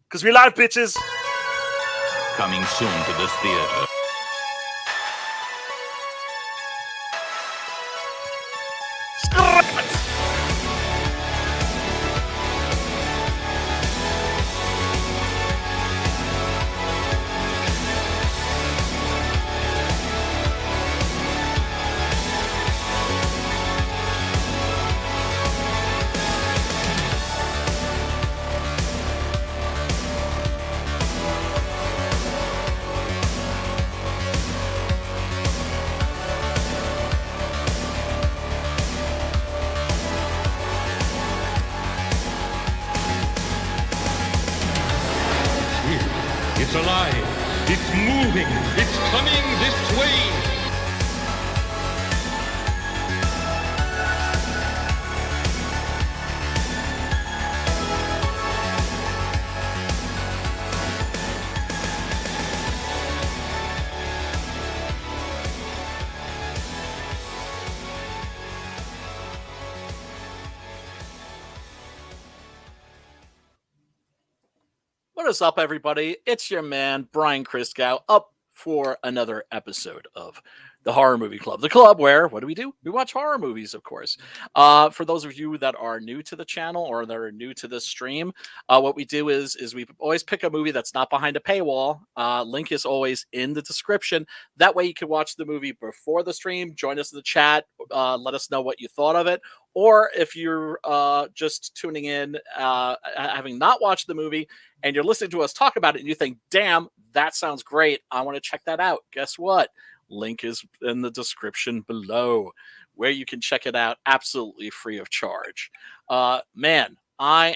Because we live, bitches. Coming soon to this theater. It's alive. It's moving. It's coming this way. What is up, everybody? It's your man, Brian Christgau, up for another episode of the Horror Movie Club. The club where, what do? We watch horror movies, of course. For those of you that are new to the channel or that are new to this stream, what we do is we always pick a movie that's not behind a paywall. Link is always in the description. That way you can watch the movie before the stream, join us in the chat, let us know what you thought of it. Or if you're just tuning in, having not watched the movie, and you're listening to us talk about it, and you think, damn, that sounds great, I want to check that out. Guess what? Link is in the description below, where you can check it out absolutely free of charge. Man, I'm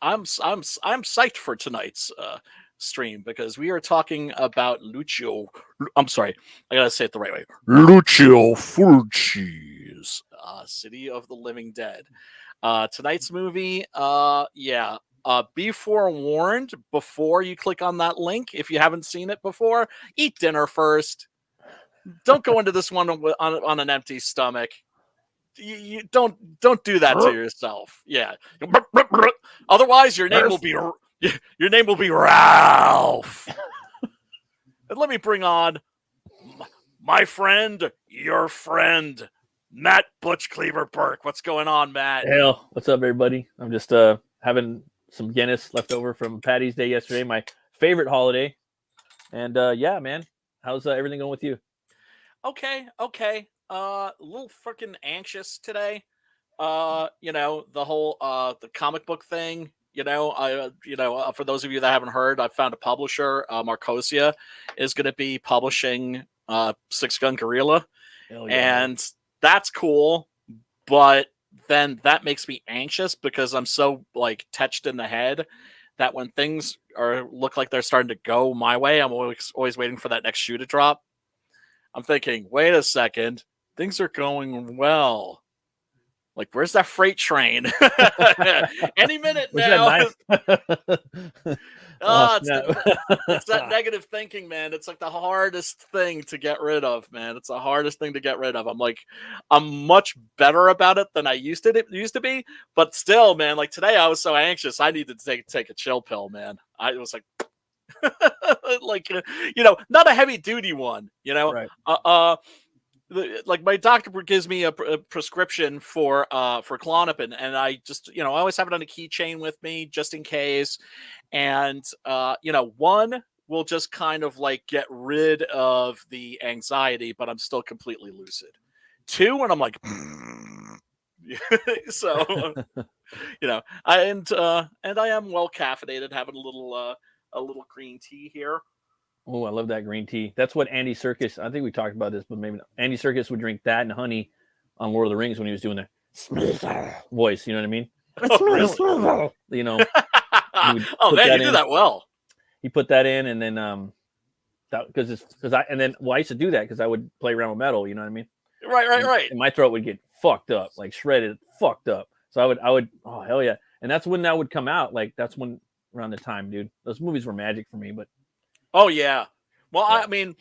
psyched for tonight's stream because we are talking about Lucio. I'm sorry, I gotta say it the right way. Lucio Fulci's City of the Living Dead. Tonight's movie, be forewarned before you click on that link. If you haven't seen it before, eat dinner first. Don't go into this one on an empty stomach. You don't do that to yourself. Yeah. Otherwise, your name will be Ralph. And let me bring on my friend, your friend, Matt Butch Cleaver Burke. What's going on, Matt? Hell, what's up, everybody? I'm just having some Guinness left over from Patty's Day yesterday, my favorite holiday. And yeah, man, how's everything going with you? Okay. A little freaking anxious today. The whole the comic book thing. For those of you that haven't heard, I found a publisher. Marcosia is going to be publishing Six Gun Gorilla, and that's cool. But then that makes me anxious because I'm so touched in the head that when things look like they're starting to go my way, I'm always waiting for that next shoe to drop. I'm thinking, wait a second, things are going well. Like, where's that freight train? Any minute now. It's that negative thinking, man. It's like the hardest thing to get rid of, man. It's the hardest thing to get rid of. I'm much better about it than I used to be, but still, man. Like today, I was so anxious. I needed to take a chill pill, man. I was like, not a heavy duty one, Right. Like my doctor gives me a prescription for Klonopin, and I just I always have it on a keychain with me just in case. And one will just kind of get rid of the anxiety, but I'm still completely lucid. Two, and I'm like, so I am well caffeinated, having a little green tea here. Oh, I love that green tea. That's what Andy Serkis, I think we talked about this, but maybe not. Andy Serkis would drink that and honey on Lord of the Rings when he was doing the voice, you know what I mean? Oh, really? You do that well. He put that in, and then I used to do that because I would play around with metal, you know what I mean? Right. And my throat would get fucked up, like shredded, fucked up. So I would, oh hell yeah. And that's when that would come out. Like that's when around the time, dude. Those movies were magic for me, but oh yeah. Well, yeah. I mean,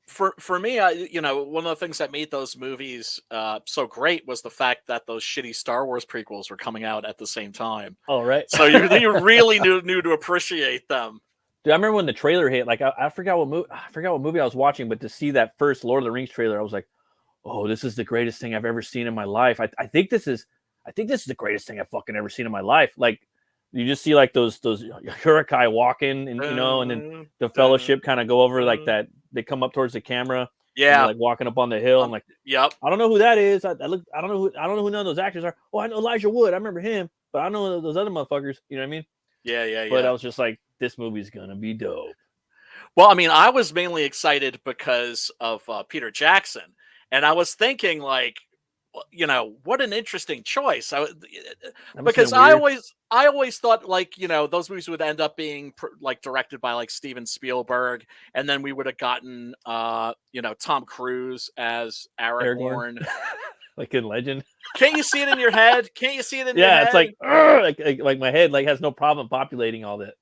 for me, one of the things that made those movies so great was the fact that those shitty Star Wars prequels were coming out at the same time. Oh, right. So you really knew to appreciate them. Dude, I remember when the trailer hit. Like I forgot what movie I was watching, but to see that first Lord of the Rings trailer, I was like, "Oh, this is the greatest thing I've ever seen in my life." I think this is the greatest thing I've fucking ever seen in my life. Like you just see like those Hurakai walking, and and then the Fellowship kind of go over like that. They come up towards the camera, like walking up on the hill. I'm like, yep. I don't know who that is. I don't know who none of those actors are. Oh, I know Elijah Wood. I remember him, but I don't know those other motherfuckers. You know what I mean? Yeah. But I was just like, this movie's gonna be dope. Well, I mean, I was mainly excited because of Peter Jackson, and I was thinking, like, what an interesting choice. Because I always thought, like, those movies would end up being like directed by like Steven Spielberg, and then we would have gotten Tom Cruise as Aragorn. Like in Legend. Can't you see it in your head? Yeah, it's like my head like has no problem populating all that.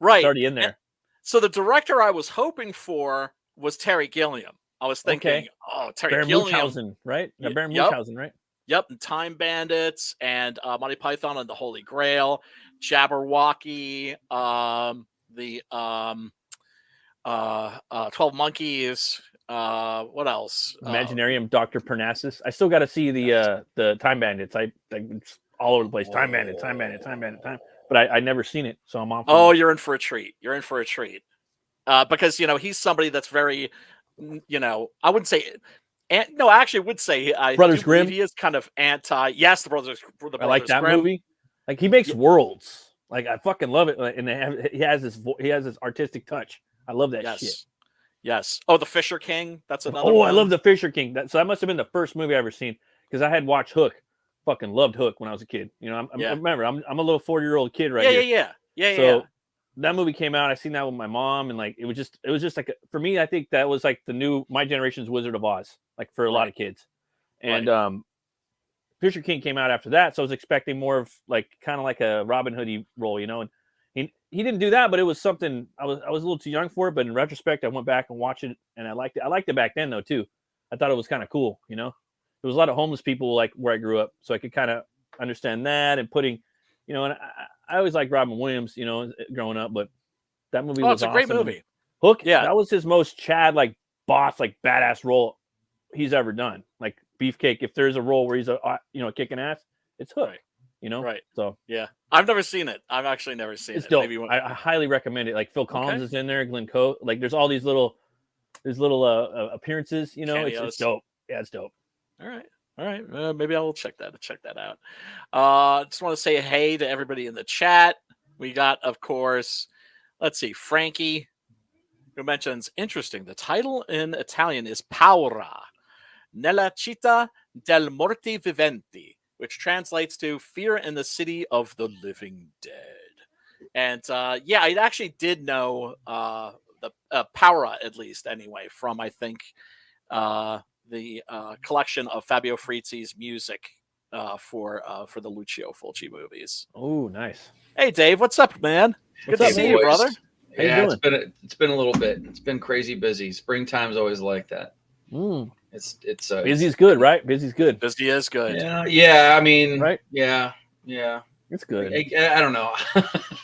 Right. It's already in there. And so the director I was hoping for was Terry Gilliam. I was thinking, Terry Baron Gilliam. Munchausen, right? Baron Munchausen, right? Yep, and Time Bandits and Monty Python and the Holy Grail, Jabberwocky, the 12 Monkeys. What else? Imaginarium, Dr. Parnassus. I still got to see the Time Bandits. It's all over the place. Time Bandit. But I never seen it, so I'm on. You're in for a treat. Because he's somebody that's very, I wouldn't say. I actually would say Brothers Grimm. He is kind of anti. Yes, the Brothers. I like that Grimm. movie. Like he makes worlds. Like I fucking love it, and he has this artistic touch. I love that shit. Yes. Oh, the Fisher King. That's another. Oh, one. I love the Fisher King. So that must have been the first movie I ever seen because I had watched Hook. Fucking loved Hook when I was a kid. Remember, I'm a little 40-year-old kid right here. Yeah. So that movie came out. I seen that with my mom, and like it was just like for me. I think that was like my generation's Wizard of Oz, like for a lot of kids. And Fisher King came out after that, so I was expecting more of like kind of like a Robin Hood-y role, And he didn't do that, but it was something I was a little too young for it. But in retrospect, I went back and watched it, and I liked it. I liked it back then though too. I thought it was kind of cool, There was a lot of homeless people like where I grew up, so I could kind of understand that and putting, and I always liked Robin Williams, growing up, but that movie was awesome. It's a great movie. Hook, that was his most Chad like boss, like badass role he's ever done. Like Beefcake, if there's a role where he's kicking ass, it's Hook. Right. So yeah, I've never seen it. I've actually never seen it. Dope. I highly recommend it. Like Phil Collins is in there, Glenn Coe. Like there's all these little appearances. It's dope. Yeah, it's dope. All right. Maybe I'll check that out. Just want to say hey to everybody in the chat. We got, of course, let's see, Frankie, who mentions, interesting, the title in Italian is Paura, nella città del morti viventi, which translates to Fear in the City of the Living Dead. And I actually did know the Paura, at least anyway, from I think the collection of Fabio Frizzi's music for the Lucio Fulci movies. Oh, nice. Hey, Dave, what's up, man? Good to see you, brother. How you doing? It's been a little bit. It's been crazy busy. Springtime's always like that. It's busy's good, right? Busy's good. Busy is good. Yeah. I mean, right? Yeah. It's good. I don't know.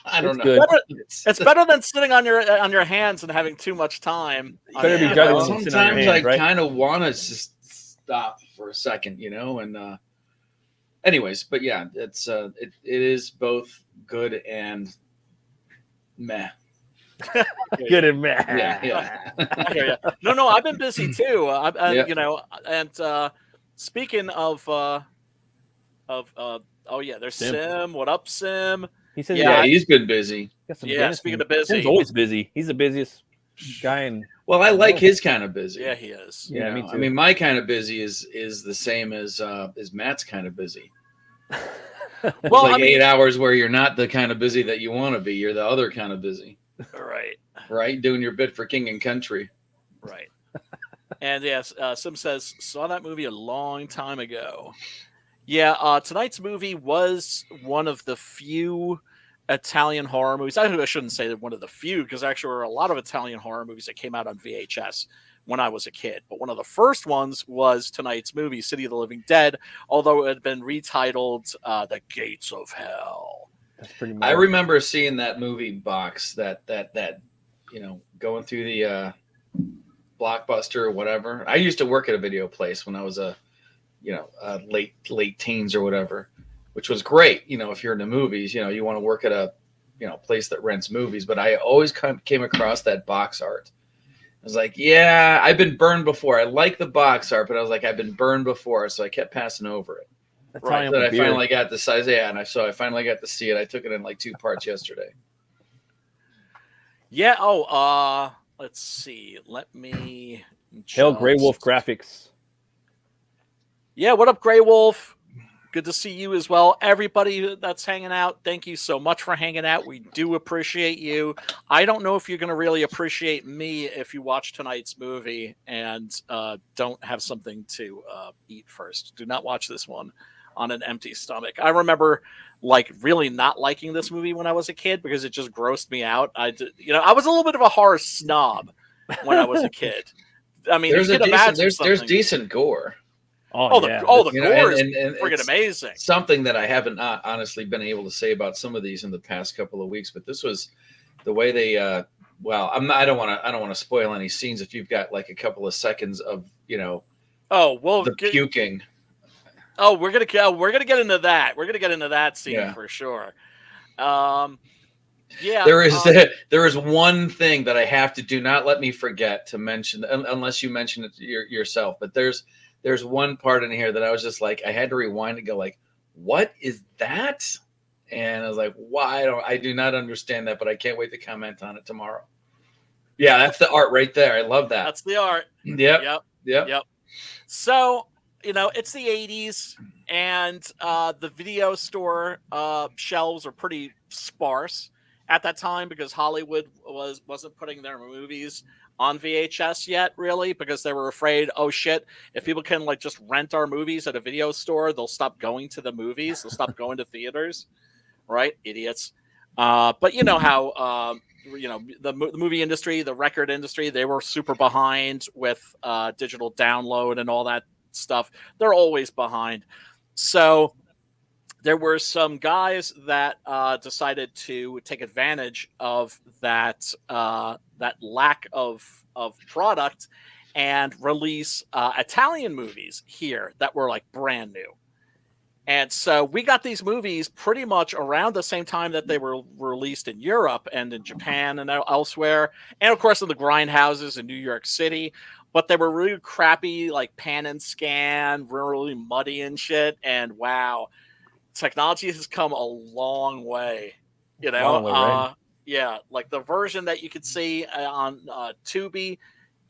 I don't know. It's better than sitting on your hands and having too much time. Sometimes I kind of want to just stop for a second, and anyways, but yeah, it is both good and meh. Good and meh. Yeah. No, I've been busy too. Speaking of there's Sim. What up, Sim? He says, he's been busy. Speaking of busy, Sim's always busy. He's the busiest guy in. Well, I like his kind of busy. Yeah, he is. Yeah, me too. I mean, my kind of busy is the same as Matt's kind of busy. Well, 8 hours where you're not the kind of busy that you want to be. You're the other kind of busy. Right. Doing your bit for King and Country. Right. And yes, Sim says, saw that movie a long time ago. Yeah, tonight's movie was one of the few Italian horror movies. I shouldn't say that one of the few, because actually there were a lot of Italian horror movies that came out on VHS when I was a kid. But one of the first ones was tonight's movie, City of the Living Dead, although it had been retitled The Gates of Hell. That's pretty. I remember seeing that movie box that going through the Blockbuster or whatever. I used to work at a video place when I was late teens or whatever, which was great. If you're into movies, you want to work at a place that rents movies. But I always came across that box art. I was like, yeah, I've been burned before. I like the box art, but I was like, I've been burned before, so I kept passing over it. Right. Then I finally got the size. Yeah, and I finally got to see it. I took it in like 2 parts yesterday. Yeah. Let's see. Let me. Hail Grey Wolf Graphics. Yeah. What up, Grey Wolf? Good to see you as well. Everybody that's hanging out, thank you so much for hanging out. We do appreciate you. I don't know if you're going to really appreciate me if you watch tonight's movie and don't have something to eat first. Do not watch this one on an empty stomach. I remember really not liking this movie when I was a kid because it just grossed me out. I was a little bit of a horror snob when I was a kid. I mean, there's decent gore. The gore is freaking amazing. Something that I haven't honestly been able to say about some of these in the past couple of weeks, but this was the way they. I don't want to spoil any scenes if you've got like a couple of seconds of puking. Oh, we're gonna get into that. We're gonna get into that scene for sure. There is one thing that I have to do not let me forget to mention, unless you mention it yourself. But there's one part in here that I was just like, I had to rewind and go like, what is that? And I was like, why? I do not understand that, but I can't wait to comment on it tomorrow. Yeah, that's the art right there. I love that. That's the art. Yep. So, it's the 80s, and the video store shelves are pretty sparse at that time because Hollywood wasn't putting their movies on VHS yet, really, because they were afraid, oh shit, if people can just rent our movies at a video store, they'll stop going to the movies, they'll stop going to theaters, right? Idiots. But you know how the movie industry, the record industry, they were super behind with digital download and all that stuff. They're always behind. So there were some guys that decided to take advantage of that lack of product and release Italian movies here that were brand new. And so we got these movies pretty much around the same time that they were released in Europe and in Japan and elsewhere. And of course in the grindhouses in New York City. But they were really crappy, pan and scan, really muddy and shit. And wow, technology has come a long way. Right? Yeah, the version that you could see on Tubi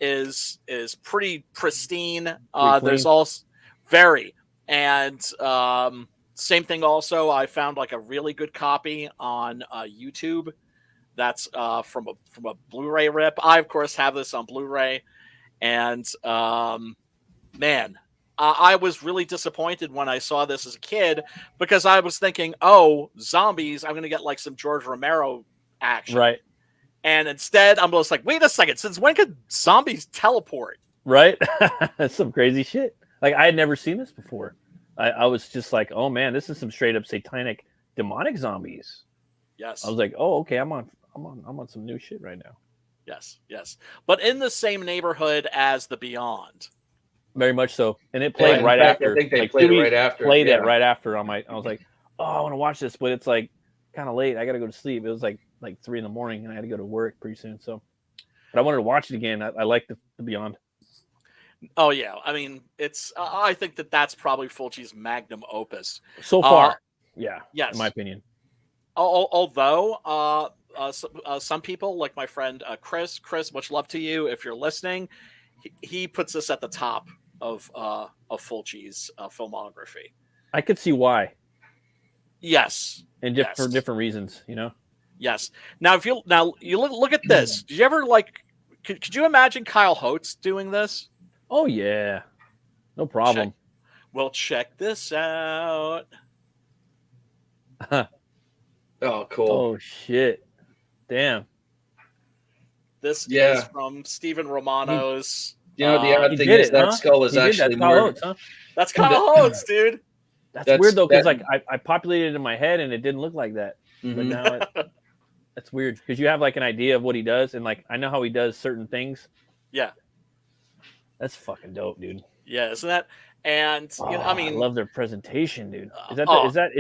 is pretty pristine. There's also very. And same thing also, I found a really good copy on YouTube. That's from a Blu-ray rip. I, of course, have this on Blu-ray. And man, I was really disappointed when I saw this as a kid because I was thinking, oh, zombies, I'm going to get some George Romero action. Right. And instead, I'm just wait a second, since when could zombies teleport? Right. That's some crazy shit. I had never seen this before. I was just like, oh man, this is some straight up satanic demonic zombies. Yes. I was like, oh, okay, I'm on some new shit right now. Yes. But in the same neighborhood as The Beyond. Very much so. And it played right after. I think they played it right after. Played it right after on I was like, oh, I want to watch this, but it's kind of late. I got to go to sleep. It was like 3 a.m, and I had to go to work pretty soon. So, but I wanted to watch it again. I like the Beyond. Oh yeah. I mean, it's, I think that's probably Fulci's magnum opus. So far. Yeah. Yes. In my opinion. Although, some people like my friend Chris, much love to you if you're listening. He puts this at the top of Fulci's filmography. I could see why. Yes, and for different reasons, Yes. Now, if you look at this, did you ever could you imagine Kyle Holtz doing this? Oh yeah, no problem. Check this out. Oh, cool. Oh shit. Damn. This is from Stephen Romano's You know, the odd thing is that skull is actually more. That's Kyle Oates, dude. That's weird though, because like I populated it in my head and it didn't look like that. But now that's weird because you have like an idea of what he does, and like I know how he does certain things. Yeah, that's fucking dope, dude. Yeah, isn't that? And you know, I mean, I love their presentation, dude. Is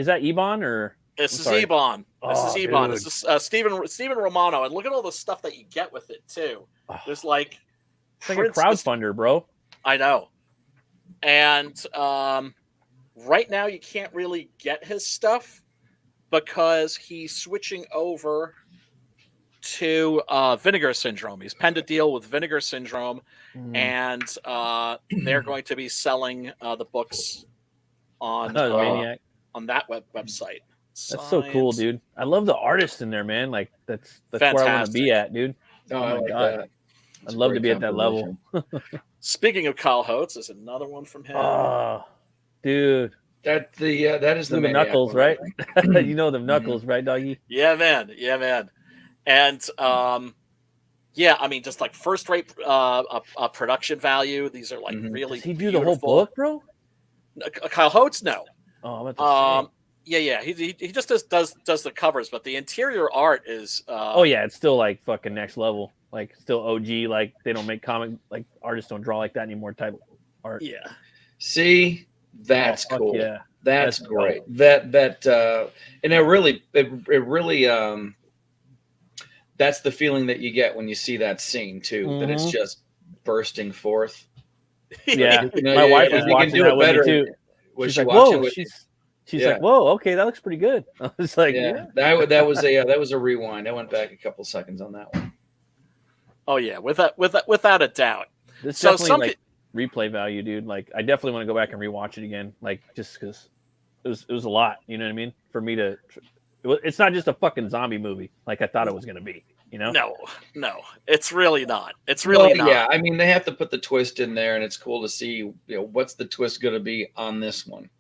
that Ebon or this is Ebon? This is Ebon. This is Stephen Romano, and look at all the stuff that you get with it too. There's like it's like a crowdfunder, bro. I know. And right now you can't really get his stuff because he's switching over to Vinegar Syndrome. He's penned a deal with Vinegar Syndrome, and they're going to be selling the books on that website. That's so cool, dude. I love the artist in there, man. Like that's fantastic. Where I want to be at, dude. Oh my God. I'd love to be at that level. Speaking of Kyle Oates, there's another one from him. Oh, dude. That is the Knuckles, right? You know them Knuckles, right, doggy? Yeah, man. And yeah, I mean, just like first-rate production value. These are like really. Does he do beautiful. The whole book, bro? Kyle Oates, no. Oh, yeah. He just does the covers, but the interior art is. Oh yeah, it's still like fucking next level. Like still OG. Like they don't make comic. Like artists don't draw like that anymore. Type of art. Yeah. See, that's cool. Yeah, that's great. Cool. That and it really. That's the feeling that you get when you see that scene too. That it's just bursting forth. Yeah, my wife was watching that with me too. She's like, "Whoa!" She's like, "Whoa, okay, that looks pretty good." I was like, "Yeah." That was a rewind. I went back a couple seconds on that one. Oh yeah, without a doubt. This definitely like replay value, dude. Like, I definitely want to go back and rewatch it again. Like, just because it was a lot. You know what I mean? For me to, it's not just a fucking zombie movie like I thought it was gonna be. You know? No, it's really not. It's really not. Yeah, I mean, they have to put the twist in there, and it's cool to see. What's the twist going to be on this one?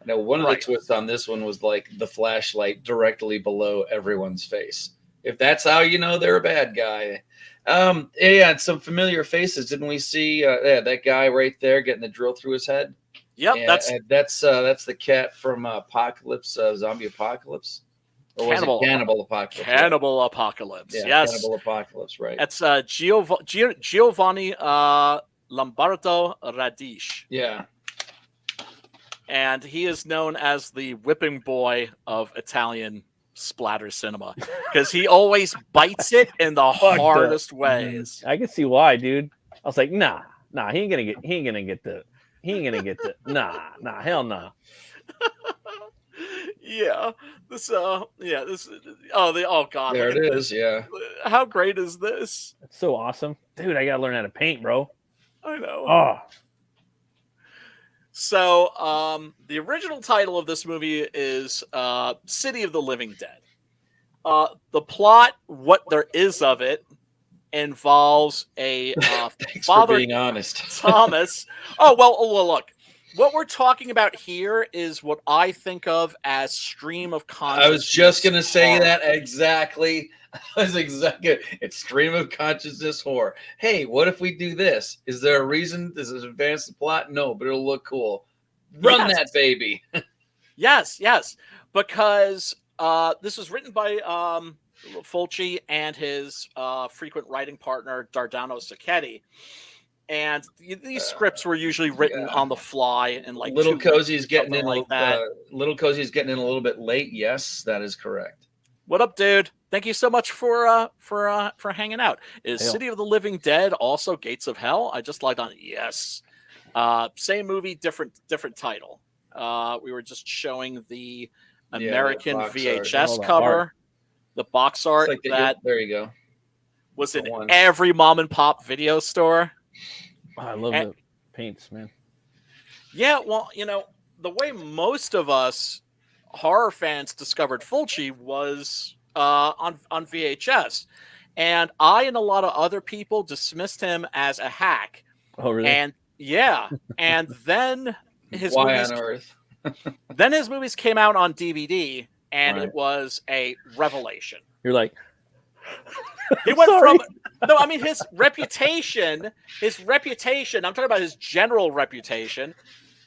I know one of the twists on this one was like the flashlight directly below everyone's face. If that's how you know they're a bad guy. And some familiar faces. Didn't we see that guy right there getting the drill through his head? Yep, that's the cat from Apocalypse, Zombie Apocalypse. Or was it Cannibal Apocalypse? Cannibal Apocalypse, yeah, yes. Cannibal Apocalypse, right. That's Giovanni Lombardo Radice. Yeah. And he is known as the whipping boy of Italian splatter cinema because he always bites it in the hardest ways. I can see why, dude. I was like, nah, he ain't gonna get the nah, hell no. Yeah. God. There it is. Yeah. How great is this? It's so awesome. Dude, I gotta learn how to paint, bro. I know. Oh. So, the original title of this movie is City of the Living Dead. The plot, what there is of it, involves a Thanks father for being honest. Thomas. Well, look. What we're talking about here is what I think of as stream of consciousness. I was just going to say that exactly. It's stream of consciousness horror. Hey, what if we do this? Is there a reason? Does it advance the plot? No, but it'll look cool. Run that baby. Yes. Because this was written by Fulci and his frequent writing partner, Dardano Sacchetti. And these scripts were usually written on the fly, and like Little Cozy's getting in like that. Little Cozy's getting in a little bit late. Yes, that is correct. What up, dude? Thank you so much for hanging out. Is City of the Living Dead also Gates of Hell? I just logged on. Yes. Same movie, different title. We were just showing the American VHS cover, the box art there you go. Was in every mom and pop video store. I love the paints, man. Yeah, well, the way most of us horror fans discovered Fulci was on VHS. And I and a lot of other people dismissed him as a hack. Oh, really? And and then his Why on earth? Then his movies came out on DVD, and it was a revelation. You're like, He went from no, I mean his reputation. I'm talking about his general reputation,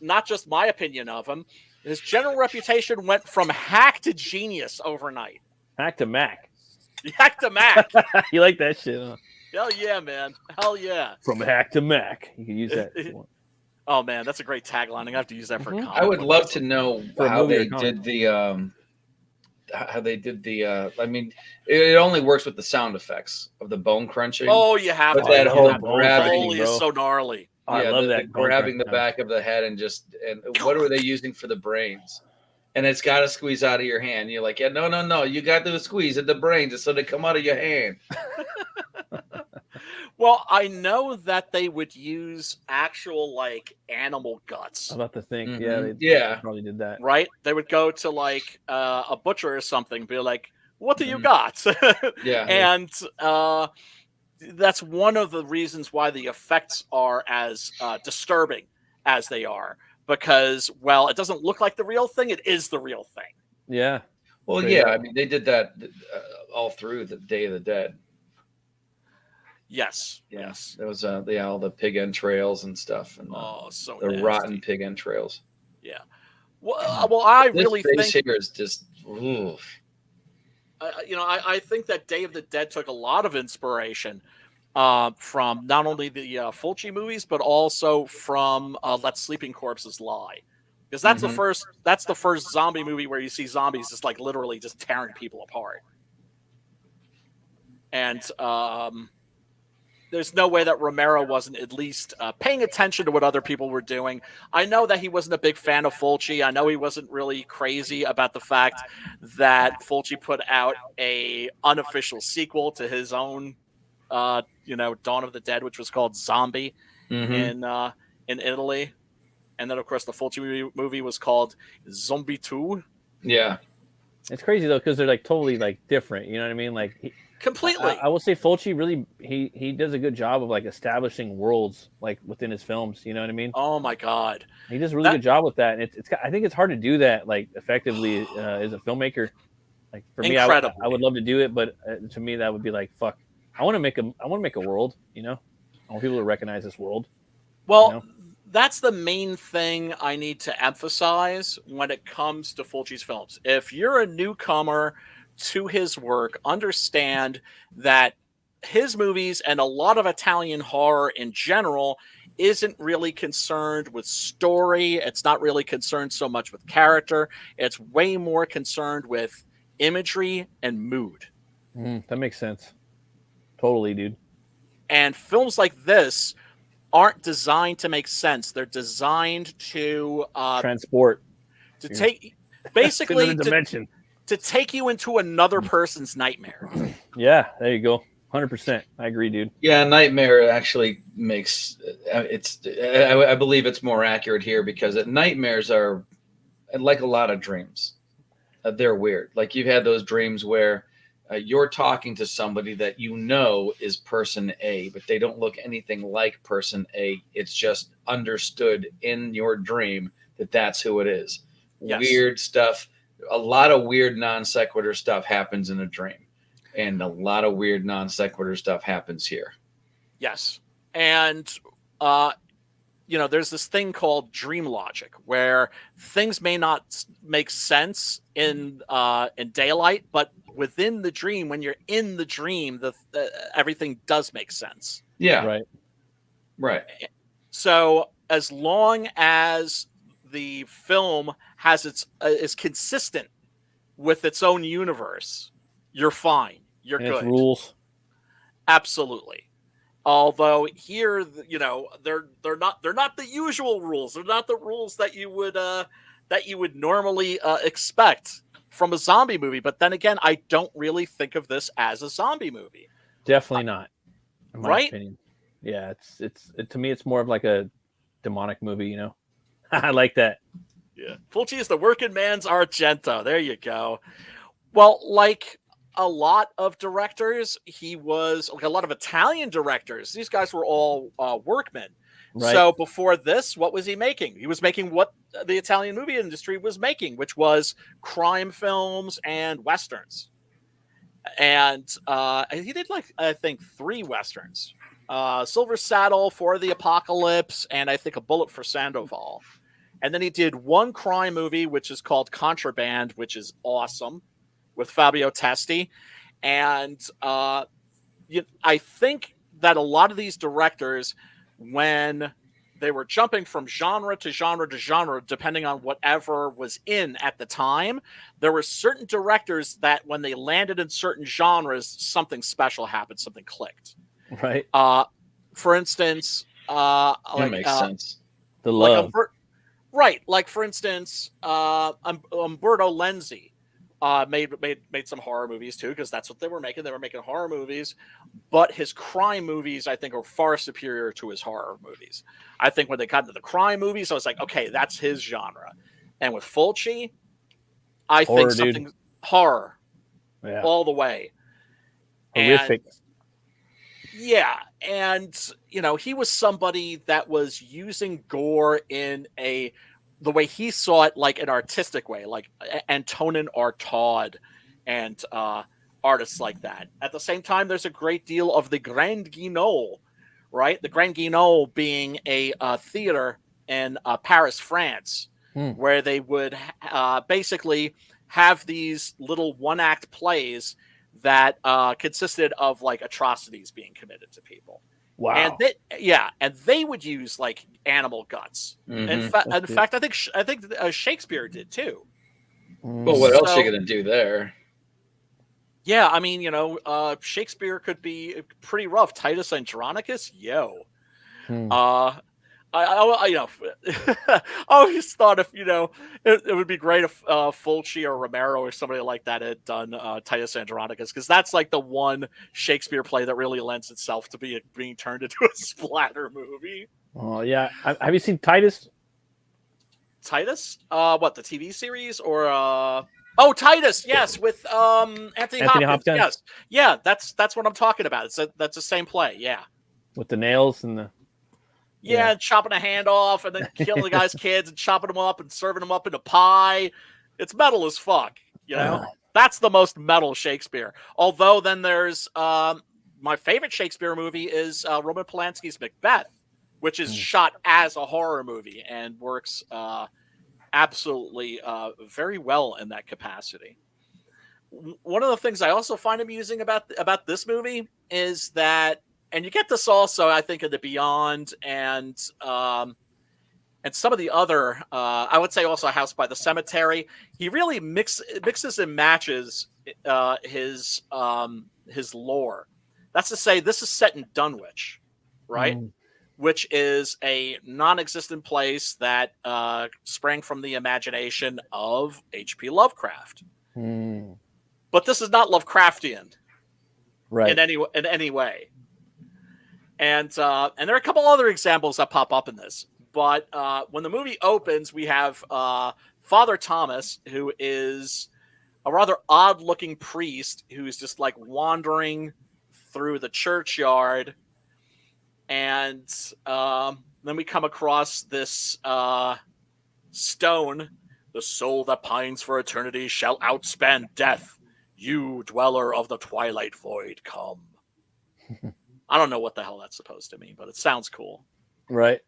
not just my opinion of him. His general reputation went from hack to genius overnight. Hack to Mac. Hack to Mac. You like that shit, huh? Hell yeah, man. Hell yeah. From hack to Mac. You can use that if you want. Oh man, that's a great tagline. I have to use that for. I would love to know how they did the. I mean, it only works with the sound effects of the bone crunching. Oh, you have but to. that whole gravity is so gnarly. Oh, I love that grabbing the back of the head and what were they using for the brains? And it's got to squeeze out of your hand. You're like, yeah, no. You got to squeeze at the brains so they come out of your hand. Well, I know that they would use actual like animal guts. I'm about to think. Mm-hmm. They probably did that. Right? They would go to like a butcher or something, be like, "What do you got?" Yeah. And that's one of the reasons why the effects are as disturbing as they are, because it doesn't look like the real thing; it is the real thing. Yeah. Well, yeah. I mean, they did that all through the Day of the Dead. Yes. Yeah. Yes. There was all the pig entrails and stuff, and so the nasty. rotten pig entrails. Yeah. Well, I this really face think here is just. Oof. I think that Day of the Dead took a lot of inspiration from not only the Fulci movies, but also from Let Sleeping Corpses Lie, because that's the first zombie movie where you see zombies just like literally just tearing people apart, and there's no way that Romero wasn't at least paying attention to what other people were doing. I know that he wasn't a big fan of Fulci. I know he wasn't really crazy about the fact that Fulci put out a unofficial sequel to his own, Dawn of the Dead, which was called Zombie in Italy. And then, of course, the Fulci movie was called Zombie 2. Yeah. It's crazy, though, because they're like totally like different. You know what I mean? Like completely. I will say Fulci really he does a good job of like establishing worlds like within his films. You know what I mean? Oh my God, he does a really good job with that, and it's I think it's hard to do that like effectively as a filmmaker. Like for me, I would love to do it, but to me that would be like fuck. I want to make a world. You know, I want people to recognize this world. Well, that's the main thing I need to emphasize when it comes to Fulci's films. If you're a newcomer to his work, understand that his movies and a lot of Italian horror in general isn't really concerned with story. It's not really concerned so much with character. It's way more concerned with imagery and mood. That makes sense. Totally, dude. And films like this aren't designed to make sense. They're designed to transport, to take basically dimension. To take you into another person's nightmare. Yeah, there you go. 100%. I agree, dude. Yeah, nightmare actually makes I believe it's more accurate here because nightmares are like a lot of dreams. They're weird. Like you've had those dreams where you're talking to somebody that you know is person A, but they don't look anything like person A. It's just understood in your dream that that's who it is. Yes. Weird stuff. A lot of weird non sequitur stuff happens in a dream, and a lot of weird non sequitur stuff happens here. Yes. And, there's this thing called dream logic where things may not make sense in daylight, but within the dream, when you're in the dream, everything does make sense. Yeah. Right. So as long as the film has is consistent with its own universe, you're fine. You're good. Its rules. Absolutely. Although here, they're not the usual rules. They're not the rules that you would normally expect from a zombie movie. But then again, I don't really think of this as a zombie movie. Definitely not. In my right? opinion. Yeah, it's to me it's more of like a demonic movie, I like that. Yeah. Fulci is the working man's Argento. There you go. Well, like a lot of directors, he was like a lot of Italian directors. These guys were all workmen. Right. So before this, what was he making? He was making what the Italian movie industry was making, which was crime films and Westerns. And he did I think 3 westerns. Silver Saddle, For the Apocalypse, and I think A Bullet for Sandoval. And then he did 1 crime movie, which is called Contraband, which is awesome, with Fabio Testi. And I think that a lot of these directors, when they were jumping from genre to genre to genre, depending on whatever was in at the time, there were certain directors that when they landed in certain genres, something special happened, something clicked. Right. For instance, that makes sense. The love. Like for instance, Umberto Lenzi made some horror movies too, because that's what they were making. They were making horror movies, but his crime movies, I think, are far superior to his horror movies. I think when they got into the crime movies, I was like, okay, that's his genre. And with Fulci, I think something horror, all the way. Horrific. Yeah, and he was somebody that was using gore in the way he saw it, like an artistic way, like Antonin Artaud and artists like that. At the same time, there's a great deal of the Grand Guignol, right? The Grand Guignol being a theater in Paris, France, where they would basically have these little 1-act plays that consisted of like atrocities being committed to people. Wow. And they would use like animal guts. In fact, I think Shakespeare did too. Well, what else are you gonna do there? Yeah, I mean, Shakespeare could be pretty rough. Titus Andronicus, I always thought if it would be great if Fulci or Romero or somebody like that had done Titus Andronicus, because that's like the one Shakespeare play that really lends itself to being turned into a splatter movie. Oh yeah, have you seen Titus? Titus? What, the TV series or? Titus, yes, with Anthony Hopkins. Yes, yeah, that's what I'm talking about. That's the same play, yeah. With the nails and the. Yeah, chopping a hand off and then killing the guy's kids and chopping them up and serving them up in a pie. It's metal as fuck, That's the most metal Shakespeare. Although then there's my favorite Shakespeare movie is Roman Polanski's Macbeth, which is shot as a horror movie and works absolutely very well in that capacity. One of the things I also find amusing about this movie is that, and you get this also, I think, in The Beyond and some of the other, I would say also House by the Cemetery. He really mixes and matches his lore. That's to say, this is set in Dunwich, right? Which is a non-existent place that sprang from the imagination of H.P. Lovecraft. But this is not Lovecraftian, right? In any way. And there are a couple other examples that pop up in this. But when the movie opens, we have Father Thomas, who is a rather odd-looking priest who's just like wandering through the churchyard. And then we come across this stone. The soul that pines for eternity shall outspan death. You, dweller of the twilight void, come. I don't know what the hell that's supposed to mean, but it sounds cool. Right.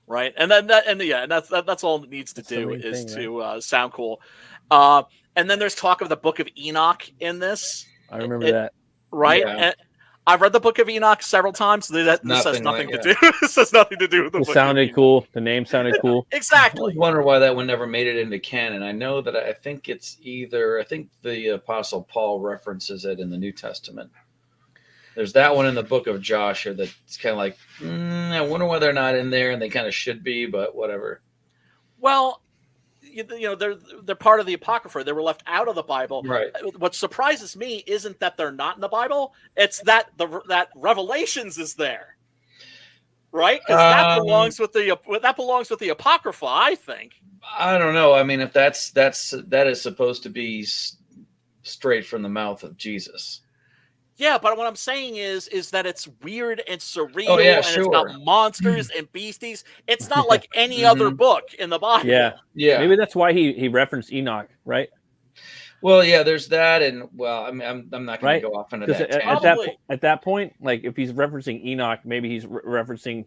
And then that's all it needs to do is to sound cool. And then there's talk of the Book of Enoch in this. I remember that. Right. Yeah. And I've read the Book of Enoch several times. This has nothing to do. This has nothing to do with the book. It sounded cool. The name sounded cool. Exactly. I wonder why that one never made it into canon. I know that I think the Apostle Paul references it in the New Testament. There's that one in the book of Joshua that's kind of like, I wonder why they're not in there, and they kind of should be, but whatever. Well, they're part of the Apocrypha. They were left out of the Bible. Right. What surprises me isn't that they're not in the Bible. It's that that Revelations is there, right? Because that belongs with the Apocrypha, I think. I don't know. I mean, if that is supposed to be straight from the mouth of Jesus. Yeah, but what I'm saying is that it's weird and surreal, It's about monsters and beasties. It's not like any other book in the Bible. Yeah. Maybe that's why he referenced Enoch, right? Well, yeah, there's that, and well, I mean, I'm not going to go off into that tangent. At that point, like if he's referencing Enoch, maybe he's referencing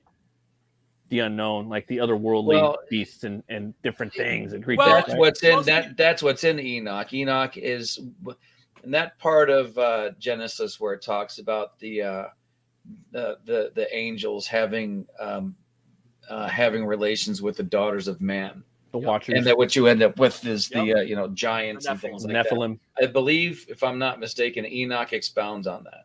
the unknown, like the otherworldly beasts and different things and creatures. That's what's in That's what's in Enoch. Enoch is in that part of Genesis where it talks about the angels having relations with the daughters of man. The Watchers. And that what you end up with is the giants and things like Nephilim. that. I believe, if I'm not mistaken, Enoch expounds on that.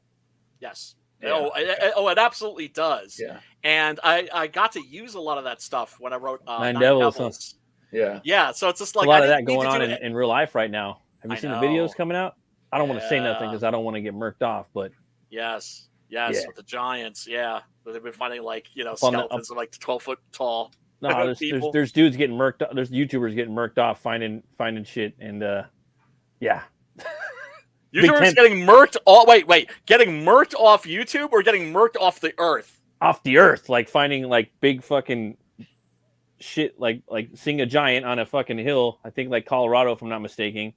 Yes. Yeah. It absolutely does. Yeah. And I got to use a lot of that stuff when I wrote Nine Devils. Yeah. Yeah. So it's just like a lot of that going on in real life right now. Have you seen the videos coming out? I don't want to say nothing because I don't want to get murked off, but yes, with the giants, they've been finding skeletons of like 12 foot tall. No, there's dudes getting murked. There's YouTubers getting murked off finding shit, and YouTubers getting murked. Getting murked off YouTube or getting murked off the earth? Off the earth, like finding like big fucking shit, like seeing a giant on a fucking hill. I think like Colorado, if I'm not mistaken,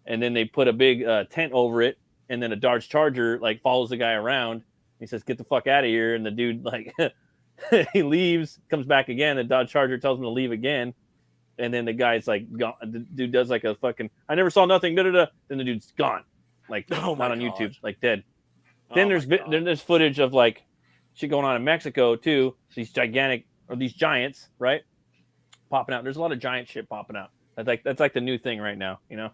and then they put a big tent over it, and then a Dodge Charger like follows the guy around. He says, "Get the fuck out of here!" And the dude like. He leaves, comes back again. The Dodge Charger tells him to leave again, and then the guy's like, gone. The dude does like a fucking, I never saw nothing. Then the dude's gone, like not on YouTube, like dead. Then there's footage of like shit going on in Mexico too. These giants, right, popping out. There's a lot of giant shit popping out. That's like the new thing right now, you know.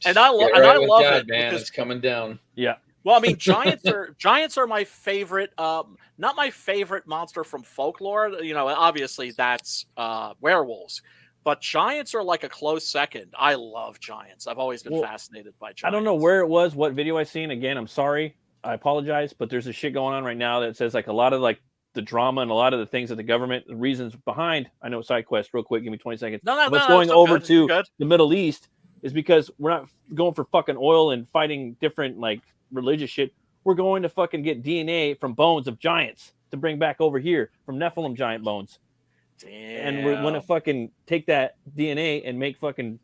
And I love it, man. It's coming down. Yeah. Well, I mean, giants are my favorite. Not my favorite monster from folklore. Obviously that's werewolves, but giants are like a close second. I love giants. I've always been fascinated by giants. I don't know where it was, what video I seen. Again, I'm sorry, I apologize, but there's a shit going on right now that says like a lot of like the drama and a lot of the things that the government, the reasons behind. I know side quest, real quick. Give me 20 seconds. What's going over to the Middle East is because we're not going for fucking oil and fighting different like religious shit. We're going to fucking get DNA from bones of giants to bring back over here from Nephilim giant bones. Damn. And we're going to fucking take that DNA and make fucking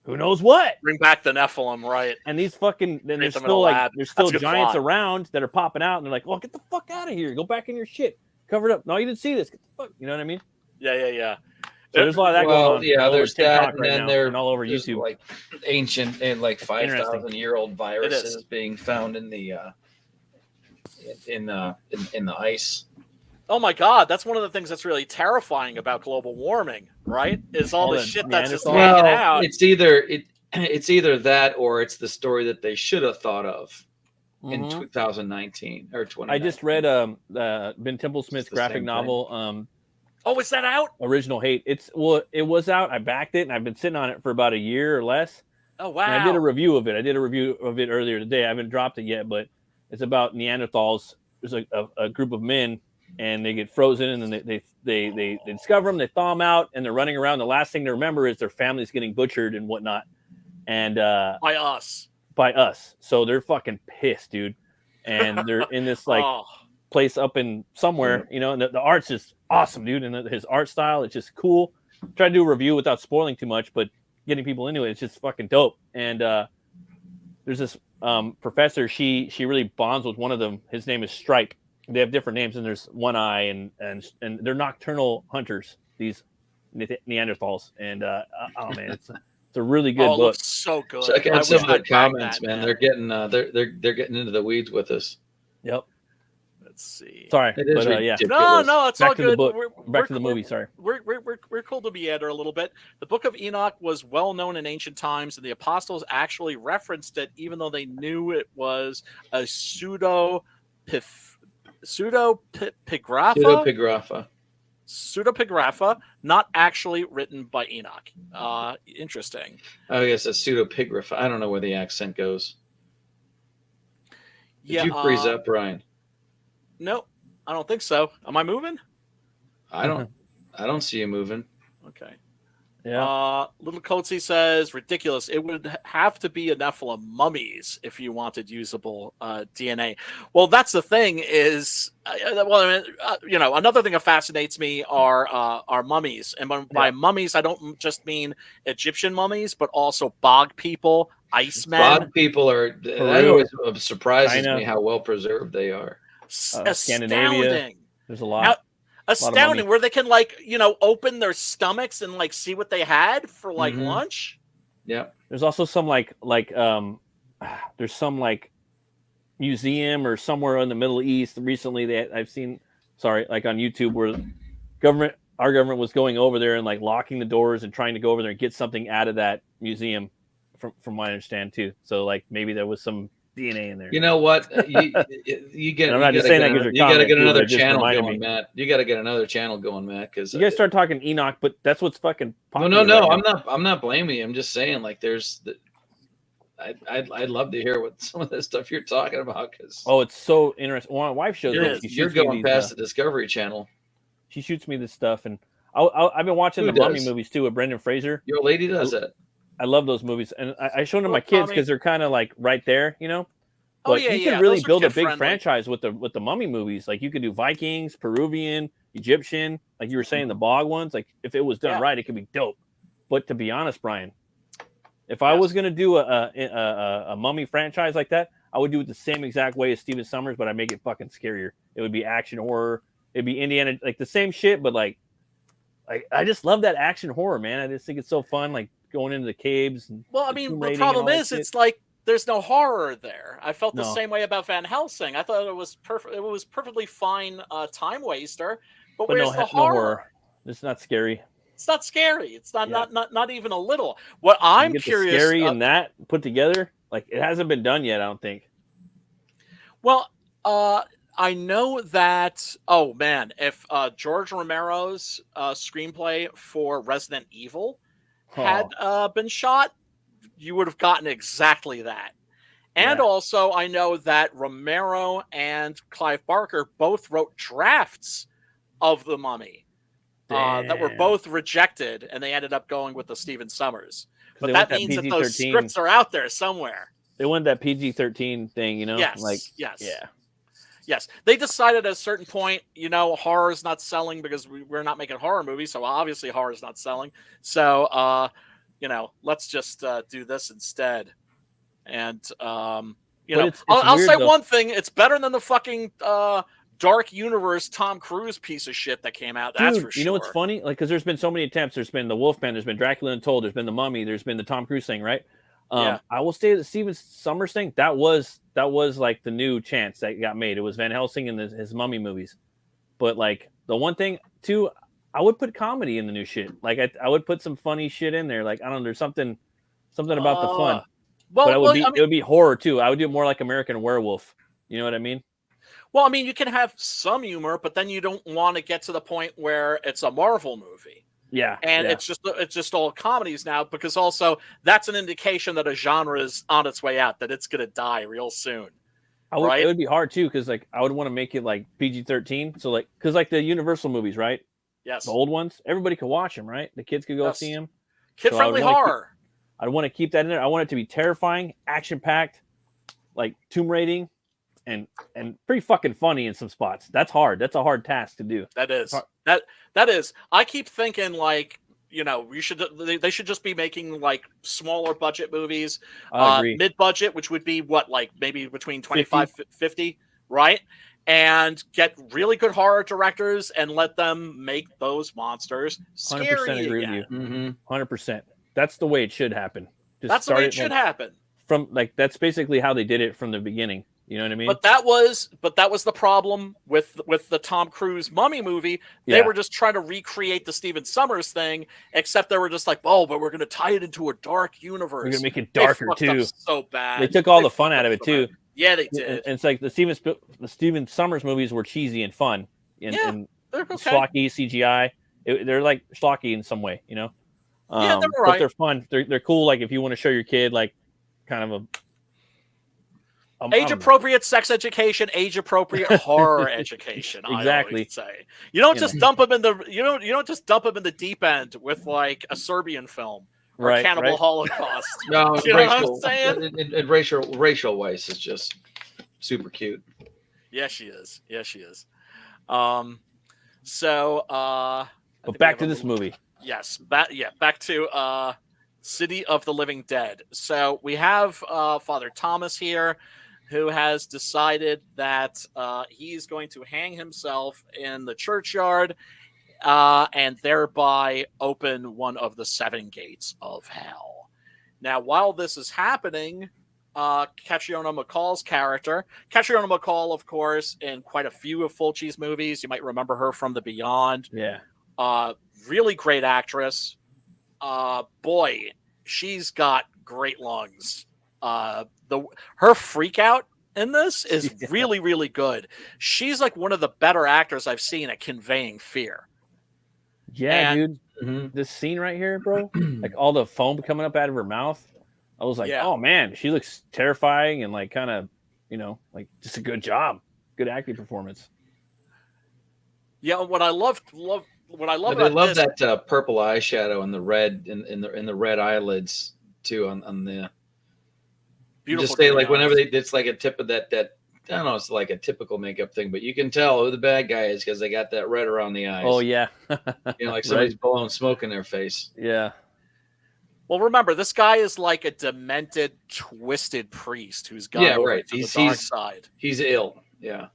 who knows what. Bring back the Nephilim, right? And these fucking then there's still giants around that are popping out and they're like, "Well, get the fuck out of here. Go back in your shit. Cover it up. No, you didn't see this. Get the fuck." You know what I mean? Yeah. So there's a lot of that going on. Yeah, there's that, and then they're all over YouTube, like ancient and like 5,000-year-old viruses being found in the ice. Oh my God, that's one of the things that's really terrifying about global warming, right? Is all the shit that's just hanging out. It's either that or it's the story that they should have thought of in 2019 or 2019. I just read Ben Temple-Smith's graphic novel. Is that out? Original Hate. It was out. I backed it, and I've been sitting on it for about a year or less. Oh wow! And I did a review of it. Earlier today. I haven't dropped it yet, but it's about Neanderthals. There's a group of men, and they get frozen, and then they discover them. They thaw them out, and they're running around. The last thing they remember is their families getting butchered and whatnot. And by us. So they're fucking pissed, dude. And they're in this like place up in somewhere, you know. And the art's just awesome, dude. And his art style, it's just cool. Try to do a review without spoiling too much, but getting people into it, it's just fucking dope. And there's this professor. She really bonds with one of them. His name is Stripe. They have different names, and there's One Eye, and they're nocturnal hunters. These Neanderthals, and oh man, it's a really good book. It looks so good. Check out some of the comments, man. They're getting they're getting into the weeds with us. Yep. Let's see. Sorry, it is yeah. No, it's back all to good. The book. Back to the movie. Sorry. We're cool to meander a little bit. The Book of Enoch was well known in ancient times, and the apostles actually referenced it, even though they knew it was a pseudepigrapha, not actually written by Enoch. Interesting. Oh, yes, a pseudepigrapha. I don't know where the accent goes. Did you freeze up, Brian? No, I don't think so. Am I moving? I don't see you moving. Okay. Yeah. Little Coatsy says, ridiculous. It would have to be a Nephilim mummies if you wanted usable DNA. Well, that's the thing is, another thing that fascinates me are mummies. And by mummies, I don't just mean Egyptian mummies, but also bog people, Iceman. Bod people are. That always surprises me how well preserved they are. Scandinavia. There's a lot. Astounding, where they can open their stomachs and see what they had for lunch. Yeah. There's also some there's some museum or somewhere in the Middle East recently that I've seen. Sorry, on YouTube where our government was going over there and locking the doors and trying to go over there and get something out of that museum, from what I understand too. So maybe there was some DNA in there. You know what? You got to get another channel going, Matt. You got to get another channel going, Matt. Because you guys start talking Enoch, but that's what's fucking popular. No. I'm not blaming you. I'm just saying I'd love to hear what some of this stuff you're talking about. Because it's so interesting. Well, my wife shows me. You're going past the Discovery Channel. She shoots me this stuff, and I've been watching the Mummy movies too with Brendan Fraser. Your lady does that. I love those movies, and I show them to my kids because they're kind of right there, But you can really build a big franchise with the Mummy movies. You could do Vikings, Peruvian, Egyptian, like you were saying, the Bog ones. If it was done right, it could be dope. But to be honest, Brian, if I was going to do a Mummy franchise like that, I would do it the same exact way as Stephen Sommers, but I'd make it fucking scarier. It would be action horror. It'd be Indiana, the same shit, but I just love that action horror, man. I just think it's so fun, going into the caves. And the problem is, it's there's no horror there. I felt the same way about Van Helsing. I thought it was perfect. It was perfectly fine time waster, but where's the horror? No horror. It's not scary. It's not scary. It's not even a little. What I'm curious, scary and that put together, it hasn't been done yet. I don't think. Well, I know that. Oh man, if George Romero's screenplay for Resident Evil had been shot, you would have gotten exactly that. And also, I know that Romero and Clive Barker both wrote drafts of The Mummy that were both rejected, and they ended up going with the Stephen Sommers. But that means that those scripts are out there somewhere. They wanted that PG-13 thing, Yes, yes. They decided at a certain point, horror is not selling because we're not making horror movies, so obviously horror is not selling. So, let's just do this instead. And, I'll say one thing. It's better than the fucking Dark Universe Tom Cruise piece of shit that came out. That's for sure. You know what's funny? Because there's been so many attempts. There's been the Wolfman, there's been Dracula Untold, there's been the Mummy, there's been the Tom Cruise thing, right? I will say the Stephen Sommers thing, that was the new chance that got made. It was Van Helsing and his Mummy movies. But the one thing too, I would put comedy in the new shit. I would put some funny shit in there. I don't know, there's something about the fun. But it would be horror too. I would do it more like American Werewolf. You know what I mean? Well, you can have some humor, but then you don't want to get to the point where it's a Marvel movie. Yeah. And it's just all comedies now, because also that's an indication that a genre is on its way out, that it's going to die real soon. It would be hard too, because I would want to make it PG-13. So because the Universal movies, right? Yes. The old ones, everybody could watch them, right? The kids could go see them. Kid-friendly horror. I want to keep that in there. I want it to be terrifying, action-packed, Tomb Raiding, and pretty fucking funny in some spots. That's hard. That's a hard task to do. That is. That is. I keep thinking they should just be making smaller budget movies, mid-budget, which would be maybe between 25 50, right? And get really good horror directors and let them make those monsters scary 100% agree again. with you. 100%. That's the way it should happen. That's the way it should happen. That's basically how they did it from the beginning. You know what I mean? But that was the problem with the Tom Cruise Mummy movie. They were just trying to recreate the Stephen Sommers thing, except they were just but we're going to tie it into a dark universe. We're going to make it darker too. So bad. They took all the fun out of it too. Yeah, they did. And it's the Stephen Sommers movies were cheesy and fun and they're okay. schlocky CGI. They're schlocky in some way, they're right. But they're fun. They're cool. If you want to show your kid kind of a age-appropriate sex education, age-appropriate horror education. Exactly. I always say you don't just dump them in the you don't just dump them in the deep end with a Serbian film or Cannibal Holocaust. No, you know what I'm saying? And Rachel Weisz is just super cute. Yeah, she is. But back to this movie. Yes, back to City of the Living Dead. So we have Father Thomas here, who has decided that he's going to hang himself in the churchyard and thereby open one of the 7 gates of hell. Now, while this is happening, Catriona MacColl's character, Catriona MacColl, of course, in quite a few of Fulci's movies. You might remember her from The Beyond. Yeah. Really great actress. Boy, she's got great lungs. Her freak out in this is really, really good. She's like one of the better actors I've seen at conveying fear. Yeah, dude. This scene right here, bro, like all the foam coming up out of her mouth. I was like, oh man, she looks terrifying and like kind of, like just a good job, good acting performance. Yeah, what I love about they love that purple eyeshadow and the red in the red eyelids too on the. Beautiful. Just say like whenever it's like a tip of that I don't know, it's like a typical makeup thing, but you can tell who the bad guy is because they got that red around the eyes. Oh yeah, like somebody's blowing smoke in their face. Yeah. Well, remember, this guy is like a demented, twisted priest who's gone over to the dark side. He's ill. Yeah.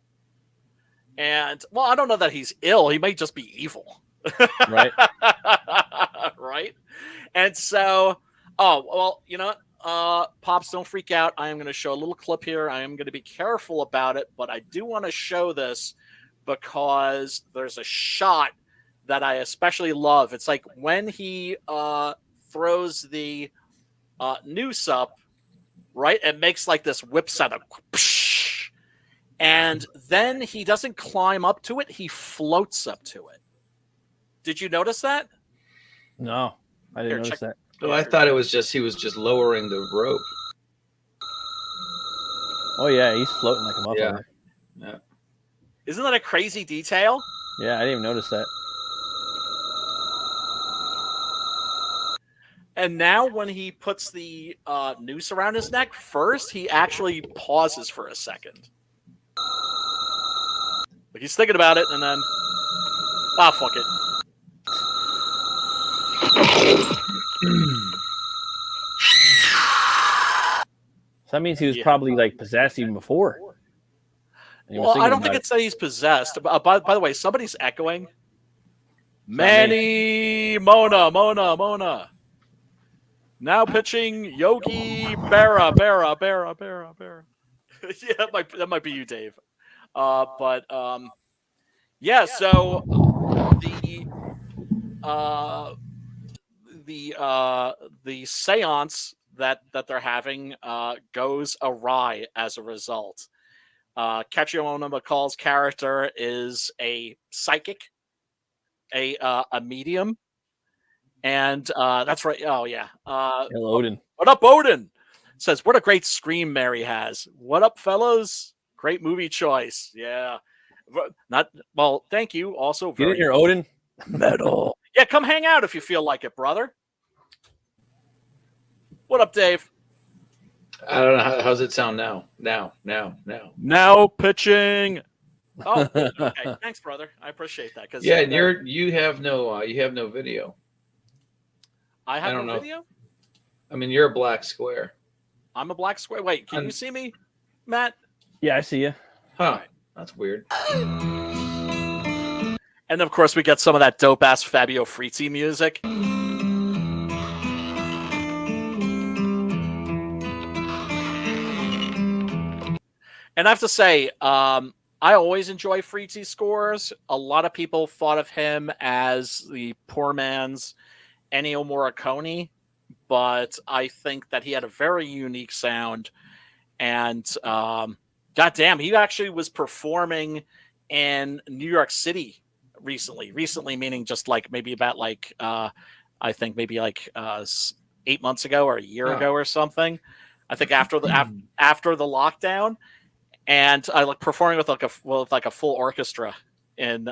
And well, I don't know that he's ill. He might just be evil. Right. Right. And so, Pops, don't freak out. I am going to show a little clip here. I am going to be careful about it, but I do want to show this because there's a shot that I especially love. It's like when he throws the noose up, right? It makes like this whip sound of psh, and then he doesn't climb up to it. He floats up to it. Did you notice that? No, I didn't notice that. Oh, I thought it was he was just lowering the rope. Oh yeah, he's floating like a motherfucker. Yeah. Isn't that a crazy detail? Yeah, I didn't even notice that. And now when he puts the noose around his neck, first he actually pauses for a second. Like he's thinking about it, and then fuck it. So that means he was probably like possessed even before. Well, I don't think it's that he's possessed. By the way, somebody's echoing. Manny Mona. Now pitching Yogi Berra. Yeah, that might be you, Dave. Yeah. So the seance that they're having goes awry as a result. Catriona MacColl's character is a psychic, a medium, and that's right. Oh yeah. Hello, Odin. What up, Odin? Says, what a great scream Mary has. What up, fellows? Great movie choice. Yeah. Thank you. Also, get in here, Odin. Metal. Yeah, come hang out if you feel like it, brother. What up, Dave? I don't know. How's it sound now? Now. Now pitching. Oh, okay. Thanks, brother. I appreciate that. Cause yeah, you have no video. I have no video. I mean, you're a black square. I'm a black square. Wait, can you see me, Matt? Yeah, I see you. Huh? That's weird. And of course, we get some of that dope ass Fabio Frizzi music. And I have to say, I always enjoy Frizzi's scores. A lot of people thought of him as the poor man's Ennio Morricone, but I think that he had a very unique sound. And goddamn, he actually was performing in New York City recently. Recently, meaning just like maybe about like I think maybe like 8 months ago or a year ago or something. I think after the lockdown. And I like performing with like a full orchestra in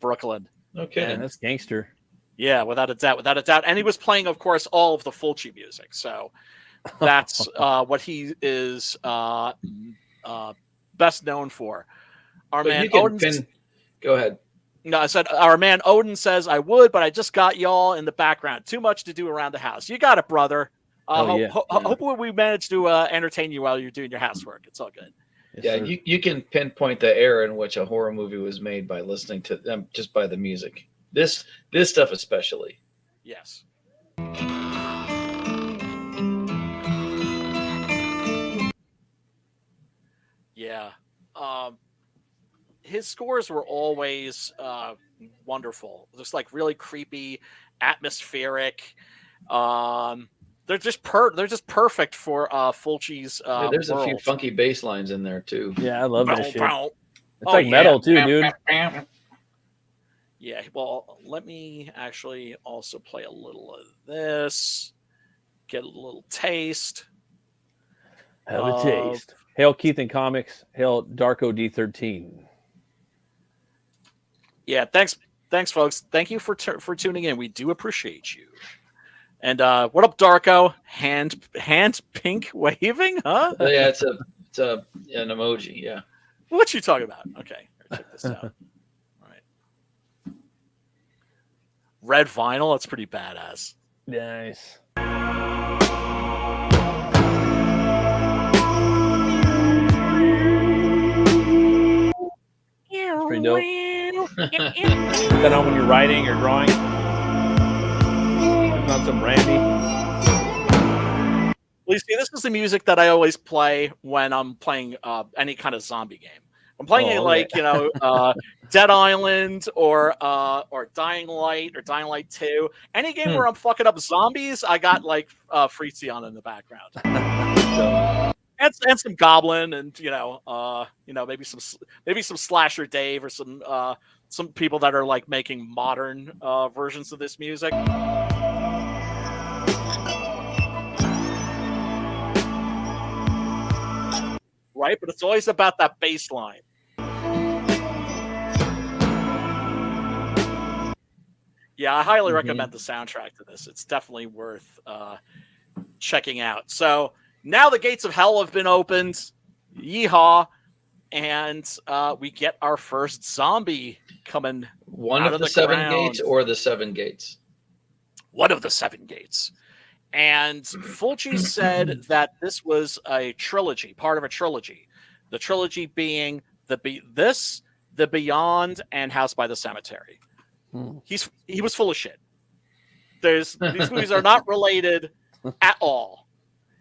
Brooklyn. Okay, man, that's gangster. Yeah, without a doubt. And he was playing, of course, all of the Fulci music. So that's what he is best known for. Our man Odin's... Go ahead. No, I said our man Odin says I would, but I just got y'all in the background. Too much to do around the house. You got it, brother. Hopefully we manage to entertain you while you're doing your housework. It's all good. Yes, you can pinpoint the era in which a horror movie was made by listening to them, just by the music. This stuff especially. Yes. Yeah. His scores were always wonderful. Just like really creepy, atmospheric. They're just perfect for Fulci's there's world. a few funky bass lines in there too. Yeah, I love that shit. It's Oh, like metal too, dude. Yeah, well, let me actually also play a little of this. Get a little taste. Have a taste. Hail Keith and Comics. Hail Darko D13. Yeah, thanks, folks. Thank you for tuning in. We do appreciate you. And what up, Darko? Hand pink waving, huh? Yeah, it's an emoji. Yeah. What you talking about? Okay, check this out. All right. Red vinyl. That's pretty badass. Nice. Pretty dope. Put that on when you're writing or drawing. On some Randy. Well, you see, this is the music that I always play when I'm playing any kind of zombie game. I'm playing Dead Island or Dying Light or Dying Light 2. Any game where I'm fucking up zombies, I got like Freezy on in the background. And some Goblin, and maybe some Slasher Dave or some people that are like making modern versions of this music. Right, but it's always about that bass line. Yeah, I highly recommend the soundtrack to this. It's definitely worth checking out. So now the gates of hell have been opened. Yeehaw. And we get our first zombie coming. One out of the ground. 7 gates or the 7 gates? One of the 7 gates. And Fulci said that this was a trilogy, part of a trilogy. The trilogy being The Beyond, and House by the Cemetery. He was full of shit. These movies are not related at all.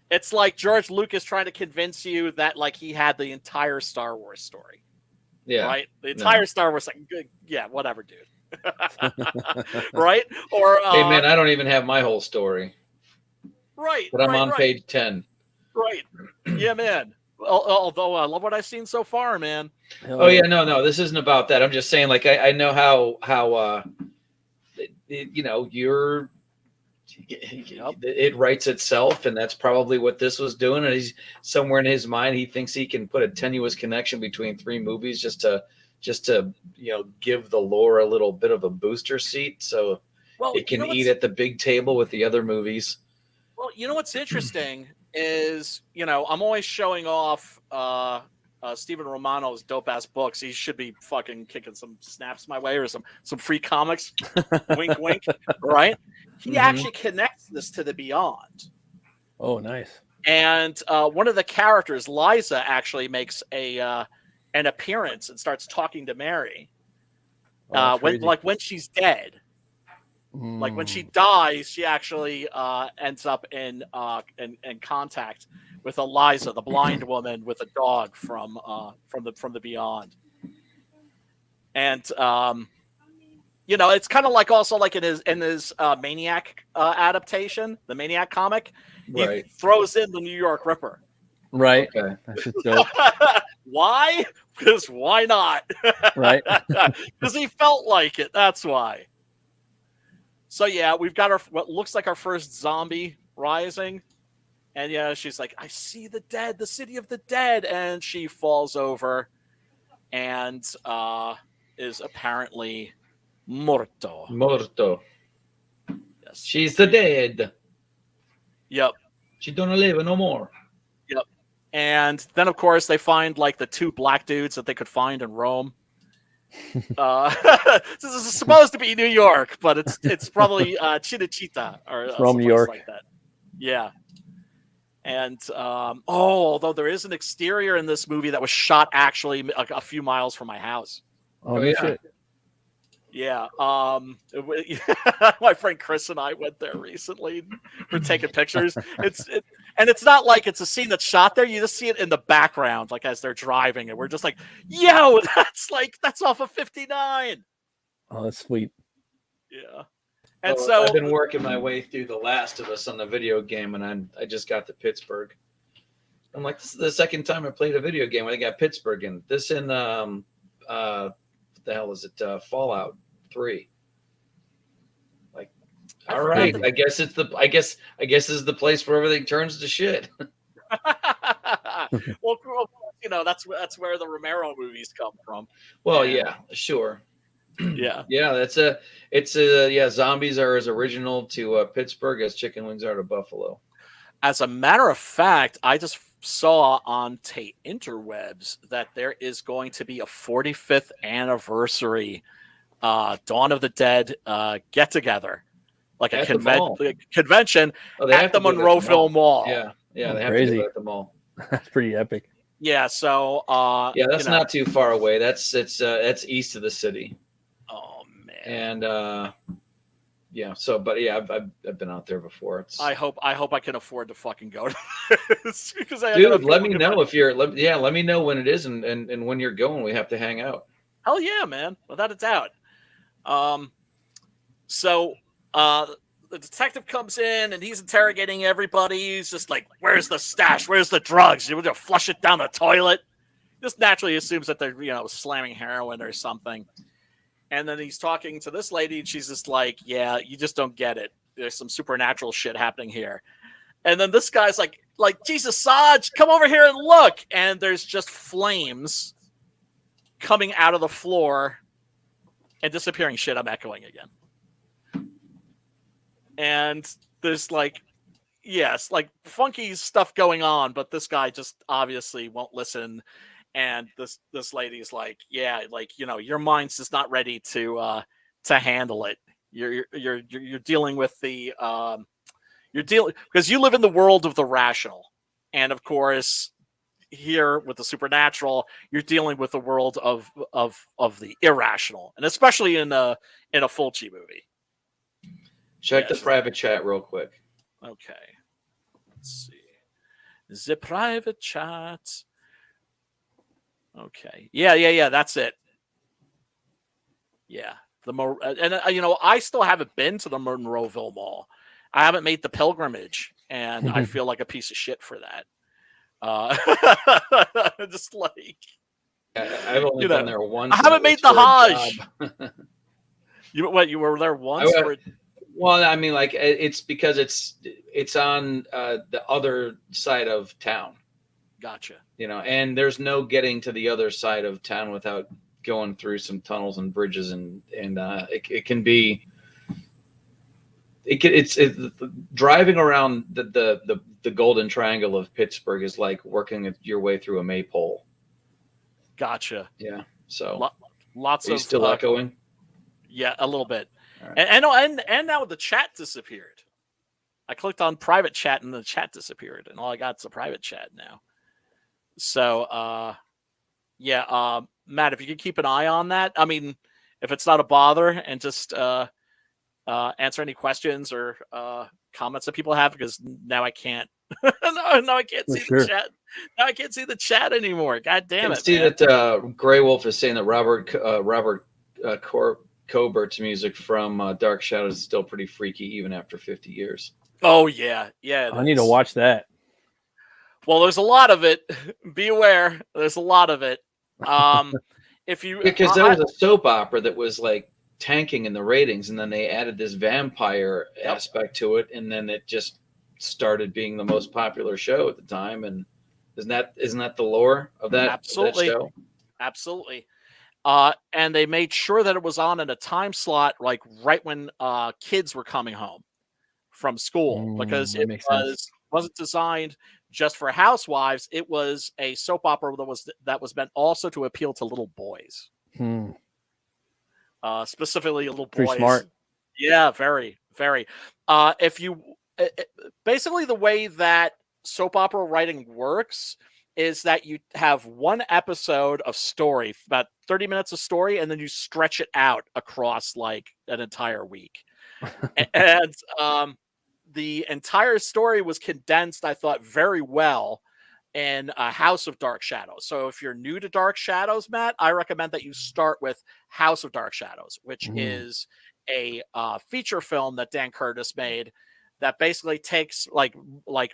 It's like George Lucas trying to convince you that like he had the entire Star Wars story. Yeah. Right? The entire Star Wars, like, yeah, whatever, dude. Right? Or hey man, I don't even have my whole story. Right. But I'm on page 10. Right. Yeah, man. Although I love what I've seen so far, man. Oh yeah, no, this isn't about that. I'm just saying, like, I know how it writes itself, and that's probably what this was doing. And he's somewhere in his mind, he thinks he can put a tenuous connection between 3 movies just to give the lore a little bit of a booster seat, so it can eat at the big table with the other movies. Well, you know what's interesting is, I'm always showing off Stephen Romano's dope-ass books. He should be fucking kicking some snaps my way or some free comics. Wink, wink. Right? He actually connects this to The Beyond. Oh, nice. And one of the characters, Liza, actually makes an appearance and starts talking to Mary. When she's dead. Like when she dies, she actually ends up in contact with Eliza, the blind woman with a dog from the Beyond. And it's kind of like also like in his Maniac adaptation, the Maniac comic, he throws in the New York Ripper. Right. Okay. That's just dope. Why? Because why not? Right. Because he felt like it. That's why. So yeah, we've got what looks like our first zombie rising, and yeah, she's like, "I see the dead, the city of the dead," and she falls over, and is apparently morto. Yes, she's the dead. Yep. She don't live no more. Yep. And then of course they find like the 2 black dudes that they could find in Rome, This is supposed to be New York, but it's probably Cinecittà or from New York, like that. Yeah. And although there is an exterior in this movie that was shot actually a few miles from my house. Oh yeah. Shit. Yeah. My friend Chris and I went there recently for taking pictures. And it's not like it's a scene that's shot there. You just see it in the background, like as they're driving, and we're just like, yo, that's off of 59. Oh, that's sweet. Yeah. And so I've been working my way through The Last of Us on the video game, and I just got to Pittsburgh. I'm like, this is the second time I played a video game when I got Pittsburgh in. This in what the hell is it? Fallout 3. Like, all right, I guess this is the place where everything turns to shit. Well, that's where the Romero movies come from. Well, yeah, sure. Yeah, yeah. Zombies are as original to Pittsburgh as chicken wings are to Buffalo. As a matter of fact, I just saw on Tate Interwebs that there is going to be a 45th anniversary Dawn of the Dead get together, like a convention at the Monroeville Mall. Yeah, they have crazy. to do it at the mall. That's pretty epic. Yeah, so that's not too far away. That's east of the city. Oh man. And I've been out there before. I hope I can afford to fucking go to this because dude, let me know if you're. Let me know when it is and when you're going. We have to hang out. Hell yeah, man! Without a doubt. So the detective comes in and he's interrogating everybody. He's just like, "Where's the stash? Where's the drugs? You would just flush it down the toilet." Just naturally assumes that they're slamming heroin or something. And then he's talking to this lady, and she's just like, "Yeah, you just don't get it. There's some supernatural shit happening here." And then this guy's like, "Jesus, Saj, come over here and look." And there's just flames coming out of the floor and disappearing. Shit, I'm echoing again. And there's funky stuff going on, but this guy just obviously won't listen. And this lady's like, "Yeah, your mind's just not ready to handle it. You're dealing with the because you live in the world of the rational, and of course here with the supernatural, you're dealing with the world of the irrational, and especially in a Fulci movie." Check the private chat real quick. Okay, let's see the private chat. Okay. Yeah. That's it. Yeah. I still haven't been to the Monroeville Mall. I haven't made the pilgrimage, and I feel like a piece of shit for that. Just like I've only been there once. I haven't made the Hajj. You were there once? Well, I mean, like it's because it's on the other side of town. Gotcha. And there's no getting to the other side of town without going through some tunnels and bridges, and it can be. It's driving around the Golden Triangle of Pittsburgh is like working your way through a maypole. Gotcha. Yeah. So lots are you of still echoing? Yeah, a little bit. Right. And now the chat disappeared. I clicked on private chat and the chat disappeared, and all I got is a private chat now. So, Matt, if you could keep an eye on that. I mean, if it's not a bother, and just answer any questions or comments that people have, because now I can't. no, I can't see the chat. Now I can't see the chat anymore. God damn it! I see that Grey Wolf is saying that Robert Cobert's music from Dark Shadows is still pretty freaky even after 50 years. Oh yeah. I need to watch that. Well, there's a lot of it. Be aware, there's a lot of it. Because there was a soap opera that was like tanking in the ratings, and then they added this vampire aspect to it, and then it just started being the most popular show at the time. And isn't that the lore of that? Absolutely, of that show? Absolutely. And they made sure that it was on in a time slot, like right when kids were coming home from school, because it wasn't designed just for housewives. It was a soap opera that was meant also to appeal to little boys. specifically little boys. Pretty smart. Yeah, very, very. If you basically the way that soap opera writing works is that you have one episode of story, about 30 minutes of story, and then you stretch it out across like an entire week. And the entire story was condensed, I thought, very well in House of Dark Shadows. So if you're new to Dark Shadows, Matt, I recommend that you start with House of Dark Shadows, which is a feature film that Dan Curtis made that basically takes like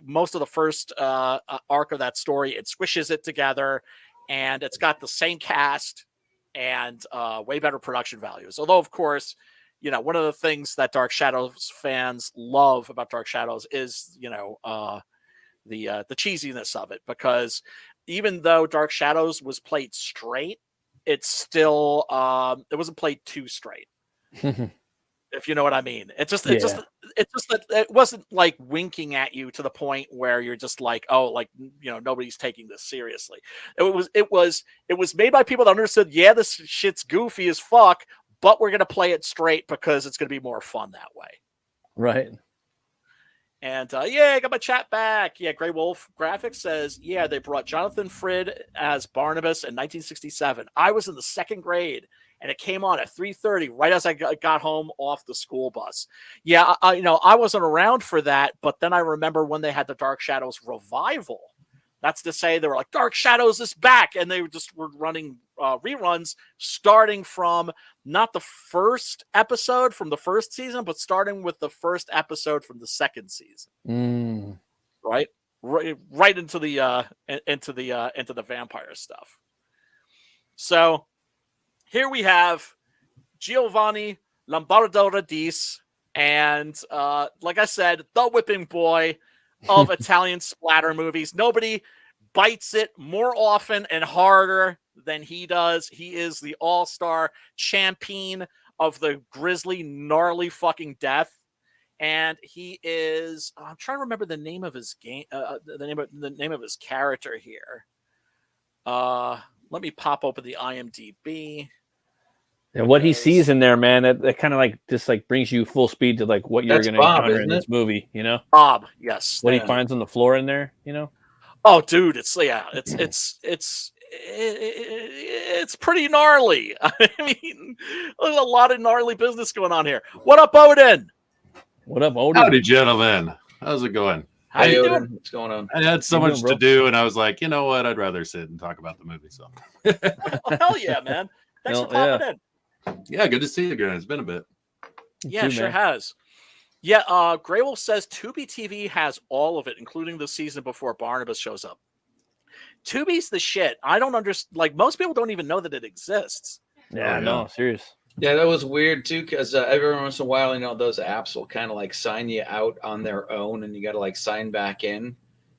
most of the first arc of that story. It squishes it together, and it's got the same cast and way better production values. Although, of course, you know, one of the things that Dark Shadows fans love about Dark Shadows is, you know, the cheesiness of it, because even though Dark Shadows was played straight, it's still it wasn't played too straight. If you know what I mean. It's just that it wasn't like winking at you to the point where you're just like, oh, like, you know, nobody's taking this seriously. It was made by people that understood, yeah, this shit's goofy as fuck, but we're gonna play it straight because it's gonna be more fun that way. Right. And yeah, I got my chat back. Yeah, Grey Wolf Graphics says, yeah, they brought Jonathan Frid as Barnabas in 1967. I was in the second grade, and it came on at 3:30 right as I got home off the school bus. Yeah, you know, I wasn't around for that, but then I remember when they had the Dark Shadows revival. That's to say, they were like, Dark Shadows is back, and they were running reruns starting from not the first episode from the first season, but starting with the first episode from the second season. Right into the vampire stuff. So here we have Giovanni Lombardo Radice, and like I said, the whipping boy of Italian splatter movies. Nobody bites it more often and harder than he does. He is the all-star champion of the grisly, gnarly fucking death. And he is, I'm trying to remember the name of his game, the name of his character here. Let me pop open the IMDb. And what he sees in there, man, that kind of like just like brings you full speed to like what you're going to encounter in this movie, you know? Bob, yes. What he finds on the floor in there, you know? Oh, dude, it's pretty gnarly. I mean, there's a lot of gnarly business going on here. What up, Odin? What up, Odin? Howdy, gentlemen. How's it going? How you doing? What's going on? I had so much to do, and I was like, you know what? I'd rather sit and talk about the movie. So, well, hell yeah, man! Thanks for popping in. Yeah, good to see you again. It's been a bit. Yeah, sure has. Yeah, Grey Wolf says Tubi TV has all of it, including the season before Barnabas shows up. Tubi's the shit. I don't understand. Like, most people don't even know that it exists. Yeah, no, serious. Yeah, that was weird too, because every once in a while, you know, those apps will kind of like sign you out on their own, and you got to like sign back in.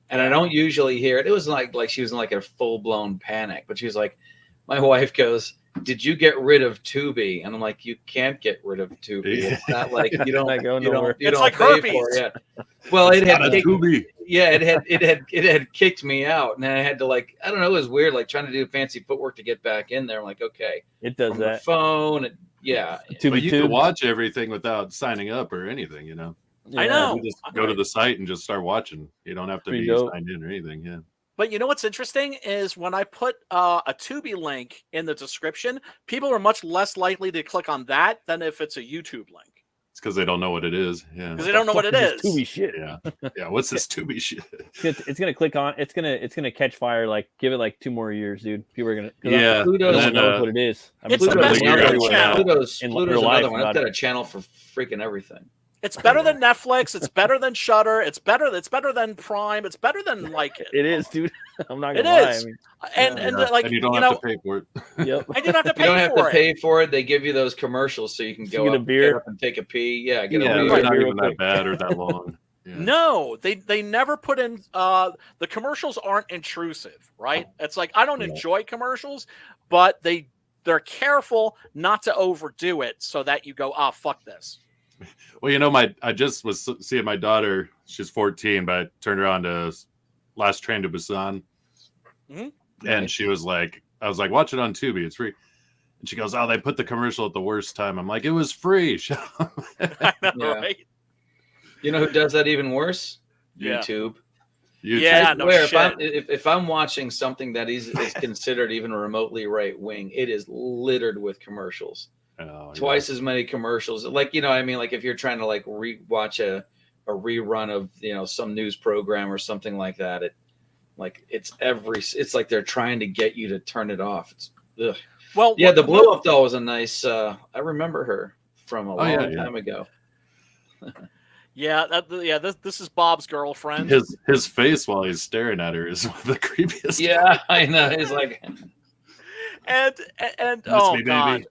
And I don't usually hear it. It was like she was in like a full blown panic, but she was like, my wife goes, "Did you get rid of Tubi?" And I'm like, "You can't get rid of Tubi. It's not like you don't like pay herpes. for it." Yeah. Well, it had Tubi. Yeah, it had kicked me out, and I had to like, I don't know, it was weird, like trying to do fancy footwork to get back in there. I'm like, okay, it does on that. the phone, yeah. But you can watch everything without signing up or anything, you know. I know. You just go to the site and just start watching. You don't have to be signed in or anything. Yeah. But you know what's interesting is when I put a Tubi link in the description, people are much less likely to click on that than if it's a YouTube link. It's because they don't know what it is. Yeah. Because they don't know what it is. Tubi shit. Yeah. Yeah. What's this Tubi shit? It's gonna click on. It's gonna catch fire. Like, give it like 2 more years, dude. People are gonna. Yeah. Pluto's know what it is. I mean, it's the best channel. Pluto's another one. I've got a channel for freaking everything. It's better than Netflix. It's better than Shudder. It's better than Prime. It's better than like it is, dude. I'm not gonna lie. It is. I mean, and you don't have to pay for it. Yep. I didn't have to pay for it. You don't have to pay for it. They give you those commercials so you can go get a beer, get up and take a pee. Yeah, get a beer. They're not even that bad or that long. Yeah. No, they never put in the commercials aren't intrusive, right? It's like I don't enjoy commercials, but they're careful not to overdo it so that you go, fuck this. Well, you know, I just was seeing my daughter. She's 14, but I turned her on to Last Train to Busan, and she was like, I was like, watch it on Tubi, it's free. And she goes, "Oh, they put the commercial at the worst time." I'm like, "It was free." Shut up. I know, right? You know who does that even worse? Yeah. YouTube. Yeah, no shit. If I'm watching something that is considered even remotely right wing, it is littered with commercials. Twice as many commercials. Like, you know, I mean, like if you're trying to like watch a rerun of, you know, some news program or something like that, it's like they're trying to get you to turn it off. It's ugh. Well, yeah, the blow up doll was a nice. I remember her from a long time ago. Yeah, this is Bob's girlfriend. His face while he's staring at her is one of the creepiest. Yeah, I know. He's like, and oh god,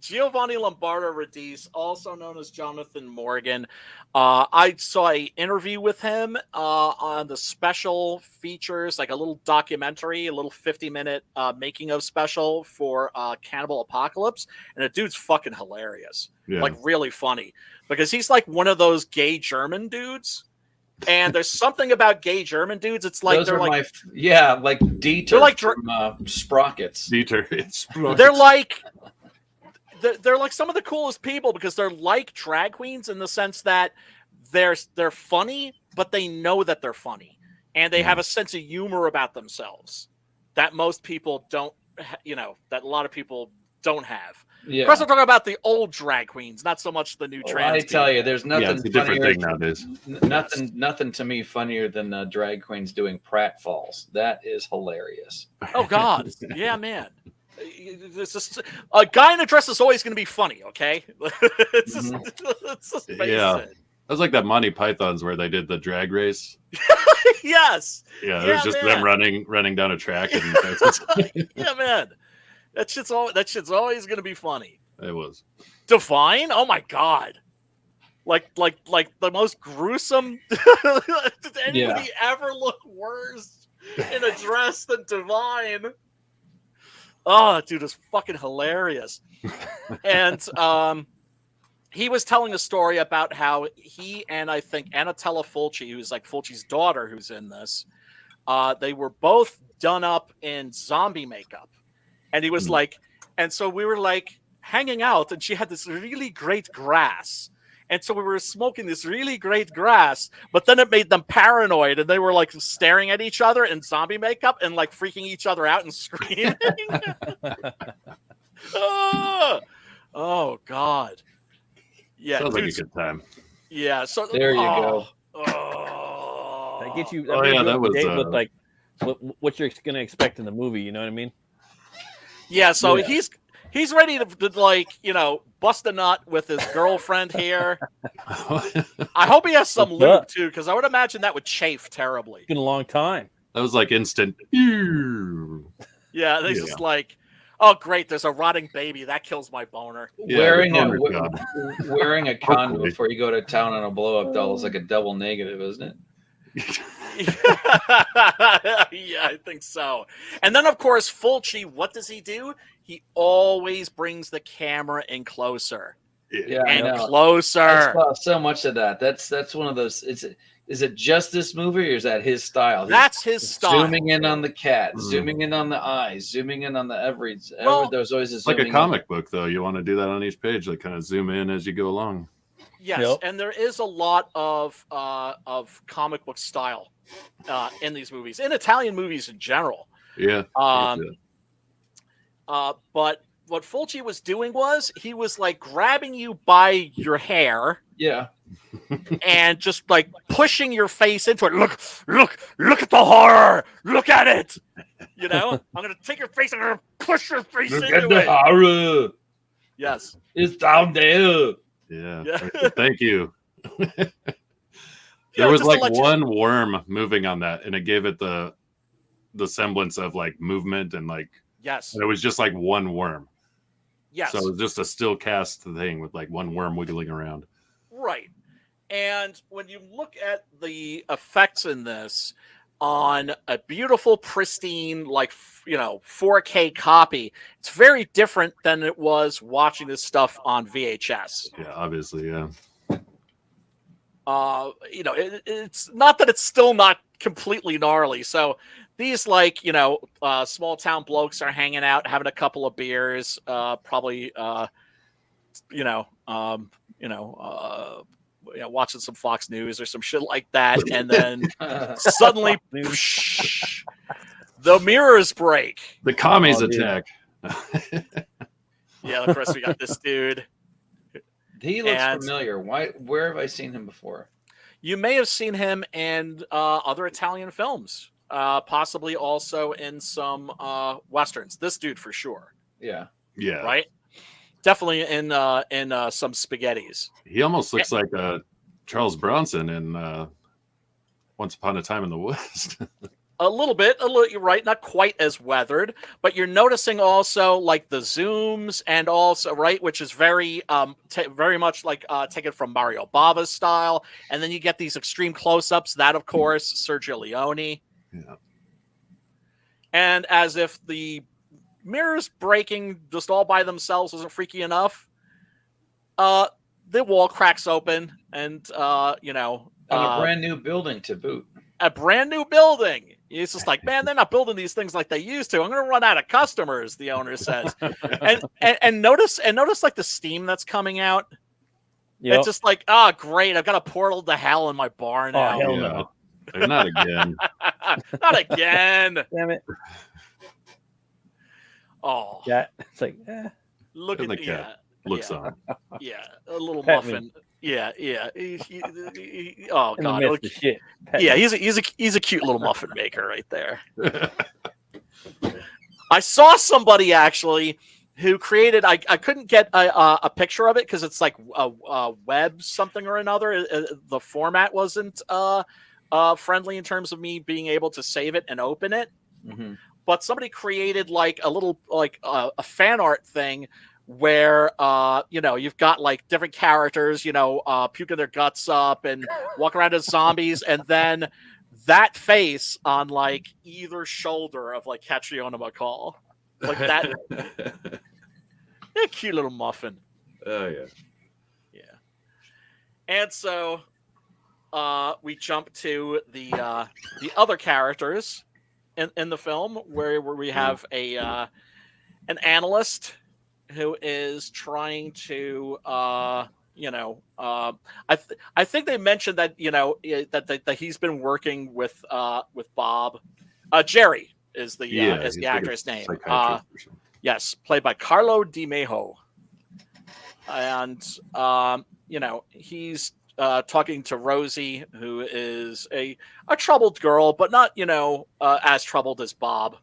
Giovanni Lombardo Radice, also known as Jonathan Morgan. I saw an interview with him on the special features, like a little documentary, a little 50-minute making of special for Cannibal Apocalypse, and the dude's fucking hilarious, like really funny, because he's like one of those gay German dudes. And there's something about gay German dudes. It's like they're like like Dieter. They're like from Sprockets. Dieter. They're like some of the coolest people because they're like drag queens in the sense that they're funny, but they know that they're funny, and they have a sense of humor about themselves that most people don't. You know, that a lot of people don't have. Yeah. Of course, I'm talking about the old drag queens, not so much the new trans. I tell you, there's nothing. It's a different thing nowadays. Nothing to me funnier than drag queens doing pratfalls. That is hilarious. Oh God, yeah, man. It's just, a guy in a dress is always going to be funny. Okay, it's just yeah. It was like that Monty Python's where they did the drag race. Yes. Yeah, it was just them running down a track. And yeah, man. That shit's always going to be funny. It was. Divine? Oh my God. Like the most gruesome. Did anybody ever look worse in a dress than Divine? Oh, dude, it's fucking hilarious. And he was telling a story about how he and I think Anatella Fulci, who's like Fulci's daughter, who's in this, they were both done up in zombie makeup. And he was like, and so we were like hanging out, and she had this really great grass. And so we were smoking this really great grass, but then it made them paranoid, and they were like staring at each other in zombie makeup and like freaking each other out and screaming. Oh God. Yeah. Sounds like a good time. Yeah. So there you go. That gets you. That was with like what you're going to expect in the movie. You know what I mean? Yeah, so he's ready to like, you know, bust a nut with his girlfriend here. I hope he has some lube too, because I would imagine that would chafe terribly. It's been a long time. That was like instant. Yeah, they just like, oh great, there's a rotting baby that kills my boner. Yeah, wearing a condom before you go to town on a blow up doll is like a double negative, isn't it? Yeah, I think so. And then, of course, Fulci, what does he do? He always brings the camera in closer. Yeah, and closer. I saw so much of that. That's one of those. Is it just this movie, or is that his style? That's his style. Zooming in on the cat, zooming in on the eyes, zooming in on the every. There's always a like a comic book, though. You want to do that on each page, like kind of zoom in as you go along. Yes, and there is a lot of comic book style in these movies, in Italian movies in general. Yeah. But what Fulci was doing was he was like grabbing you by your hair. Yeah. And just like pushing your face into it. Look at the horror. Look at it. You know, I'm going to take your face and I'm going to push your face into it. Look at the horror. Yes. It's down there. Yeah. Thank you. There was like one worm moving on that, and it gave it the semblance of like movement and like. Yes. And it was just like one worm. Yes. So it was just a still cast thing with like one worm wiggling around. Right. And when you look at the effects in this on a beautiful, pristine, like, you know, 4K copy, it's very different than it was watching this stuff on VHS. Yeah, obviously, yeah. You know, it's not that it's still not completely gnarly. So these small town blokes are hanging out, having a couple of beers, probably watching some Fox News or some shit like that, and then suddenly the mirrors break. The commies attack. Yeah, of course we got this dude. He looks familiar. Where have I seen him before? You may have seen him in other Italian films, possibly also in some westerns. This dude for sure. Yeah. Right. Definitely in some spaghettis. He almost looks like Charles Bronson in Once Upon a Time in the West. A little, you're right, not quite as weathered, but you're noticing also like the zooms and also, right, which is very very much like taken from Mario Bava's style. And then you get these extreme close-ups, that, of course, Sergio Leone. Yeah. And as if the mirrors breaking just all by themselves wasn't freaky enough, the wall cracks open and, on a brand new building to boot. A brand new building. It's just like, man, they're not building these things like they used to. I'm going to run out of customers, the owner says. and notice like the steam that's coming out. Yep. It's just like, great. I've got a portal to hell in my bar now. Oh, hell no. Not again. Not again. Damn it. Oh. Yeah. It's like, look at the cat. Looks on. Yeah. A little Pet muffin. Me. Yeah. Oh God. Shit. Yeah, he's a cute little muffin maker right there. I saw somebody actually who created. I couldn't get a picture of it because it's like a web something or another. The format wasn't friendly in terms of me being able to save it and open it. Mm-hmm. But somebody created like a little a fan art thing where you've got like different characters, puking their guts up and walk around as zombies, and then that face on like either shoulder of like Catriona McCall, like that. Yeah, cute little muffin. Oh yeah. And so we jump to the other characters in the film where we have an analyst who is trying to, I think they mentioned that that he's been working with Bob. Jerry is the actor's name. Yes, played by Carlo Di Mejo, and he's talking to Rosie, who is a troubled girl, but not as troubled as Bob.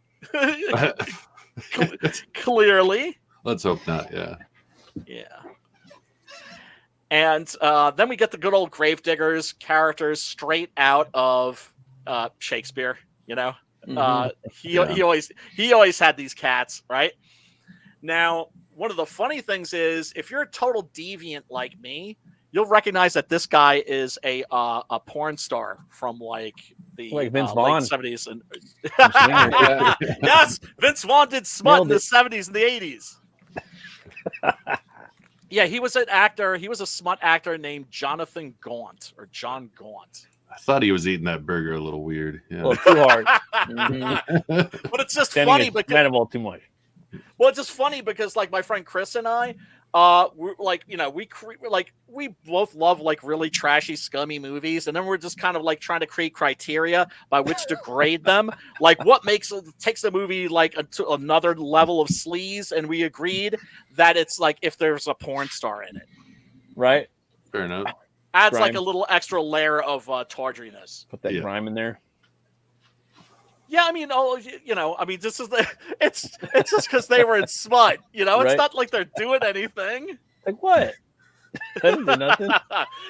Clearly. Let's hope not. Yeah. And then we get the good old Gravediggers characters straight out of Shakespeare. He always had these cats, right? Now, one of the funny things is, if you're a total deviant like me, you'll recognize that this guy is a porn star from like the Vince Vaughn. late 70s. And yes, Vince Vaughn did smut in the 70s and the 80s. Yeah, he was an actor. He was a smut actor named Jonathan Gaunt or John Gaunt. I thought he was eating that burger a little weird. Yeah. Well, too hard. But it's just funny because too much. Well, it's just funny because like my friend Chris and I, we're like, we both love like really trashy, scummy movies, and then we're just kind of like trying to create criteria by which to grade them. Like, what takes the movie like to another level of sleaze, and we agreed that it's like if there's a porn star in it, right? Fair enough. Adds Grime. like a little extra layer of tawdriness. Put that grime in there. Yeah, I mean, this is it's just because they were in smut, It's not like they're doing anything. Like what? I didn't do nothing.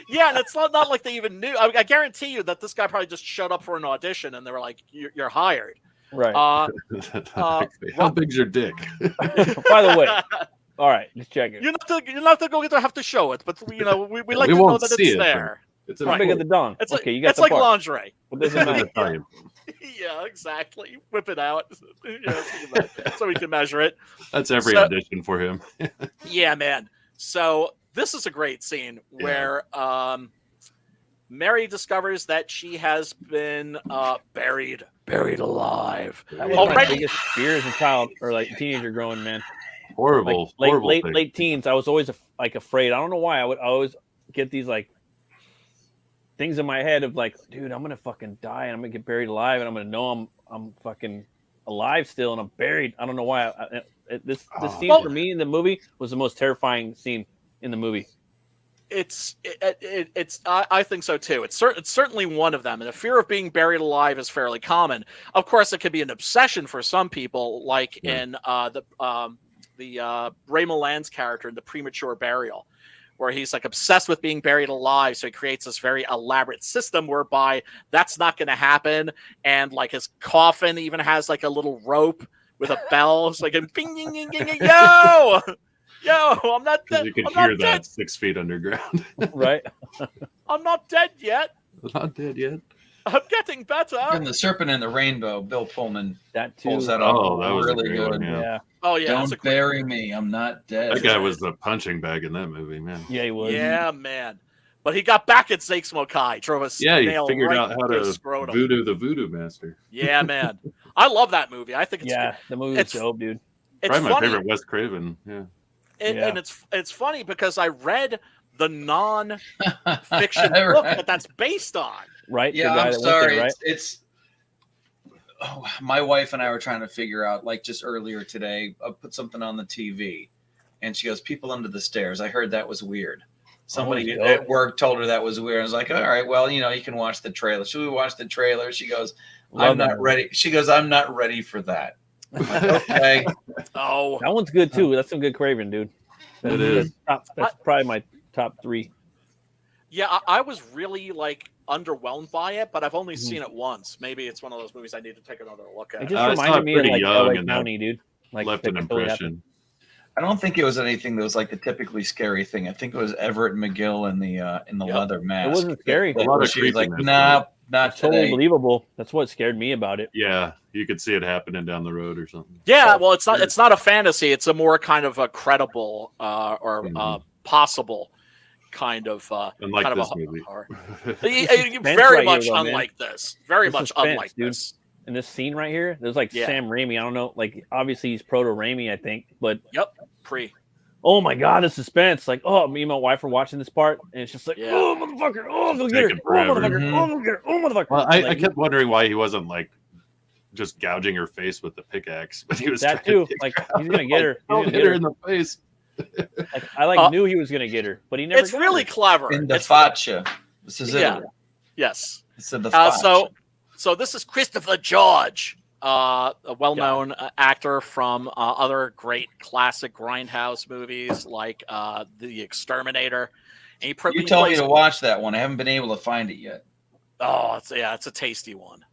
Yeah, and it's not like they even knew. I guarantee you that this guy probably just showed up for an audition, and they were like, "You're hired." Right. How big's your dick? By the way, all right, just check it. You're not going to have to show it, but we like to know that it's there. It's how big of the dong? It's okay, you got it's like part. Lingerie. Well, doesn't matter. Yeah, exactly. Whip it out, so we can measure it. That's every audition for him. Yeah, man. So this is a great scene where Mary discovers that she has been buried buried alive. That was my biggest fear as a child or like teenager growing, man. Horrible, like, horrible. Late teens. I was always like afraid. I don't know why. I would always get these like things in my head of like, dude, I'm gonna fucking die and I'm gonna get buried alive and I'm gonna know I'm fucking alive still and I'm buried. I don't know why. This scene for me in the movie was the most terrifying scene in the movie. I think so too. It's certainly one of them, and the fear of being buried alive is fairly common. Of course, it could be an obsession for some people, like in the Ray Milland's character in The Premature Burial, where he's like obsessed with being buried alive, so he creates this very elaborate system whereby that's not going to happen, and like his coffin even has like a little rope with a bell. It's like a bing, ding, ding, ding, ding, yo. Yo, I'm not dead. You can hear that 6 feet underground. Right. I'm not dead yet. I'm not dead yet. I'm getting better. And The Serpent and the Rainbow, Bill Pullman that too. pulls that off. Oh, that was really good. one, yeah. Oh yeah. Don't bury me. I'm not dead. That guy was the punching bag in that movie, man. Yeah, he was. Yeah, man. But he got back at Zake Smokai, drove a Yeah, he nail figured right out how through to his scrotum. voodoo the voodoo master. Yeah, man. I love that movie. I think it's the movie was dope, dude. It's probably my funny. favorite Wes Craven. Yeah. And it's funny because I read the non-fiction book that's based on. Right. Yeah, I'm sorry. It's my wife and I were trying to figure out, like just earlier today, I put something on the TV and she goes, "People Under the Stairs." I heard that was weird. Somebody at work told her that was weird. I was like, all right, well, you can watch the trailer. Should we watch the trailer? She goes, I'm not ready. She goes, I'm not ready for that. I'm like, okay. Oh, that one's good too. That's some good Craven, dude. It is. That's probably my top 3. Yeah, I was really like underwhelmed by it, but I've only seen it once. Maybe it's one of those movies I need to take another look at. It just reminded me of like LA County, dude. Like left an impression. I don't think it was anything that was like the typically scary thing. I think it was Everett McGill in the leather mask. It wasn't scary. A lot of she was like, nah, not totally believable. That's what scared me about it. Yeah, you could see it happening down the road or something. Yeah, well, it's not a fantasy. It's a more kind of a credible possible kind of unlike kind this of movie. Very much unlike this. Very much unlike this. In this scene right here, there's like Sam Raimi. I don't know, like obviously he's proto Raimi, I think, but pre. Oh my god, the suspense! Like, me and my wife are watching this part, and it's just like, oh motherfucker, oh go get her, oh motherfucker, oh go get her, oh motherfucker. Well, I kept wondering why he wasn't like just gouging her face with the pickaxe, but he was that too. Like he's gonna get her, he's gonna get her in the face. Like I knew he was gonna get her, but he never. It's really clever. In the Faccia. This is it. Yes. It's in the Faccia. So this is Christopher George, a well-known actor from other great classic grindhouse movies like The Exterminator. And you told me to watch that one. I haven't been able to find it yet. Oh, it's a tasty one.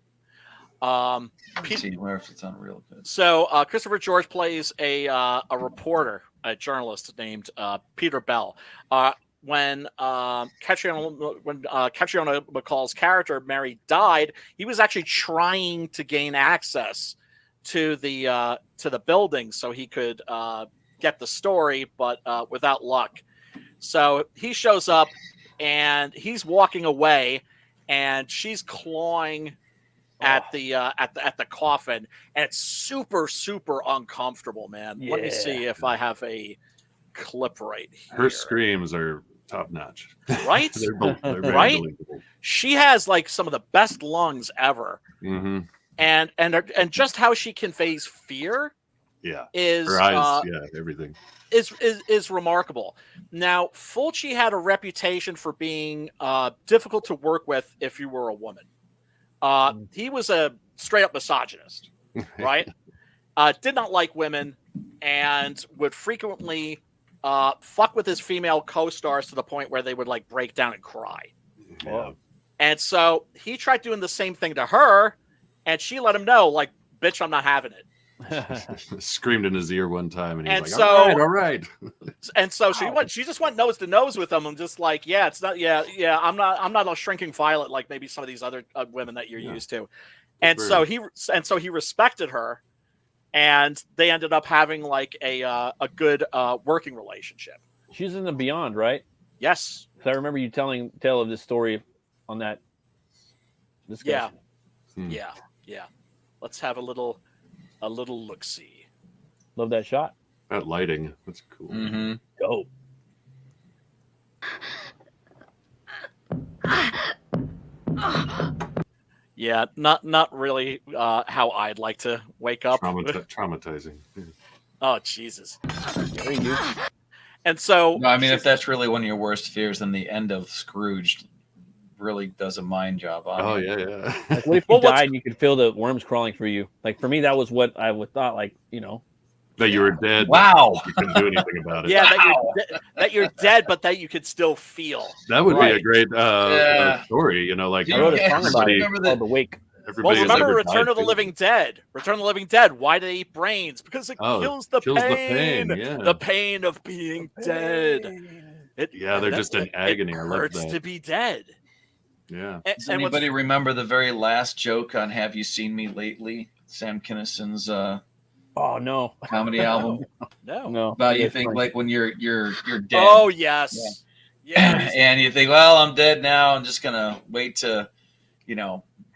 See where if it's on real good. So Christopher George plays a reporter, a journalist named Peter Bell. When Catriona McCall's character Mary died, he was actually trying to gain access to the building so he could get the story, but without luck. So he shows up and he's walking away, and she's clawing at the coffin, and it's super uncomfortable, man. Let me see if I have a clip right here. Her screams are top notch, right? they're right. She has like some of the best lungs ever, and just how she conveys fear, is her eyes, everything is remarkable. Now, Fulci had a reputation for being difficult to work with if you were a woman. He was a straight up misogynist, right? Did not like women and would frequently fuck with his female co-stars to the point where they would like break down and cry. Yeah. And so he tried doing the same thing to her, and she let him know, like, bitch, I'm not having it. Screamed in his ear one time, and he was like, so, all right. And so she just went nose to nose with him and just like, it's not, I'm not a shrinking violet like maybe some of these other women that you're used to. And so he respected her. And they ended up having like a good working relationship. She's in the Beyond, right? Yes. So I remember you telling tale of this story on that discussion. Yeah. let's have a little look-see. Love that shot. That lighting, that's cool. Mm-hmm. Dope. Yeah, not really how I'd like to wake up. Traumatizing. Yeah. Oh, Jesus. There you go. And so... No, I mean, if that's really one of your worst fears, then the end of Scrooge really does a mind job on Oh, you. yeah. Like, what if you died and you could feel the worms crawling through you? Like, for me, that was what I would thought, like, you know. That you were dead. Wow. You couldn't do anything about it. Yeah, that you're dead, but that you could still feel. That would be a great story, you know, like I wrote a song about it Remember called The Wake. Well, remember Return of the Living Dead. Return of the Living Dead. Why do they eat brains? Because it kills the pain. Yeah. The pain of being dead. They're just in agony. It hurts to be dead. Yeah. Does anybody remember the very last joke on Have You Seen Me Lately? Sam Kinnison's oh no comedy album. No. About you think like when you're dead. Oh yes. Yeah. And you think, well, I'm dead now. I'm just gonna wait to,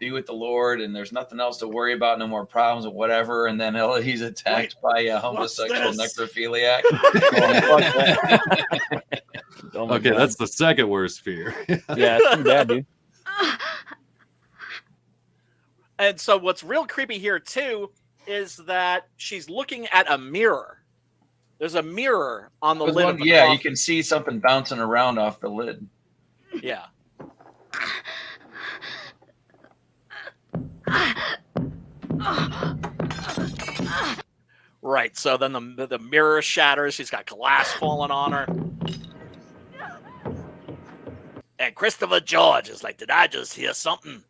be with the Lord, and there's nothing else to worry about, no more problems or whatever. And then he's attacked by a homosexual necrophiliac. Okay, that's the second worst fear. Yeah, it's pretty bad, dude. And so what's real creepy here too is that she's looking at a mirror. There's a mirror on the lid of the coffin. You can see something bouncing around off the lid. Yeah. Right, so then the mirror shatters. She's got glass falling on her. And Christopher George is like, did I just hear something?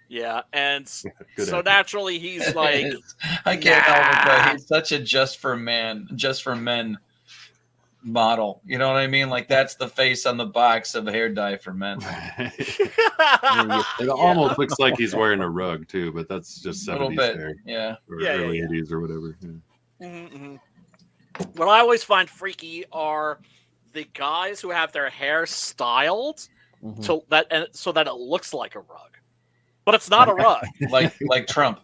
Yeah, and so naturally he's like, I can't help it, but he's such a just for men model. You know what I mean? Like that's the face on the box of hair dye for men. It almost looks like he's wearing a rug too, but that's just 70s hair. Yeah. Or early 80s or whatever. Yeah. Mm-hmm. What I always find freaky are the guys who have their hair styled so that it looks like a rug, but it's not a rug. like Trump.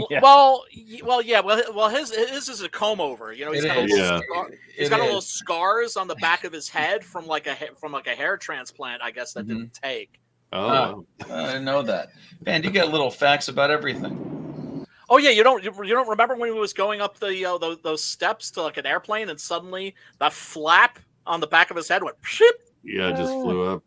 Yeah. Well, his is a comb over. You know, he's got a little scars on the back of his head from like a hair transplant, I guess that didn't take. Oh, I didn't know that. Man, you get little facts about everything. Oh yeah, you don't remember when he was going up the those steps to like an airplane, and suddenly that flap on the back of his head went ship. Yeah, it just flew up.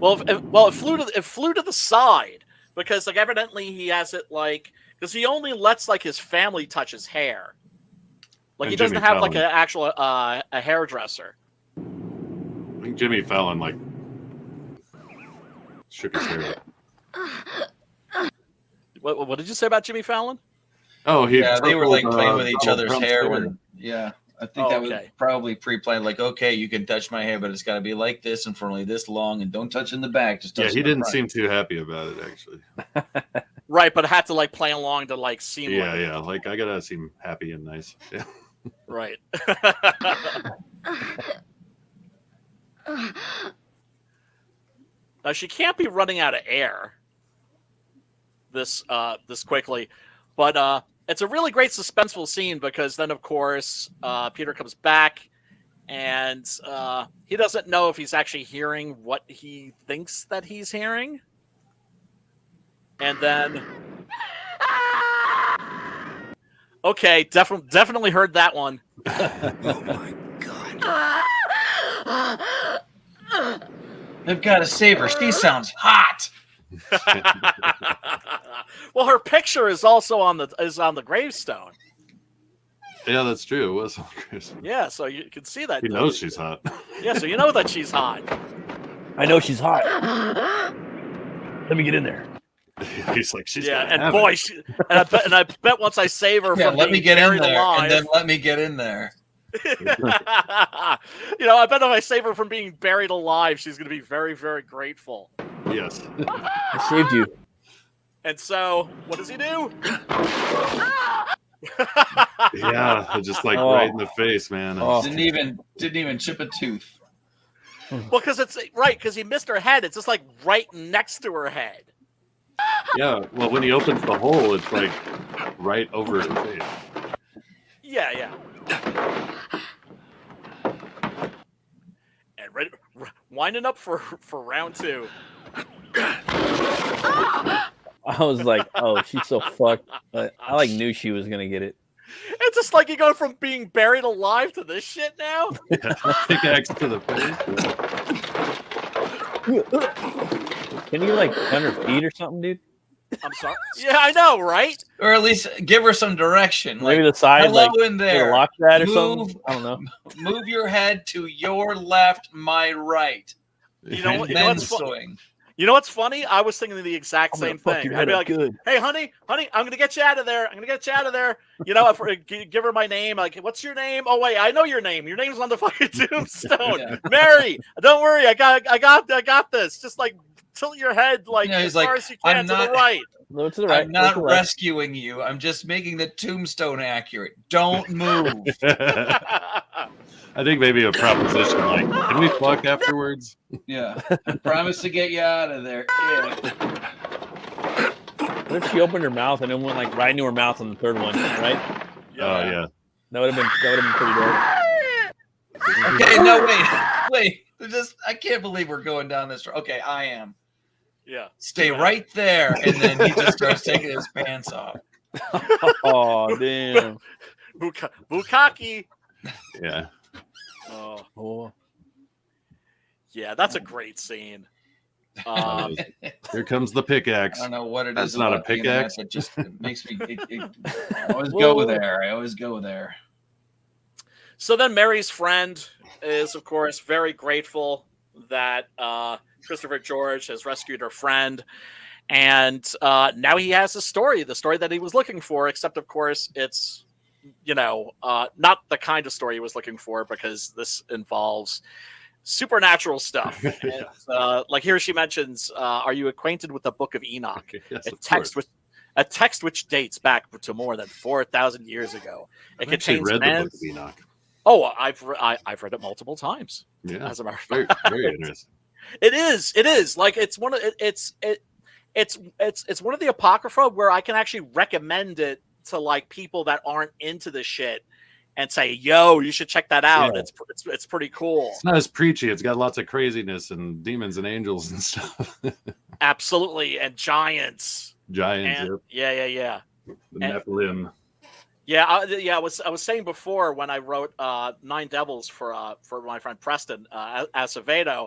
It flew to the side because like evidently he has it like because he only lets like his family touch his hair, like and he doesn't Jimmy have Fallon. like an actual a hairdresser. I think Jimmy Fallon like shook his hair. What did you say about Jimmy Fallon? Oh, they were like playing with each other's Trump's hair when I think that was okay. probably pre-planned. Like, okay, you can touch my hair, but it's got to be like this and for only this long, and don't touch in the back. Just touch he in the didn't front. seem too happy about it actually. Right, but had to like play along to like seem like I gotta seem happy and nice. Yeah. Right. Now she can't be running out of air this quickly, but it's a really great suspenseful scene because then of course Peter comes back and he doesn't know if he's actually hearing what he thinks that he's hearing, and then okay, definitely heard that one. Oh my god! They've got to save her. She sounds hot. Well, her picture is also on the gravestone. Yeah, that's true. It was on Chris. Yeah, so you can see that. He knows she's hot. Yeah, so you know that she's hot. I know she's hot. Let me get in there. He's like, she's and boy, I bet once I save her from let me get in there, alive, and then let me get in there. I bet if I save her from being buried alive, she's going to be very, very grateful. Yes. I saved you. And so, what does he do? Yeah, just like right in the face, man. Didn't even chip a tooth. Well, because it's right, because he missed her head. It's just like right next to her head. Yeah. Well, when he opens the hole, it's like right over his face. Yeah. And winding up for round 2. I was like, oh, she's so fucked. But I like knew she was gonna get it. It's just like you go from being buried alive to this shit now. Pickaxe to the face. Can you like gun her feet or something, dude? I'm sorry. Yeah, I know, right? Or at least give her some direction. Maybe like, the side, hello like in there. lock that or something. I don't know. Move your head to your left, my right. You know what? Then swing. You know what's funny? I was thinking the exact same thing. I'd be like, good. "Hey, honey, I'm gonna get you out of there. I'm gonna get you out of there." You know, give her my name. Like, what's your name? Oh wait, I know your name. Your name's on the fucking tombstone. Yeah. Mary, don't worry. I got this. Just like tilt your head like as far as you can to the right. No, to the right. I'm not rescuing you. I'm just making the tombstone accurate. Don't move. I think maybe a proposition like, can we fuck afterwards? Yeah. I promise to get you out of there. Yeah. What if she opened her mouth and it went like right into her mouth on the third one, right? Oh yeah. That would have been pretty dope. Okay, no, wait. I can't believe we're going down this road. Okay, I am. Yeah. Stay right there, and then he just starts taking his pants off. Oh damn. Bukkake. Yeah. Oh. Yeah, that's a great scene. Here comes the pickaxe. I don't know what it That's is. not a about the internet pickaxe. that just makes me. I always go there. I always go there. So then Mary's friend is, of course, very grateful that Christopher George has rescued her friend. And now he has the story that he was looking for, except, of course, it's, not the kind of story he was looking for, because this involves supernatural stuff. And, like here she mentions, are you acquainted with the Book of Enoch? Yes, A text which dates back to more than 4,000 years ago. It contains read the Book of Enoch. Oh, I've read it multiple times. Yeah, as a matter of very, fact. very interesting. It is like it's one of it's one of the apocrypha where I can actually recommend it to like people that aren't into the shit and say, "Yo, you should check that out. Yeah. It's pretty cool." It's not as preachy. It's got lots of craziness and demons and angels and stuff. Absolutely, and giants. Giants. And, yep. yeah. The Nephilim. Yeah, I was saying before when I wrote Nine Devils for my friend Preston Acevedo,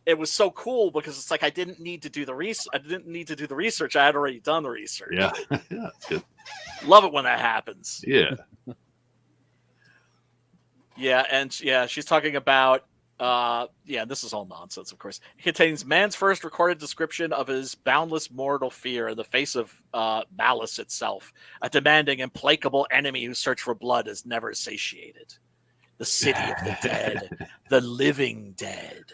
it was so cool because it's like I didn't need to do the research. I had already done the research. Yeah, yeah, that's good. Love it when that happens. Yeah. Yeah, she's talking about this is all nonsense, of course. It contains man's first recorded description of his boundless mortal fear in the face of malice itself, a demanding, implacable enemy whose search for blood is never satiated. The city of the dead, the living dead,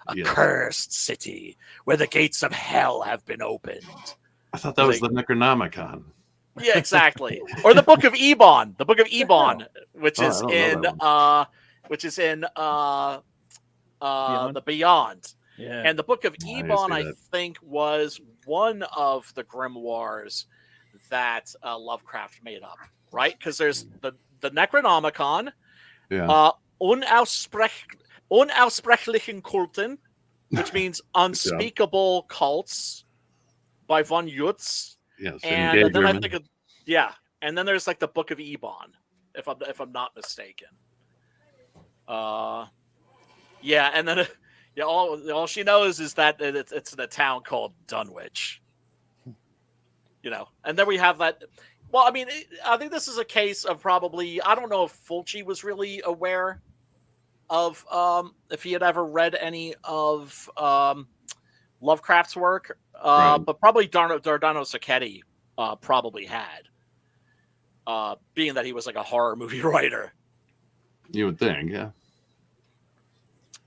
a cursed city where the gates of hell have been opened. I thought that was the Necronomicon. Yeah, exactly. Or the Book of Ebon, which is in the Beyond. Yeah. And the Book of Ebon, I that. think, was one of the grimoires that Lovecraft made up, right? Because there's the Necronomicon, Unaussprechlichen Kulten, which means unspeakable cults by von Jutz. Yes, and then I think and then there's like the Book of Ebon, if I'm not mistaken. And then all she knows is that it's in a town called Dunwich. And then we have that. Well, I mean, I think this is a case of probably, I don't know if Fulci was really aware of if he had ever read any of Lovecraft's work, but probably Dardano Sacchetti probably had, being that he was like a horror movie writer. You would think, yeah.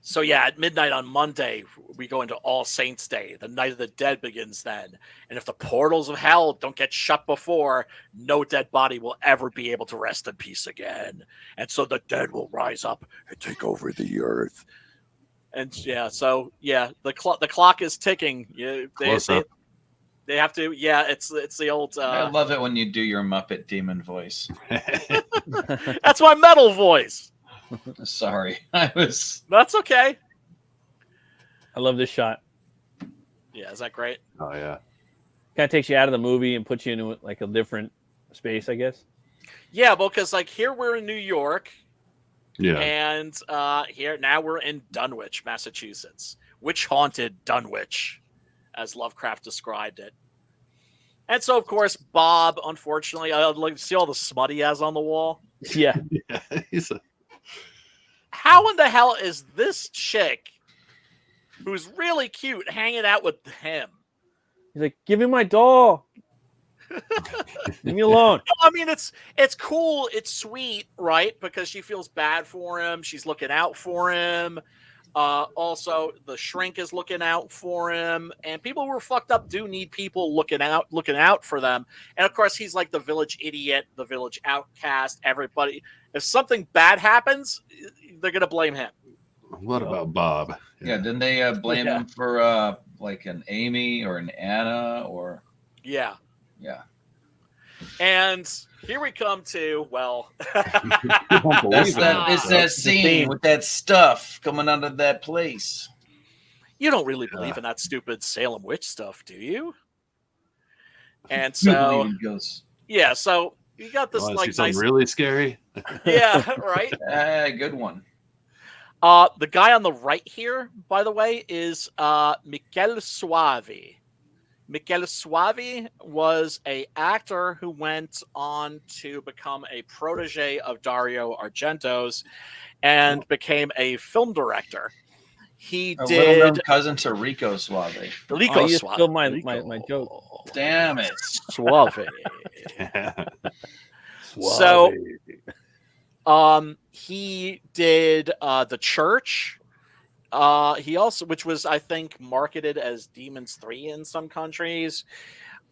So yeah, at midnight on Monday, we go into All Saints' Day. The Night of the Dead begins then. And if the portals of hell don't get shut before, no dead body will ever be able to rest in peace again. And so the dead will rise up and take over the earth. And yeah, so yeah, the clock is ticking. They have to. Yeah, it's the old. I love it when you do your Muppet Demon voice. That's my metal voice. Sorry, I was. That's okay. I love this shot. Yeah, is that great? Oh yeah. Kind of takes you out of the movie and puts you into like a different space, I guess. Yeah, well, because like here we're in New York. Yeah. And here now we're in Dunwich, Massachusetts. Witch haunted Dunwich, as Lovecraft described it. And so, of course, Bob, unfortunately, see all the smut he has on the wall? Yeah. How in the hell is this chick, who's really cute, hanging out with him? He's like, give me my doll. Leave me alone. I mean, it's cool. It's sweet, right? Because she feels bad for him. She's looking out for him. Also, the shrink is looking out for him. And people who are fucked up do need people looking out for them. And, of course, he's like the village idiot, the village outcast, everybody. If something bad happens, they're going to blame him. What about Bob? Yeah, didn't they blame him for like an Amy or an Anna or... Yeah. Yeah. And here we come to, well... it's that scene with that stuff coming out of that place. You don't really believe in that stupid Salem witch stuff, do you? And so... Yeah, so you got this like nice... really scary? Yeah, right? Good one. The guy on the right here, by the way, is Michele Soavi. Michele Soavi was an actor who went on to become a protege of Dario Argento's and became a film director. He did little cousin to Rico Suave. Rico you Suave. stole my joke. Damn it, Suave. So, he did The Church. He also, which was, I think, marketed as Demons 3 in some countries.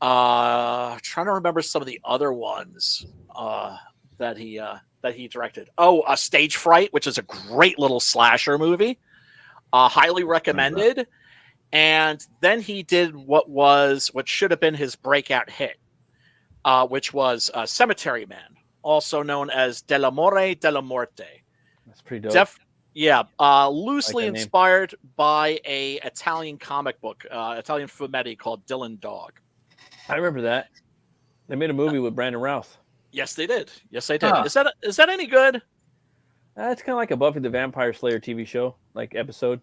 Trying to remember some of the other ones that he directed. Oh, Stage Fright, which is a great little slasher movie. Highly recommended. And then he did what should have been his breakout hit, which was Cemetery Man, also known as Dell'amore della Morte. That's pretty dope. Loosely inspired by a Italian comic book, Italian fumetti called Dylan Dog. I remember that. They made a movie with Brandon Routh. Yes, they did. Is that any good? It's kind of like a Buffy the Vampire Slayer TV show, like episode.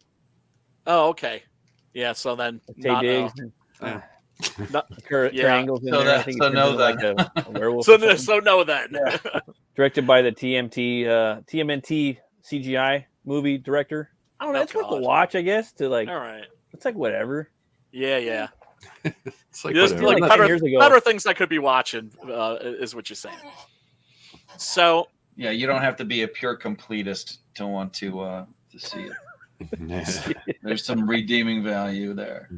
Oh, okay. Yeah, so then Tay Diggs. Triangles in there. So know that. Like a werewolf. So know that. Yeah. Directed by the TMNT CGI movie director. I don't know. It's worth a watch, I guess. To like, all right. It's like whatever. Yeah. It's like, better things I could be watching is what you're saying. So yeah, you don't have to be a pure completist to want to see it. There's some redeeming value there.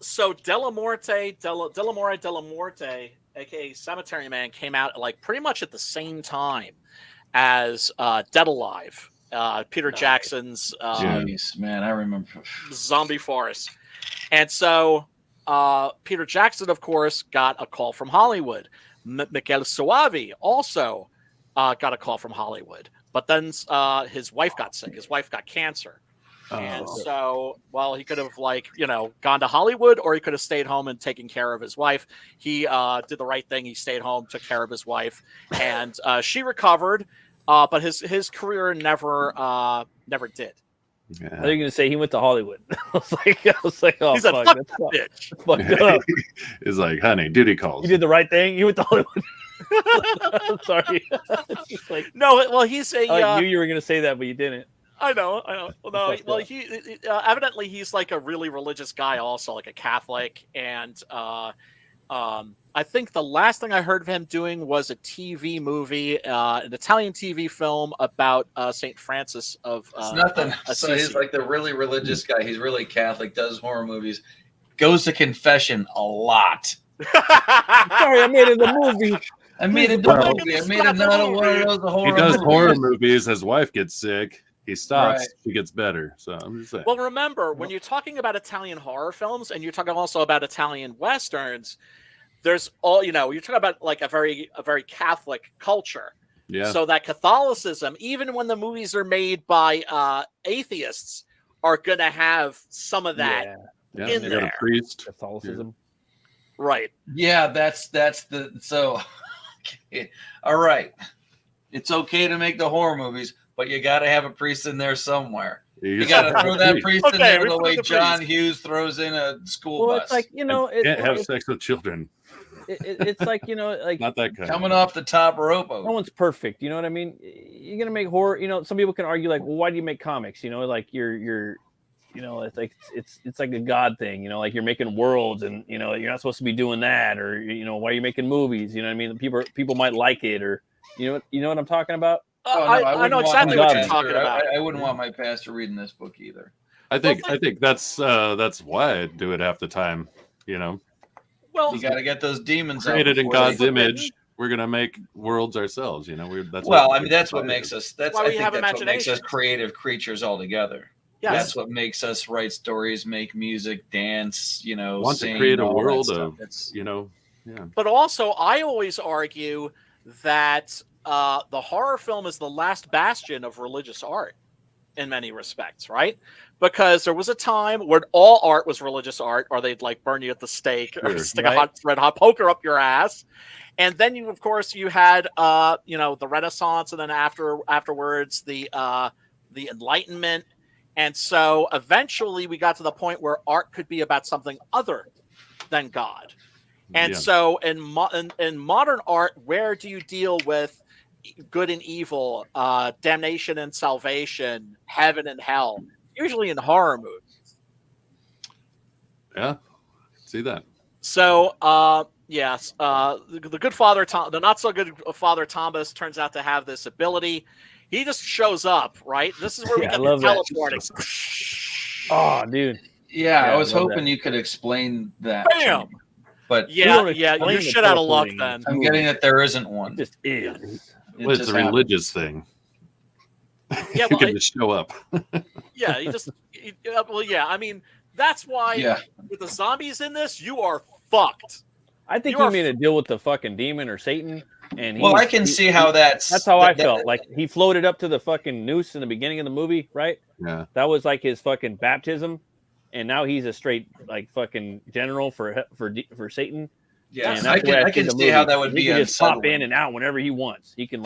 So Dell'amore della Morte, aka Cemetery Man, came out like pretty much at the same time as Dead Alive, Peter Jackson's man, I remember zombie forest. And so Peter Jackson, of course, got a call from Hollywood. Michele Soavi also got a call from Hollywood. But then his wife got sick. His wife got cancer. And so, well, he could have gone to Hollywood, or he could have stayed home and taken care of his wife. He did the right thing. He stayed home, took care of his wife, and she recovered. But his career never did. Yeah. I thought you were going to say he went to Hollywood. I was like, oh, he's fuck that bitch. Fucked up. He's like, honey, duty calls. You did the right thing. You went to Hollywood. I'm sorry. It's just like, no, well, he's a. I knew you were going to say that, but you didn't. I know. Well, he evidently he's like a really religious guy, also like a Catholic, and I think the last thing I heard of him doing was a TV movie, an Italian TV film about Saint Francis of. It's nothing. So he's like the really religious guy. He's really Catholic. Does horror movies. Goes to confession a lot. Sorry, I made it a movie. I made it another one of those horror. He does horror movies. His wife gets sick. he stops, Right. she gets better. So I'm just saying. Well, remember, when you're talking about Italian horror films and you're talking also about Italian Westerns, there's all, you're talking about like a very Catholic culture. Yeah. So that Catholicism, even when the movies are made by atheists, are going to have some of that in they there. got a priest. Catholicism. Right. Yeah, that's the so. Okay. All right, it's okay to make the horror movies, but you got to have a priest in there somewhere. You got to throw that priest in there the way John Hughes throws in a school bus. It's like Can't have sex with children. It's like like Not that kind. Coming off the top rope. No one's perfect. You know what I mean? You're gonna make horror. Some people can argue like, well, why do you make comics? Like you're it's like it's like a god thing. Like you're making worlds, and you're not supposed to be doing that, or why are you making movies? You know what I mean? People might like it, or you know what I'm talking about. I know exactly what you're talking about. I wouldn't want my pastor reading this book either. I think that's why I do it half the time. Well, you got to get those demons created in God's image. We're gonna make worlds ourselves. That's what makes us. That's why I we think have that's what makes us imagination. creative creatures altogether. Yes. That's what makes us write stories, make music, dance. Want sing, to create a all that world stuff. of Yeah. But also, I always argue that the horror film is the last bastion of religious art in many respects, right? Because there was a time when all art was religious art, or they'd like burn you at the stake or stick a red hot poker up your ass. And then you had the Renaissance, and then afterwards the Enlightenment. And so eventually we got to the point where art could be about something other than God. And so in modern art, where do you deal with good and evil, damnation and salvation, heaven and hell? Usually in horror movies. Yeah, see that. So, yes, the good Father Tom, the not so good Father Thomas turns out to have this ability. He just shows up, right? This is where we get the teleporting. Oh, dude. Yeah, I was hoping you could explain that. Bam! But you're shit out of luck then. I'm getting that there isn't one. It just is. It's a religious thing. Yeah, you can just show up. Yeah, I mean, that's why with the zombies in this, you are fucked. I think he made a deal with the fucking demon or Satan. And I can see how that's how I felt. Like he floated up to the fucking noose in the beginning of the movie, right? Yeah. That was like his fucking baptism. And now he's a straight like fucking general for Satan. Yeah, I can see how that would be. He can just pop in and out whenever he wants. He can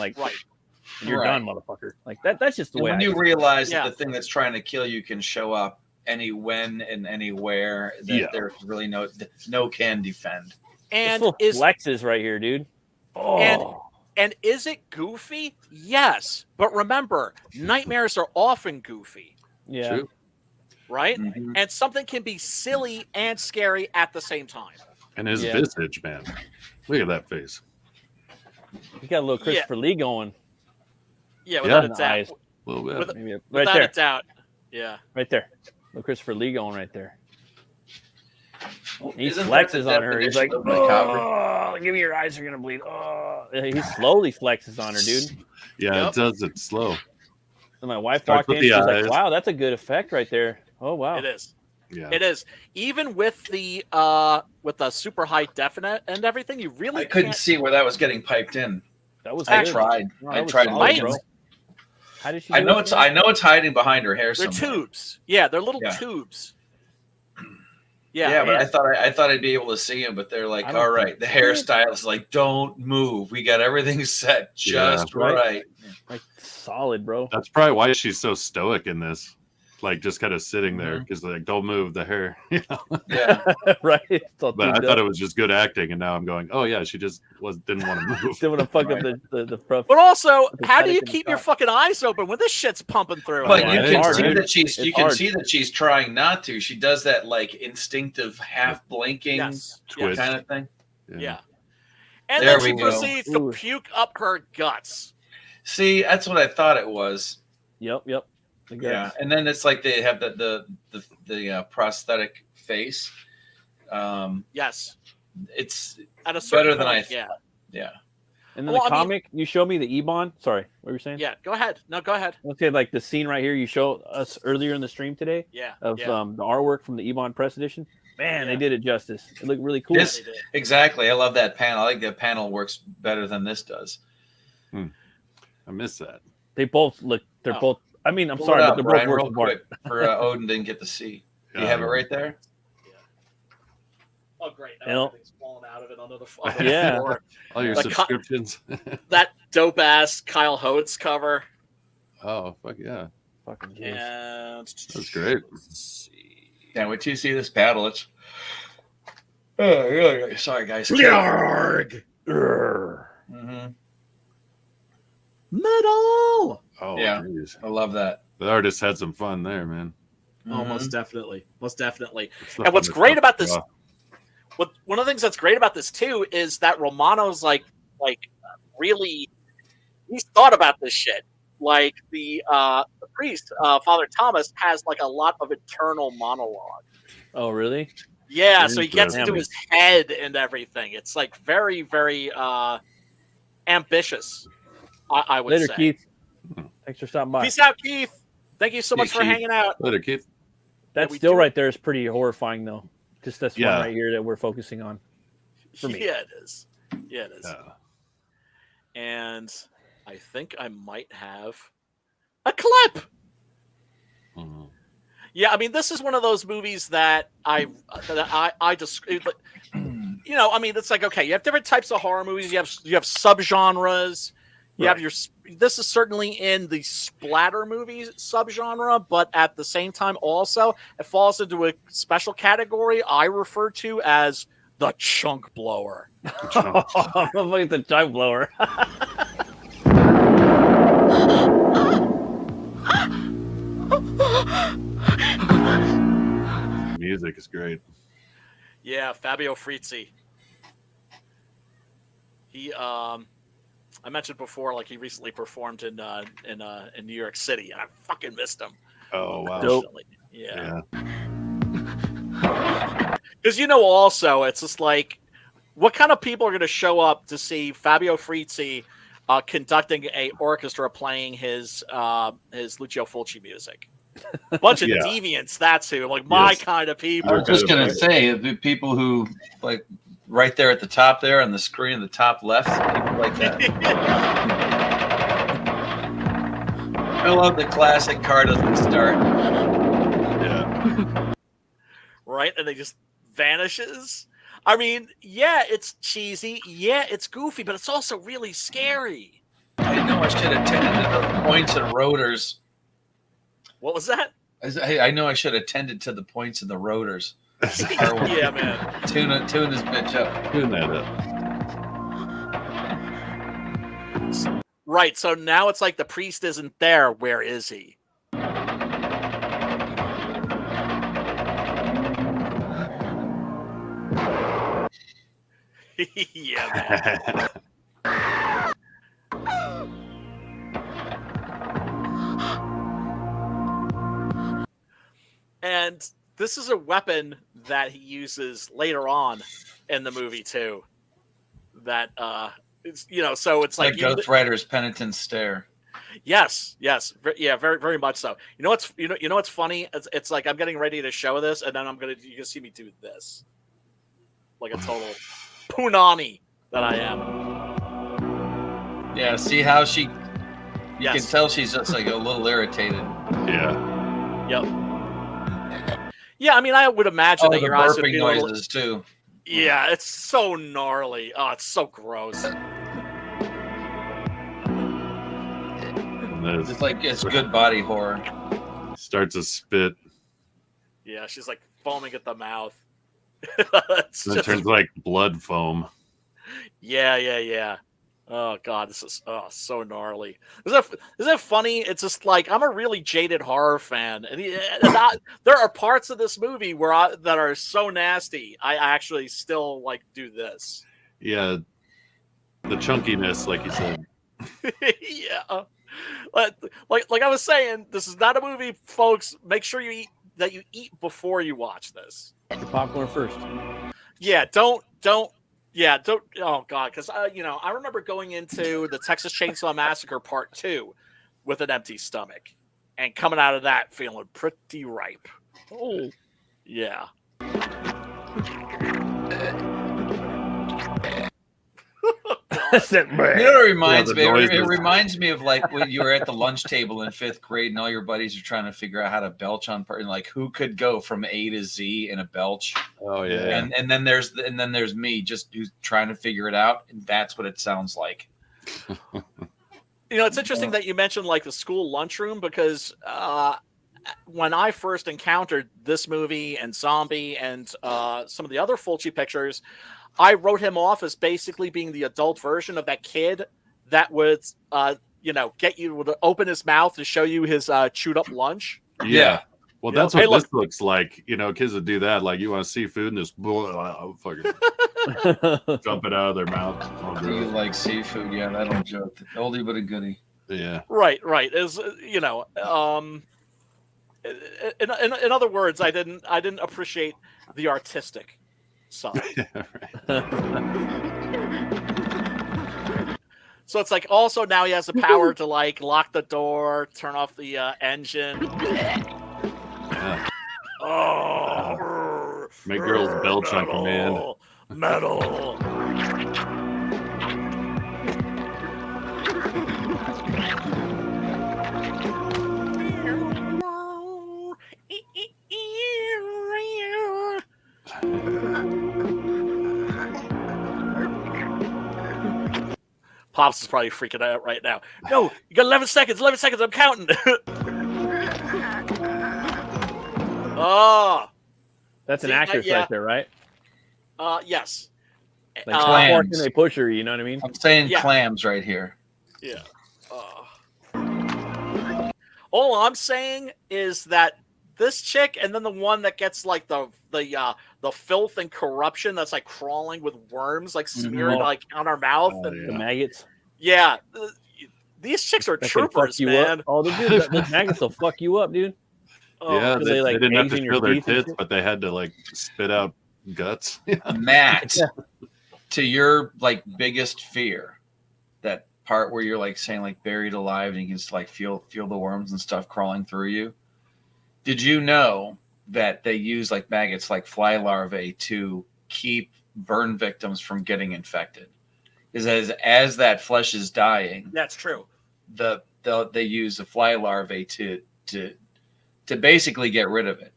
you're done, motherfucker. Like that's just the way. When you realize that the thing that's trying to kill you can show up any when and anywhere, that there's really no can defend. And flexes right here, dude. Oh. And is it goofy? Yes, but remember, nightmares are often goofy. Yeah. True. Right? Mm-hmm. And something can be silly and scary at the same time. And his visage, man. Look at that face. He got a little Christopher Lee going. Yeah, without a doubt. A little bit. Maybe without a doubt. Yeah. Right there. Little Christopher Lee going right there. He flexes on her. He's like, oh, give me your eyes are going to bleed. Oh. He slowly flexes on her, dude. Yeah, it does it slow. So my wife walked in. She's like, wow, that's a good effect right there. Oh, wow. It is. Yeah. It is. Even with the super high definite and everything, you really I couldn't see where that was getting piped in. That was I tried. I tried looking. How did she I know it's hiding behind her hair. They're somewhere. tubes. Yeah, they're little tubes. Yeah, but I thought I'd be able to see him, but they're like, all right, the hairstylist is like, don't move. We got everything set just right. Like solid, bro. That's probably why she's so stoic in this. Like just kind of sitting there because like don't move the hair. Yeah, right. But I thought it was just good acting, and now I'm going, oh yeah, she just didn't want to move. Didn't want to fuck up the front. But also, how do you keep your fucking eyes open when this shit's pumping through? But you can see that she's trying not to. She does that like instinctive half blinking twitch kind of thing. Yeah. And then she proceeds to puke up her guts. See, that's what I thought it was. Yep. Yeah, and then it's like they have the prosthetic face. Yes, it's at a better than point, I thought. Yeah. And then the comic, you show me the Ebon. Sorry, what were you saying? Yeah, go ahead. No, go ahead. Okay, like the scene right here you showed us earlier in the stream today. Yeah. Of the artwork from the Ebon press edition. Man, they did it justice. It looked really cool. Exactly. I love that panel. I think that panel works better than this does. I miss that. They both look. They're both. I mean, I'm sorry, but they're Brian, both real quick for Odin didn't get to see. Do you have it right there? Oh, great. Everything's falling out of it under the floor. All your subscriptions. That dope-ass Kyle Holtz cover. Oh, fuck yeah. Fucking and that's great. Yeah, wait till you see this paddle. It's... Oh, really? Sorry, guys. Yarg! Mm-hmm. Metal! Oh, yeah. Geez. I love that. The artist had some fun there, man. Oh, most definitely. Most definitely. And what's great about this... one of the things that's great about this too is that Romano's like really he's thought about this shit. Like the priest, Father Thomas, has like a lot of internal monologue. Oh, really? Yeah, so he gets into his head and everything. It's like very, very ambitious. I would Later, say. Keith. Thanks for stopping by. Peace out, Keith. Thank you so much for hanging out. Later, Keith. That still right there is pretty horrifying, though. Just this one right here that we're focusing on. For me. Yeah, it is. Yeah, it is. And I think I might have a clip. Mm-hmm. Yeah, I mean, this is one of those movies that I just, you know, I mean, it's like, okay, you have different types of horror movies. You have subgenres. You have your. This is certainly in the splatter movie subgenre, but at the same time, also it falls into a special category I refer to as the chunk blower. I'm like the chunk blower. Music is great. Yeah, Fabio Frizzi. He I mentioned before, like he recently performed in New York City, and I fucking missed him. Oh wow! Dope. Yeah. Because also it's just like, what kind of people are going to show up to see Fabio Frizzi conducting a orchestra playing his Lucio Fulci music? A bunch of deviants. That's who. Like my kind of people. I was just gonna say the people who like. Right there at the top there on the screen, the top left, people like that. I love the classic car doesn't start. Yeah. Right? And they just vanishes. I mean, yeah, it's cheesy. Yeah, it's goofy, but it's also really scary. I know I should have attended to the points and rotors. What was that? I know I should have attended to the points and the rotors. Yeah, man. Tune this bitch up. Tune that up. Right, so now it's like the priest isn't there. Where is he? Yeah, man. And this is a weapon that he uses later on in the movie too. That it's so it's like Ghost Rider's Penitent Stare. Yes, yeah, very, very much so. You know what's funny? It's like I'm getting ready to show this, and then you can see me do this, like a total punani that I am. Yeah, see how she? You can tell she's just like a little irritated. Yeah. Yep. Yeah, I mean, I would imagine that your eyes would be noises too. Yeah, it's so gnarly. Oh, it's so gross. It's like it's good body horror. Starts to spit. Yeah, she's like foaming at the mouth. It turns like blood foam. Yeah. Oh god, this is so gnarly. Is that funny? It's just like I'm a really jaded horror fan, and there are parts of this movie that are so nasty. I actually still like do this. Yeah, the chunkiness, like you said. Yeah, like I was saying, this is not a movie, folks. Make sure you eat before you watch this. Your popcorn first. Yeah, don't Yeah, don't. Oh God, because I remember going into the Texas Chainsaw Massacre Part 2 with an empty stomach, and coming out of that feeling pretty ripe. Oh, yeah. You know what it reminds me? noises. It reminds me of like when you were at the lunch table in 5th grade and all your buddies are trying to figure out how to belch on part, and like who could go from A to Z in a belch. Oh yeah. And then there's me just who's trying to figure it out, and that's what it sounds like. It's interesting that you mentioned like the school lunchroom, because when I first encountered this movie and Zombie and some of the other Fulci pictures, I wrote him off as basically being the adult version of that kid that would, get you to open his mouth to show you his chewed up lunch. Yeah. Well, that's Hey, what look. this looks like. Kids that do that. Like, you want to see food and just fucking dump it out of their mouth. Do you like seafood? Yeah, that'll joke. Oldie but a goodie. Yeah. Right. Is in other words, I didn't appreciate the artistic side. So it's like also now he has the power to like lock the door, turn off the engine. Yeah. Oh, Make girls belch on command. Metal. Pops is probably freaking out right now. No, you got 11 seconds. 11 seconds. I'm counting. Oh. that's an See, actress yeah. right there, right? Yes. Like clams. forking a pusher, you know what I mean? I'm saying Yeah. clams right here. Yeah. All I'm saying is that this chick, and then the one that gets like the filth and corruption that's like crawling with worms, like smeared like on our mouth, and The maggots. yeah, these chicks are That can troopers, fuck you man. up. Oh, those maggots will fuck you up, dude. Oh, Yeah, do they, they, like, didn't have eggs to in your show their teeth and tits, shit? but they had to like spit out guts. Matt, to your like biggest fear, that part where you're like saying like buried alive and you can just like feel the worms and stuff crawling through you. Did you know that they use like maggots like fly larvae to keep burn victims from getting infected? Is as that flesh is dying, that's true. they use the fly larvae to basically get rid of it.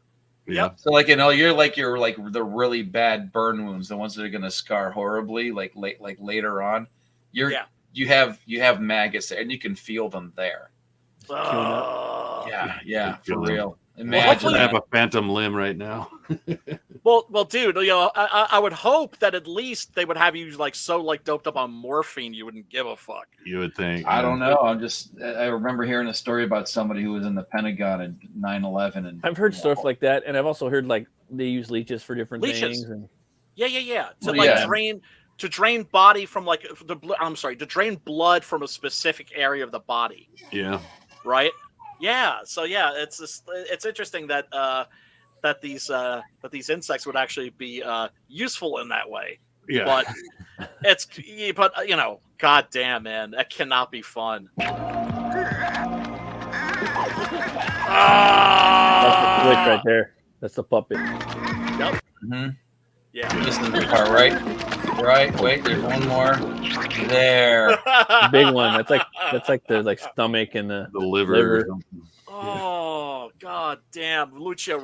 Yeah. So like you're like the really bad burn wounds, the ones that are going to scar horribly, like later on. You have maggots there, and you can feel them there. Yeah, for real. Imagine I have a phantom limb right now. Well, dude, I would hope that at least they would have you like so like doped up on morphine you wouldn't give a fuck. You would think. I don't know. I remember hearing a story about somebody who was in the Pentagon in 9/11, and I've heard stuff like that, and I've also heard like they use leeches for different things. And Yeah. Well, To drain body from like to drain blood from a specific area of the body. Yeah. Right. Yeah. So yeah, it's interesting that that these insects would actually be useful in that way. Yeah. But god damn, man, that cannot be fun. that's the switch right there. That's the puppet. Yep. Mm-hmm. Yeah. This is the part, right? Wait, there's one more. There. The big one. That's like the like stomach and the liver. liver. Oh god damn, Lucio!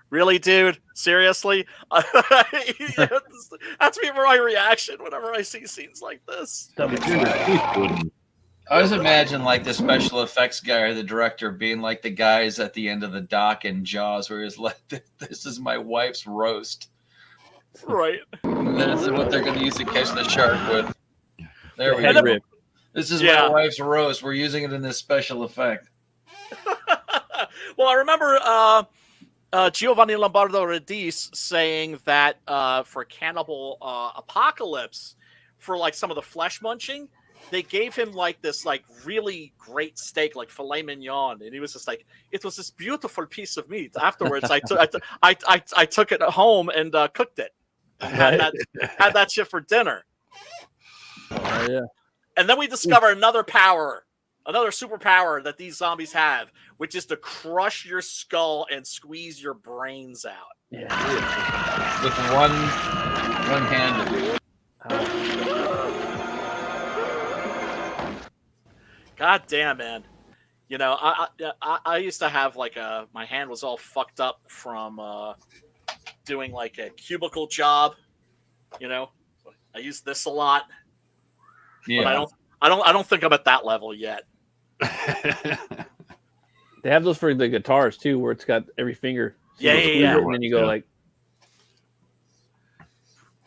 Really, dude? Seriously? That's my reaction whenever I see scenes like this. I always imagine like the special effects guy or the director being like the guys at the end of the dock in Jaws, where he's like, "This is my wife's roast." Right. This is what they're going to use to catch the shark with. There we Head go. rib. This is my wife's roast. We're using it in this special effect. Well, I remember Giovanni Lombardo Radice saying that for Cannibal Apocalypse, for like some of the flesh munching, they gave him like this like really great steak, like filet mignon, and he was just like, it was this beautiful piece of meat. Afterwards, I took it home and cooked it. had that shit for dinner. Oh, yeah. And then we discover another superpower that these zombies have, which is to crush your skull and squeeze your brains out. Yeah. With one hand to do it. God damn, man. You know, I used to have like my hand was all fucked up from doing like a cubicle job. You know, I use this a lot. Yeah. But I don't think I'm at that level yet. They have those for the guitars too, where it's got every finger. So yeah. And then you go like,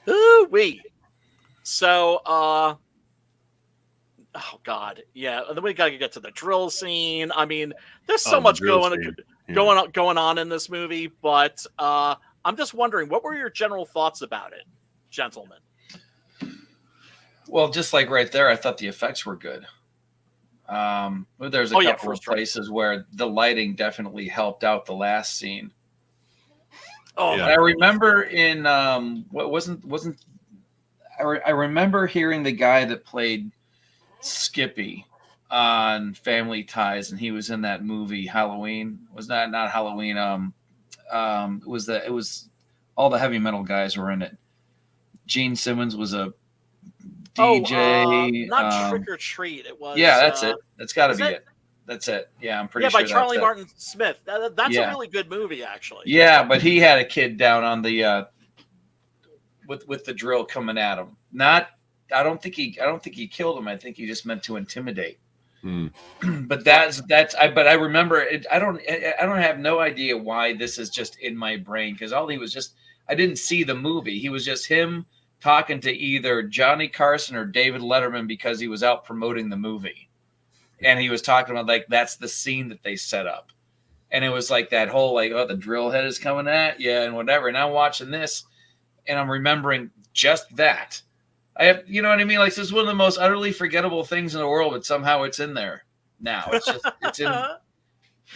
ooh wee. So, oh god, yeah. And then we gotta get to the drill scene. I mean, there's so much going on in this movie, but I'm just wondering, what were your general thoughts about it, gentlemen? Well, just like right there, I thought the effects were good. There's a couple of places where the lighting definitely helped out the last scene. Oh, yeah. I remember in I remember hearing the guy that played Skippy on Family Ties, and he was in that movie Halloween. Was not Halloween. It was all the heavy metal guys were in it. Gene Simmons was a DJ. Not Trick or Treat. It was. Yeah, that's it. That's got to be it. That's it. Yeah, I'm pretty sure. Yeah, by Charlie Martin Smith. That's a really good movie, actually. Yeah, but he had a kid down on the with the drill coming at him. I don't think he killed him. I think he just meant to intimidate. But I remember it. I don't have no idea why this is just in my brain, because I didn't see the movie. He was just him talking to either Johnny Carson or David Letterman because he was out promoting the movie. And he was talking about, like, that's the scene that they set up. And it was like that whole, like, oh, the drill head is coming at you and whatever. And I'm watching this and I'm remembering just that. You know what I mean? Like, this is one of the most utterly forgettable things in the world, but somehow it's in there now. It's in.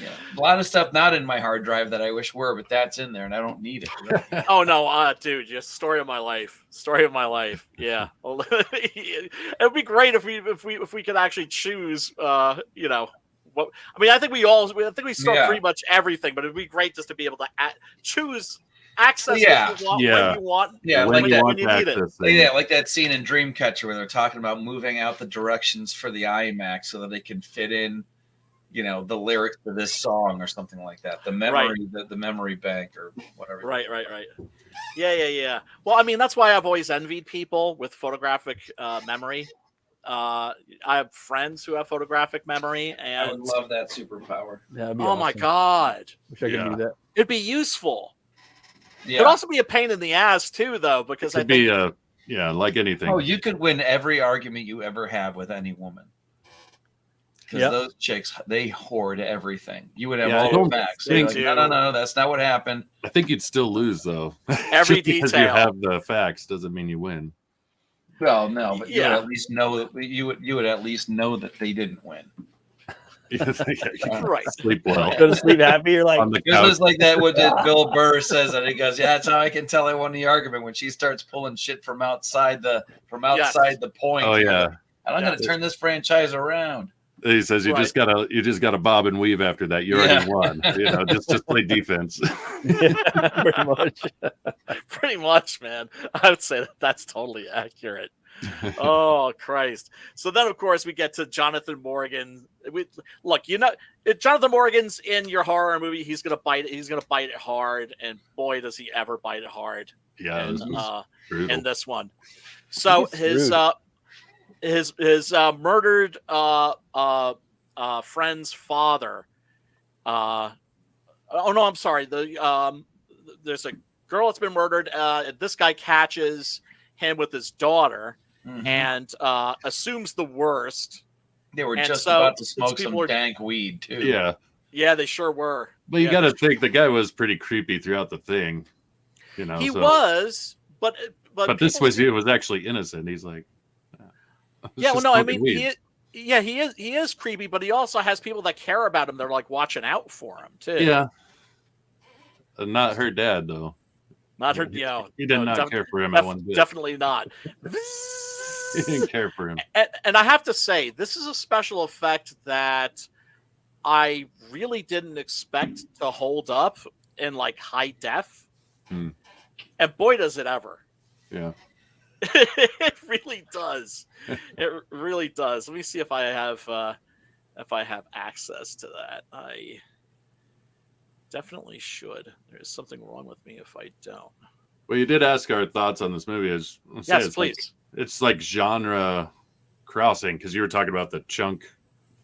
Yeah, a lot of stuff not in my hard drive that I wish were, but that's in there, and I don't need it. Right? Oh no, dude, just story of my life. Yeah, it'd be great if we could actually choose. What I mean, I think we saw pretty much everything, but it'd be great just to be able to choose access what you want, when you want, when you need it. Yeah, like that scene in Dreamcatcher where they're talking about moving out the directions for the iMac so that they can fit in, the lyrics to this song or something like that. The memory, the memory bank or whatever. Right. Yeah. Well, I mean, that's why I've always envied people with photographic memory. I have friends who have photographic memory, and I would love that superpower. Oh my god, wish I could do that. It'd be useful. Yeah. It'd also be a pain in the ass too, though, because like anything. Oh, you could win every argument you ever have with any woman. Because those chicks, they hoard everything. You would have all the facts. Like, no, that's not what happened. I think you'd still lose, though. Every detail. Because you have the facts doesn't mean you win. Well, no, but you would at least know that you would at least know that they didn't win. Right. Sleep well. Go to sleep happy. You're like, it was like that. What did Bill Burr says, and he goes, "Yeah, that's how I can tell I won the argument when she starts pulling shit from outside the point." Oh yeah. And I'm going to turn this franchise around. He says you just gotta bob and weave after that. You already won. Just play defense. Pretty much. Pretty much, man. I would say that's totally accurate. Oh Christ! So then, of course, we get to Jonathan Morgan. Jonathan Morgan's in your horror movie. He's gonna bite it. He's gonna bite it hard, and boy, does he ever bite it hard. Yeah, in this one. So his murdered friend's father. I'm sorry. There's a girl that's been murdered. This guy catches him with his daughter and assumes the worst. They were just about to smoke some dank weed too. Yeah, they sure were. But you got to think the guy was pretty creepy throughout the thing. He was, but this was actually innocent. He's like. Yeah, well, no, I mean, he is creepy, but he also has people that care about him. They're like watching out for him too. Yeah, not her dad though. Not her. You know, He did not care for him at one bit. Definitely not. He didn't care for him. And I have to say, this is a special effect that I really didn't expect to hold up in like high def. And boy, does it ever. Yeah. It really does. It really does. Let me see if I have access to that. I definitely should. There's something wrong with me if I don't. Well, you did ask our thoughts on this movie. Yes, please. It's like genre crossing, because you were talking about the chunk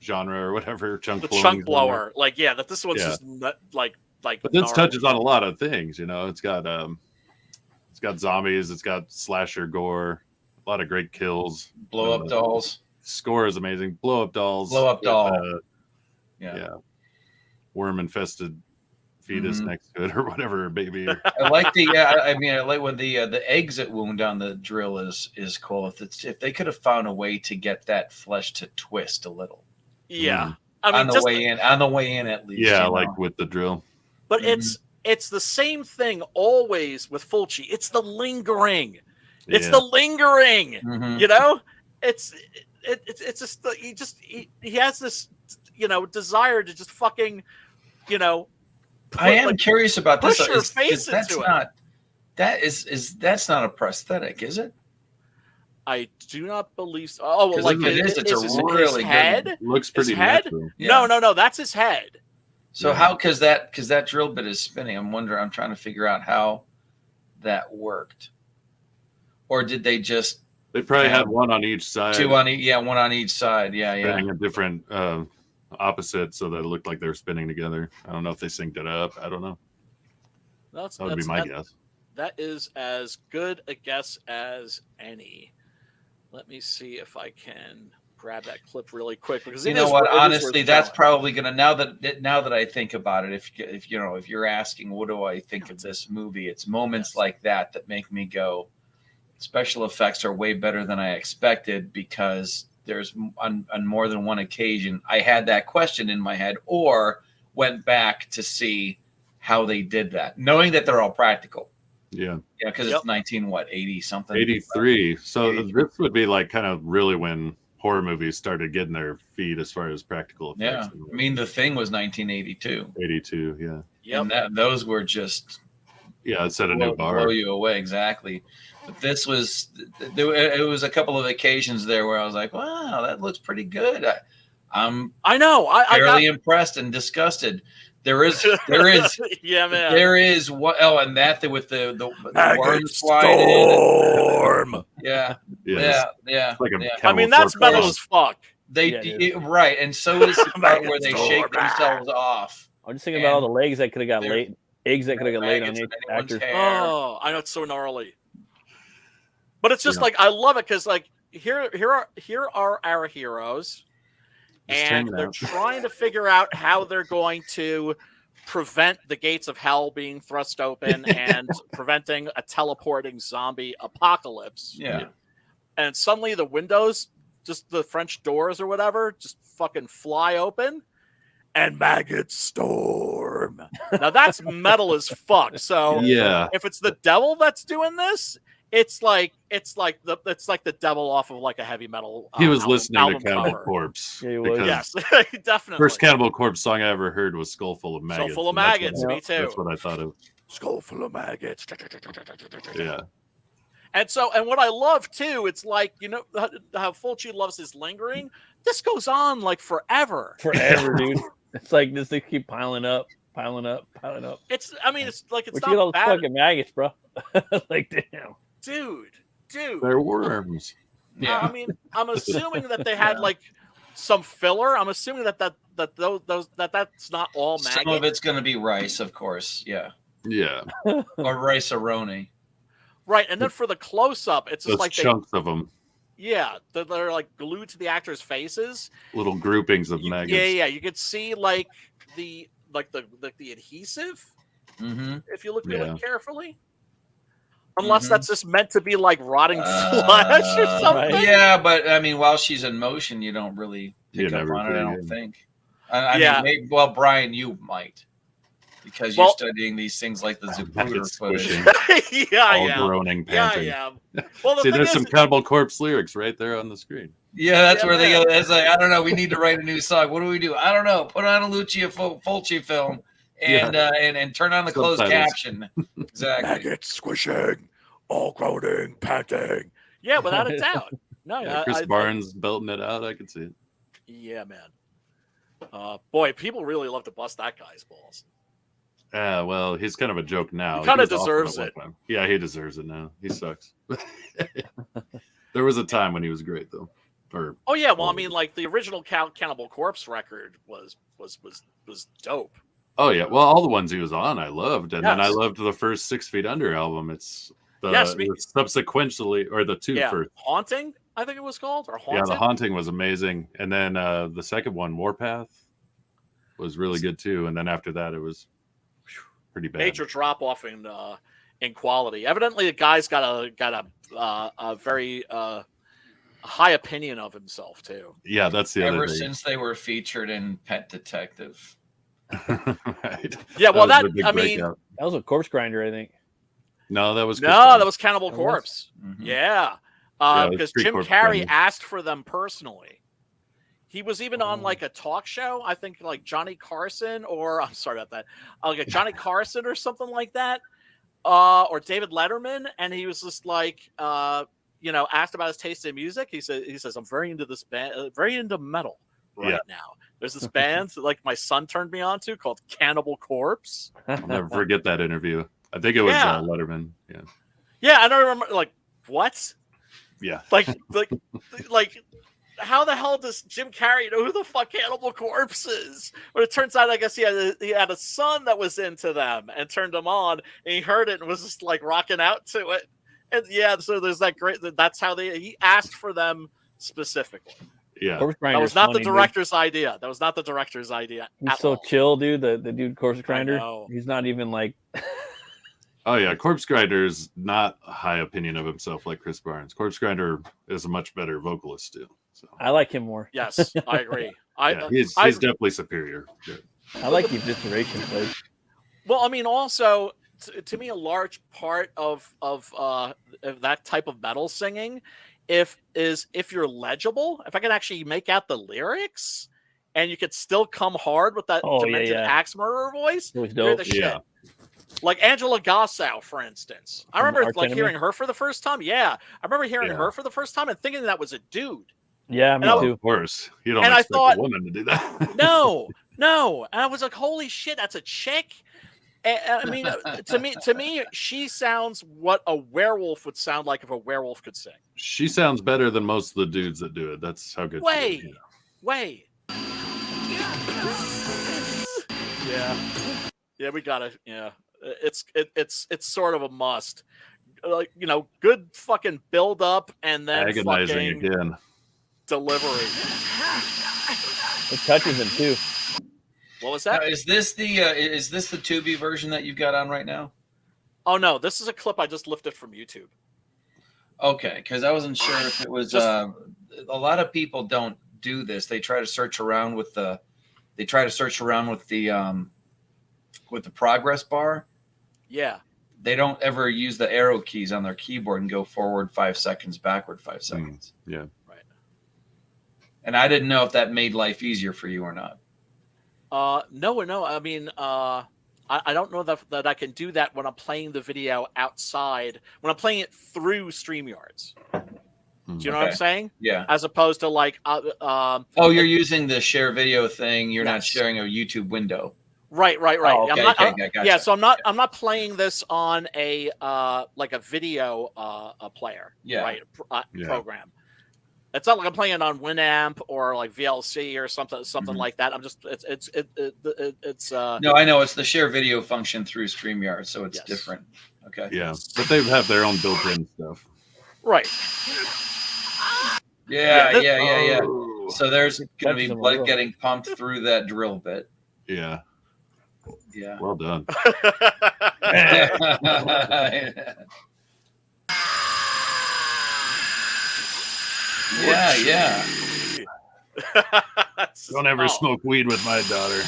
genre or whatever. The chunk blower. Like, yeah, that this one's just like. But this touches on a lot of things, you know. It's got zombies, it's got slasher gore, a lot of great kills. Blow up dolls. Score is amazing. Blow up dolls. Blow up doll. Yeah. Worm infested fetus next to it or whatever, baby. I like I like when the exit wound on the drill is cool. If they could have found a way to get that flesh to twist a little. Yeah. I mean, on the way in at least. Yeah, like with the drill. But it's the same thing always with Fulci. It's the lingering. It's the lingering. You know? It's just he has this, you know, desire to just fucking, you know, I am curious about this. Push your face into it. That's not a prosthetic, is it? I do not believe so. Oh, well, like it's a really his head. Good. Looks pretty natural. Yeah. No, that's his head. So how? Because that drill bit is spinning. I'm trying to figure out how that worked, or did they just? They probably had one on each side. One on each side. Yeah, spinning a different opposite, so that it looked like they were spinning together. I don't know if they synced it up. I don't know. That would be my guess. That is as good a guess as any. Let me see if I can grab that clip really quick, because you know what? Honestly, that's probably gonna now that I think about it. If you're asking, what do I think of this movie? It's moments like that make me go, special effects are way better than I expected, because there's on more than one occasion I had that question in my head, or went back to see how they did that, knowing that they're all practical. Yeah, because it's 80 something, 83. So this would be like kind of really when horror movies started getting their feet as far as practical effects. Yeah, I mean, The Thing was 1982. 82, yeah. And those were just it set a new bar. Blow you away, exactly. But this was it was a couple of occasions there where I was like, wow, that looks pretty good. I got impressed and disgusted. There is yeah, man. There is what and that with the worms flying in. Yeah. Like I mean, that's metal as fuck. Right, and so is the part where they shake themselves off. I'm just thinking about all the legs that could have got laid, eggs that could have got laid on the actors. Oh, I know, it's so gnarly. But it's just like, I love it, because like here are our heroes. And they're trying to figure out how they're going to prevent the gates of hell being thrust open and preventing a teleporting zombie apocalypse. Yeah. And suddenly the windows, just the French doors or whatever, just fucking fly open, and maggots storm. Now that's metal as fuck. So if it's the devil that's doing this, it's like the devil off of like a heavy metal. He was listening to Cannibal Corpse. Yeah, he was. Yes, definitely. First Cannibal Corpse song I ever heard was "Skull Full of Maggots." Skull Full of Maggots. Me too. That's what I thought of. Skull Full of Maggots. Yeah. And what I love too, it's like, you know how Fulci loves his lingering. This goes on like forever. Forever, dude. It's like this. They keep piling up. It's like it's Where'd not you get all bad. the fucking maggots, bro? Like, damn. Dude. They're worms. Yeah. I mean, I'm assuming that they had like some filler. I'm assuming that's not all maggots. Some of it's going to be rice, of course. Yeah. Yeah. Or rice-a-roni. Right, and then for the close-up, it's just like chunks of them. Yeah, they're like glued to the actors' faces. Little groupings of maggots. Yeah. You could see like the adhesive if you look really carefully. Unless that's just meant to be like rotting flesh or something. Right. Yeah, but I mean, while she's in motion, you don't really pick up on it. I don't think. I mean, maybe, Brian, you might. because you're studying these things like the Zapruder footage. Groaning, panting. Yeah. Well, see, there's some Cannibal Corpse lyrics right there on the screen. Yeah, that's where they go. It's like, I don't know. We need to write a new song. What do we do? I don't know. Put on a Lucio Fulci film and turn on the closed caption. Exactly. Maggots squishing, all groaning, panting. Yeah, without a doubt. No, Chris Barnes belting it out. I could see it. Yeah, man. Boy, people really love to bust that guy's balls. Well, he's kind of a joke now. He kind of deserves it. Yeah, he deserves it now. He sucks. There was a time when he was great, though. Oh yeah, well, I mean, like the original Cannibal Corpse record was dope. Oh yeah, well, all the ones he was on, I loved, and then I loved the first 6 Feet Under album. It's the subsequently, or the two first. Haunting, I think it was called, or Haunting. Yeah, the Haunting was amazing, and then the second one, Warpath, was really good too. And then after that, it was pretty bad. Major drop off in quality. Evidently, the guy's got a very high opinion of himself too. Yeah, that's the other thing. Ever since they were featured in Pet Detective. Right. Yeah, well, that was a Corpse Grinder, I think. No, that was Cannibal Corpse. Mm-hmm. Yeah, because Jim Carrey asked for them personally. He was even on like a talk show, I think, like Johnny Carson, or I'm sorry about that, like a Johnny Carson or something like that, or David Letterman, and he was just like, asked about his taste in music. He says, I'm very into this band, very into metal right now. There's this band that like my son turned me on to called Cannibal Corpse. I'll never forget that interview. I think it was Letterman. Yeah. Yeah, I don't remember. Like what? Yeah. Like how the hell does Jim Carrey know who the fuck Cannibal Corpse is? But it turns out, I guess he had a son that was into them and turned him on, and he heard it and was just like rocking out to it. And so there's that great. That's how he asked for them specifically. Yeah, that was not the director's idea. That was not the director's idea. He's so chill, dude. The dude Corpse Grinder. He's not even like. Oh yeah, Corpse Grinder is not a high opinion of himself like Chris Barnes. Corpse Grinder is a much better vocalist too. So I like him more. Yes, I agree. He's definitely superior. Good. I like the evisceration play. Well, I mean, also to me, a large part of that type of metal singing, if you're legible, if I can actually make out the lyrics, and you could still come hard with that demented axe murderer voice, you're the shit. Like Angela Gossow, for instance. I remember hearing her for the first time. Yeah, I remember hearing her for the first time and thinking that was a dude. Yeah, me too. Of course, you don't expect a woman to do that. No, and I was like, holy shit, that's a chick. I mean, to me, she sounds what a werewolf would sound like if a werewolf could sing. She sounds better than most of the dudes that do it. That's how good. Wait. Yeah, we got it. Yeah, it's sort of a must. Like, good fucking build up and then agonizing again. Delivery. It touches him too. What was that? Now, is this the Tubi version that you've got on right now? Oh no, this is a clip I just lifted from YouTube. Okay, because I wasn't sure if it was. A lot of people don't do this. They try to search around with the progress bar. Yeah. They don't ever use the arrow keys on their keyboard and go forward 5 seconds, backward 5 seconds. Yeah. Right. And I didn't know if that made life easier for you or not. No. I mean, I don't know that I can do that when I'm playing the video outside, when I'm playing it through StreamYards. Do you know what I'm saying? Yeah. As opposed to like, you're using the share video thing. You're not sharing a YouTube window. Right. Oh, okay, gotcha. Yeah, so I'm not playing this on a like a video player, program. It's not like I'm playing it on Winamp or like VLC or something like that. I'm just it's No, I know it's the share video function through StreamYard, so it's different. Okay. Yeah, but they have their own built-in stuff. Right. Yeah. So there's going to be blood getting pumped through that drill bit. Yeah. Yeah. Well done. Yeah. Don't ever smoke weed with my daughter.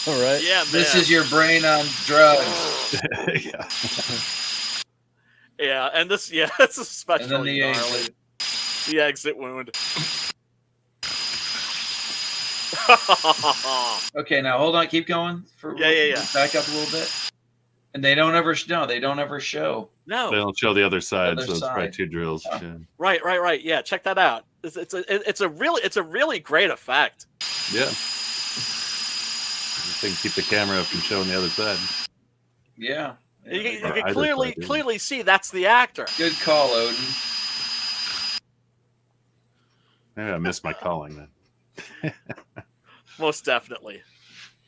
Right? Yeah, man. This is your brain on drugs. Yeah. Yeah, and this, it's especially And then the gnarly. exit. The exit wound. Okay, now hold on. Keep going. Yeah. Back up a little bit. And they don't ever show. They don't ever show. No. They don't show the other side, Other so it's probably side. 2 drills. Oh. Yeah. Right. Yeah, check that out. It's a really great effect. Yeah. They can keep the camera up and showing the other side. Yeah. You Or can either side, yeah. clearly see that's the actor. Good call, Odin. Maybe I missed my calling then. Most definitely.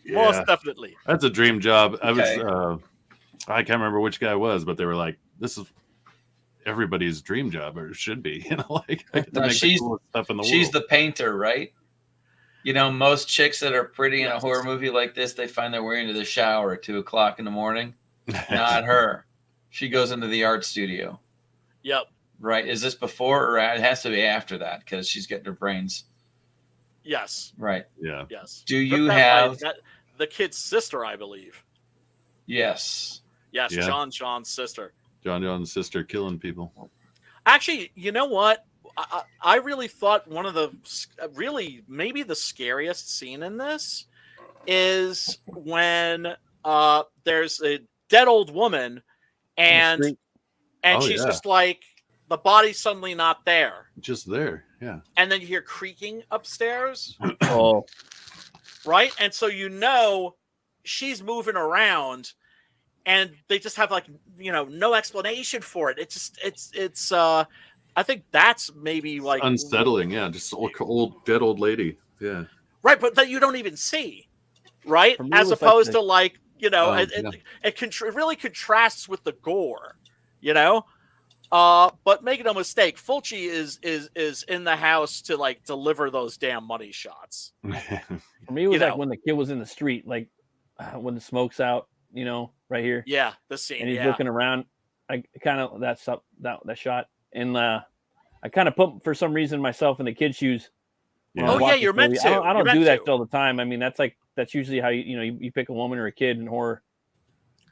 Yeah. Most definitely. That's a dream job. Okay. I can't remember which guy it was, but they were like, "This is everybody's dream job, or it should be." You know, like I get to No, make the coolest stuff in the She's world. the painter, right? You know, most chicks that are pretty in a Yes. horror movie like this, they find their way into the shower at 2:00 in the morning. Not her. She goes into the art studio. Yep. Right. Is this before or it has to be after that because she's getting her brains. Yes. Right. Yeah. Yes. Do you That- have the kid's sister, I believe? Yes. Yes, Yeah. John's sister. John John's sister killing people. Actually, you know what? I really thought one of the maybe the scariest scene in this is when there's a dead old woman and street. and Oh, she's yeah. just like the body's suddenly not there, Just there. Yeah. and then you hear creaking upstairs, Oh, right? And so you know she's moving around, and they just have like no explanation for it. It's I think that's maybe like Unsettling. Yeah. Just old dead old lady. Yeah. right, but that you don't even see, right? For me, As it was like opposed the- to like Oh, it yeah. really contrasts with the gore, But make no mistake, Fulci is in the house to like deliver those damn money shots. for me, it was like when the kid was in the street, like when the smoke's out, right here, Yeah, the scene. and he's yeah. looking around. I kind of that shot, and I kind of put for some reason myself in the kid's shoes. when I Oh, watch yeah, this you're meant movie. to. I don't You're do meant that to. all the time. I mean, that's usually how you pick a woman or a kid in horror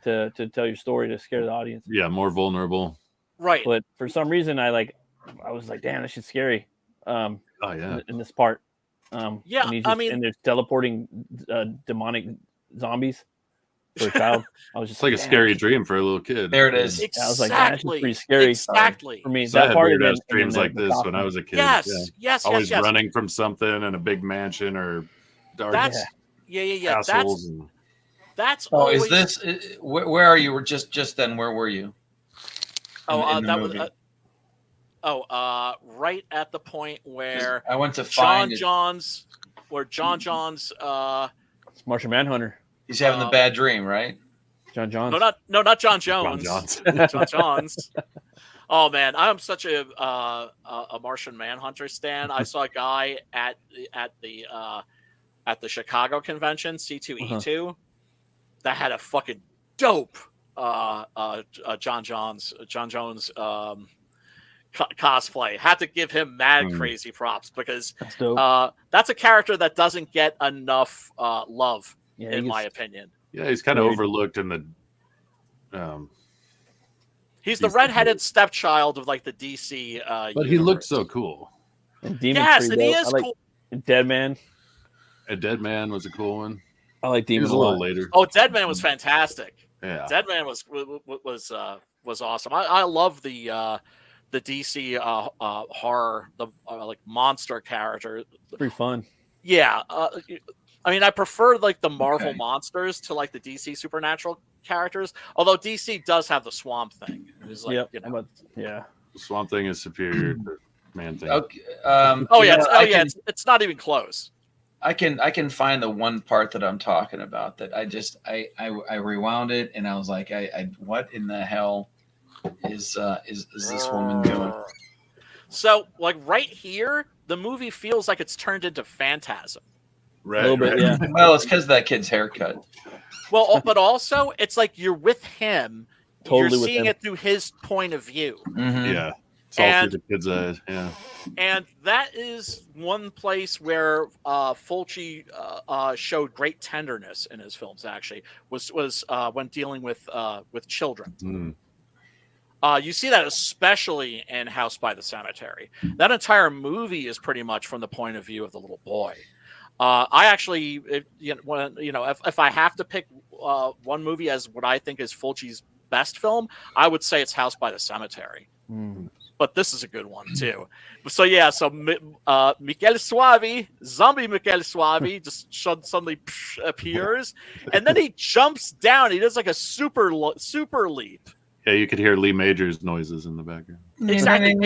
to tell your story to scare the audience. Yeah. More vulnerable. Right. But for some reason, I was like, damn, this shit's scary. Oh yeah. In this part. Yeah, and I mean- and there's teleporting demonic zombies for a child. I was just It's like a damn. scary dream for a little kid. There it is. I was like, man, that's Exactly. pretty scary. Exactly. For me, So I that had part weird and ass then- and dreams then like the this coffin. when I was a kid. Yes. Yeah. Yes. Always Yes. running from something in a big mansion or dark That's yeah. castles. And That's Oh, always. is this where are you? We're just then. Where were you? in the that was. movie? Right at the point where I went to John find it. John's, It's Martian Manhunter. He's having the bad dream, right? John Johns. not John John Jones. Johnson. John Johns. Oh man, I'm such a Martian Manhunter stan. I saw a guy at the Chicago convention, C2E2, that had a fucking dope John Jones cosplay. Had to give him mad crazy props because That's dope. that's a character that doesn't get enough love, Yeah, in he my gets- opinion. Yeah, he's kind of Weird. overlooked in the. He's the He's- redheaded stepchild of like the DC. But he looked so cool. And Demon's Yes, pretty and he dope. is I like cool. Dead Man. A Dead Man was a cool one. I like He Demon was a a little lot. later. Oh, Dead Man was fantastic. Yeah. Dead Man was awesome. I love the DC horror, the like monster character. Pretty fun. Yeah, I mean, I prefer like the Marvel Okay. monsters to like the DC supernatural characters. Although DC does have the Swamp Thing. It's like, Yep. you know. But, yeah. Swamp Thing is superior to Man Thing. Okay. Oh yeah, I can, it's not even close. I can find the one part that I'm talking about that I rewound it and I was like, I what in the hell is this woman doing? So like right here, the movie feels like it's turned into Phantasm. Right. A little bit, yeah. Well, it's because of that kid's haircut. Well, but also it's like you're with him. Totally you're with seeing him. it through his point of view. Mhm. Yeah. It's all through the kid's eyes. Yeah. And that is one place where Fulci showed great tenderness in his films. Actually, was when dealing with children. You see that especially in House by the Cemetery. That entire movie is pretty much from the point of view of the little boy. I actually, if I have to pick one movie as what I think is Fulci's best film, I would say it's House by the Cemetery. But this is a good one too. So Michele Soavi, zombie Michele Soavi, just suddenly appears, and then he jumps down. He does like a super leap. Yeah, you could hear Lee Major's noises in the background. Exactly. And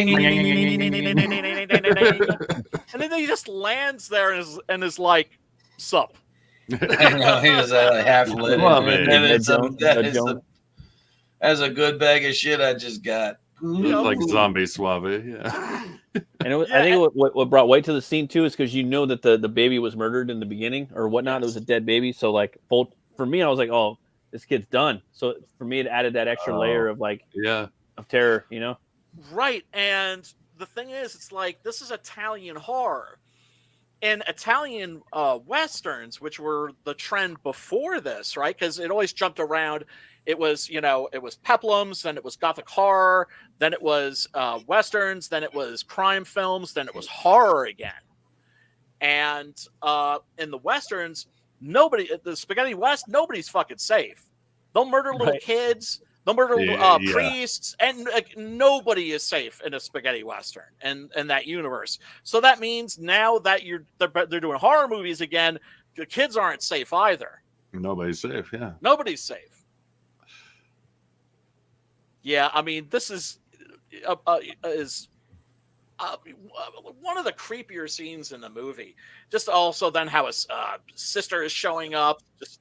then he just lands there and is like, sup. I know, he was half lit. That's a good bag of shit I just got. Like zombie suave, yeah. And I think what brought weight to the scene too is because you know that the baby was murdered in the beginning or whatnot. Yes. It was a dead baby. So like for me, I was like, oh, this kid's done. So for me, it added that extra layer of of terror, you know? Right. And the thing is, it's like, this is Italian horror. And Italian Westerns, which were the trend before this, right? Because it always jumped around. It was, it was peplums, then it was Gothic horror, then it was Westerns, then it was crime films, then it was horror again. And in the Westerns, the Spaghetti West, nobody's fucking safe. They'll murder little kids, they'll murder priests, and nobody is safe in a Spaghetti Western and that universe. So that means now that they're doing horror movies again, the kids aren't safe either. Nobody's safe, yeah. Nobody's safe. Yeah, I mean, this is one of the creepier scenes in the movie. Just also then how his sister is showing up, just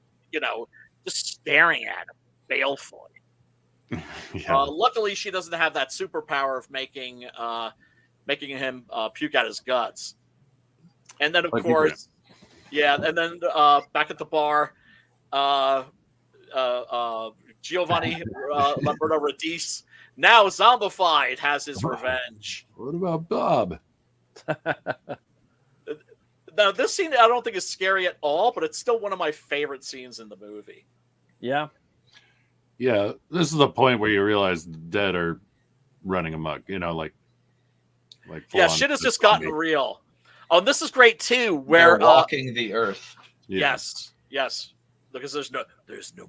staring at him balefully. Luckily, she doesn't have that superpower of making him puke out his guts. And then, of course, and then back at the bar, Giovanni Lamberto Radice, now zombified, has his revenge. What about Bob? Now, this scene I don't think is scary at all, but it's still one of my favorite scenes in the movie. Yeah. Yeah, this is the point where you realize the dead are running amok, like shit has just gotten real. Oh, and this is great too, where they're walking the earth. Yeah. Yes. Because there's no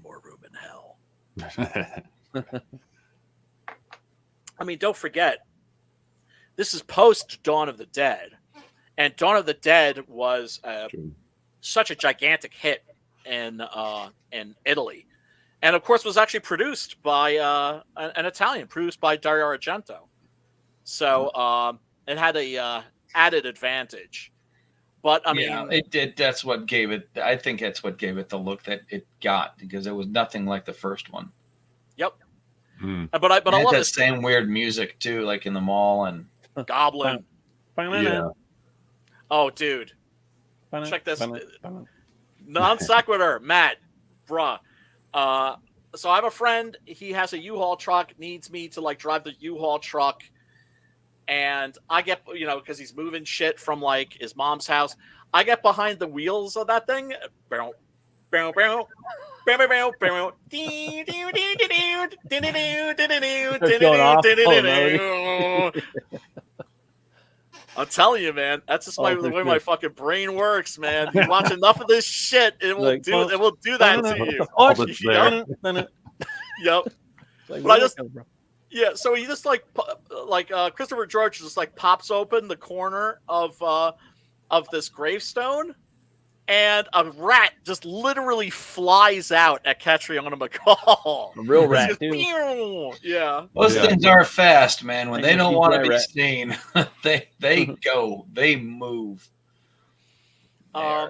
more room in hell. I mean, don't forget, this is post Dawn of the Dead, and Dawn of the Dead was such a gigantic hit in Italy, and of course was actually produced by an Italian, produced by Dario Argento. So it had a added advantage. But I mean, it did. That's what gave it. I think that's what gave it the look that it got, because it was nothing like the first one. Yep. But I love that same weird music too, like in the mall and Goblin. Yeah. Oh, dude, check this. Non sequitur, Matt, bruh. So I have a friend. He has a U-Haul truck. Needs me to drive the U-Haul truck. And I get, because he's moving shit from his mom's house, I get behind the wheels of that thing. I'm telling you, man, that's just the way my fucking brain works, man. You watch enough of this shit, it will do that to you. Yep. But I just. Yeah, so he just Christopher George just pops open the corner of this gravestone, and a rat just literally flies out at Catriona McCall. A real rat, just, too. Yeah. Those things are fast, man. When they don't want to be seen, they go, they move. Now,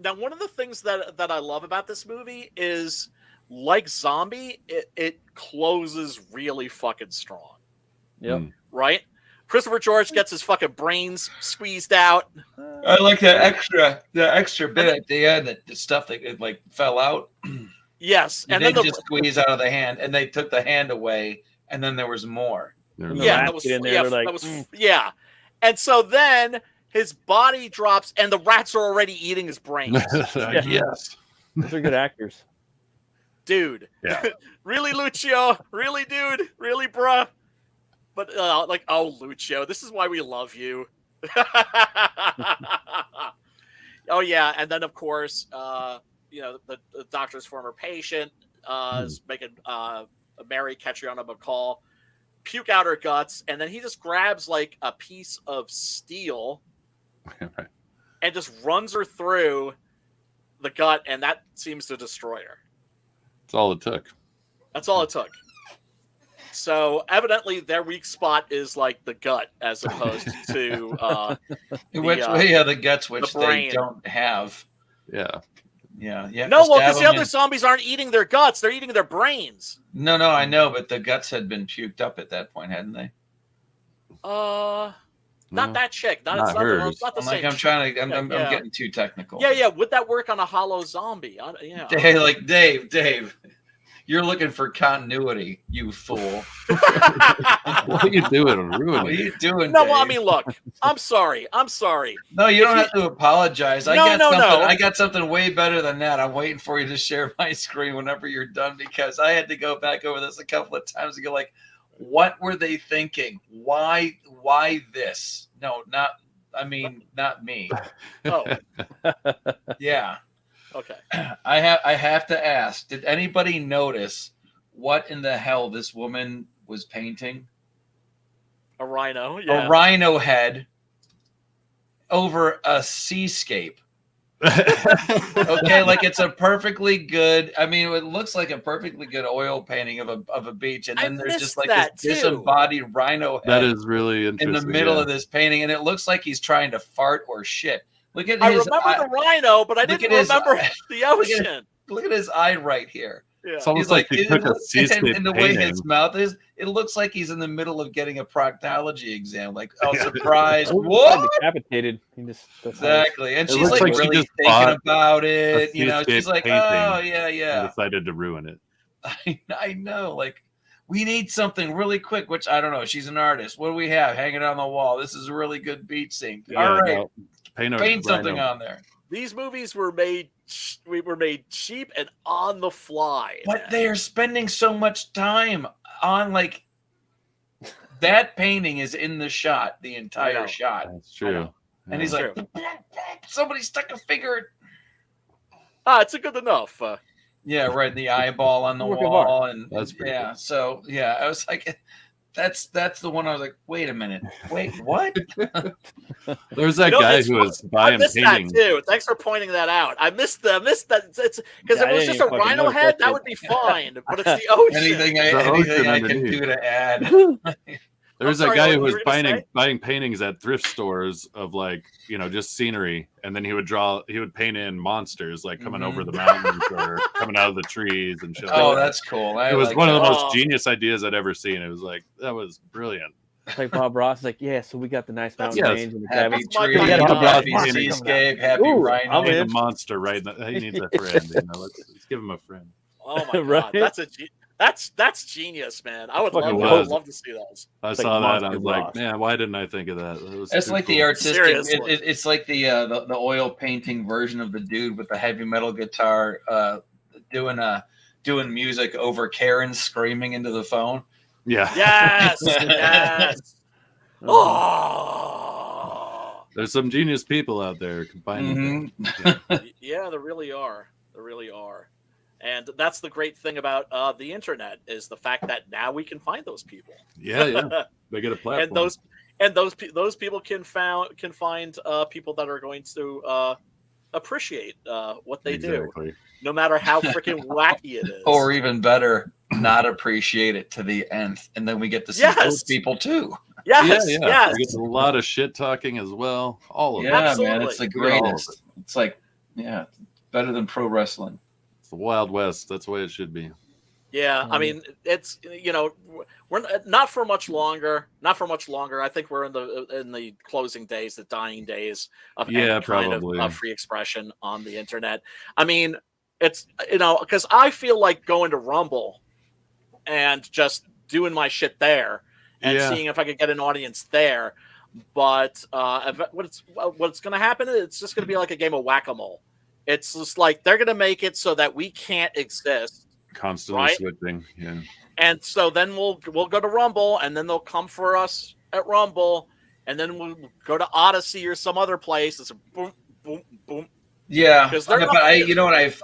one of the things that I love about this movie is, like Zombie, it closes really fucking strong. Yep. Right? Christopher George gets his fucking brains squeezed out. I like that extra bit at the end, the stuff that fell out. Yes. And then just squeeze out of the hand, and they took the hand away, and then there was more. Yeah, that was yeah. And so then his body drops, and the rats are already eating his brains. Yes, those are good actors, dude. Yeah. Really, Lucio? Really, dude? Really, bruh? But like, oh, Lucio, this is why we love you. Oh yeah, and then of course, you know, the doctor's former patient is making Mary Catriona McCall puke out her guts, and then he just grabs like a piece of steel and just runs her through the gut, and that seems to destroy her. That's all it took. That's all it took. So evidently their weak spot is like the gut as opposed to the guts, which the they don't have. Yeah. Yeah. No, well, because the other zombies aren't eating their guts; they're eating their brains. No, I know, but the guts had been puked up at that point, hadn't they? Not that chick. Not the same. I'm getting too technical. Yeah. Would that work on a hollow zombie? Yeah. Dave. You're looking for continuity, you fool. What are you doing? What are you doing? No, Dave? well, I mean, look. I'm sorry. No, you don't have to apologize. I got something way better than that. I'm waiting for you to share my screen whenever you're done, because I had to go back over this a couple of times and go like, what were they thinking? Why this? No, not me. Oh. Yeah. Okay. I have to ask, did anybody notice what in the hell this woman was painting? A rhino, yeah. A rhino head over a seascape. Okay, like it's a perfectly good, I mean, it looks like a perfectly good oil painting of a beach, and then there's just like this disembodied rhino head. That is really interesting. In the middle of this painting, and it looks like he's trying to fart or shit. Look at I remember the rhino, but I didn't remember the ocean. Look at his eye right here. Yeah. It's almost like he took a seascape and the way his mouth is, it looks like he's in the middle of getting a proctology exam. Like, oh, surprise! What? Decapitated. Exactly, and she's like really thinking about it. You know, she's like, oh yeah. Decided to ruin it. I know, like. We need something really quick, which I don't know. She's an artist. What do we have hanging on the wall? This is a really good beach scene. All right. Paint something on there. These movies were made cheap and on the fly. But they are spending so much time on like that painting is in the shot, the entire shot. That's true. And he's like, somebody stuck a finger. It's a good enough. Yeah, right. The eyeball on the wall, and that's yeah. Cool. So yeah, I was like, that's the one. I was like, wait a minute, wait, what? There's that guy who was buying paintings. That too. Thanks for pointing that out. I missed that. It's because it was just a rhino head. That would be fine, but it's the ocean. Anything I can do to add. There's a guy who was buying paintings at thrift stores of like, you know, just scenery. And then he would paint in monsters like coming over the mountains or coming out of the trees and shit. Oh, that's cool. It was one of the most genius ideas I'd ever seen. It was like, that was brilliant. It's like Bob Ross is like, yeah, so we got the nice mountain range and the happy cabin. tree, happy seascape, happy rhino. He needs a monster, right? He needs a friend. You know, let's give him a friend. Oh my God, that's genius, man. I would love to see those. I saw that. I was like, man, why didn't I think of that? It's like the artistic. It's like the oil painting version of the dude with the heavy metal guitar doing music over Karen screaming into the phone. Yeah. Yes. Oh. There's some genius people out there combining. Yeah, there really are. And that's the great thing about the internet is the fact that now we can find those people. Yeah. They get a platform. and those people can find people that are going to appreciate what they do, no matter how freaking wacky it is. Or even better, not appreciate it to the nth, and then we get to see those people too. Yes. We get a lot of shit talking as well. All of it. Yeah, man, it's the greatest. It's like, better than pro wrestling. The Wild West. That's the way it should be. Yeah, I mean, it's, you know, we're not for much longer. I think we're in the closing days, the dying days of any kind of free expression on the internet. I mean, it's, you know, because I feel like going to Rumble and just doing my shit there and Yeah. seeing if I could get an audience there. But what's going to happen? It's just going to be like a game of whack-a-mole. It's just like they're going to make it so that we can't exist. Constantly Right? switching. Yeah. And so then we'll go to Rumble, and then they'll come for us at Rumble, and then we'll go to Odyssey or some other place. It's a boom, boom, boom. Yeah, 'Cause they're not- but you know what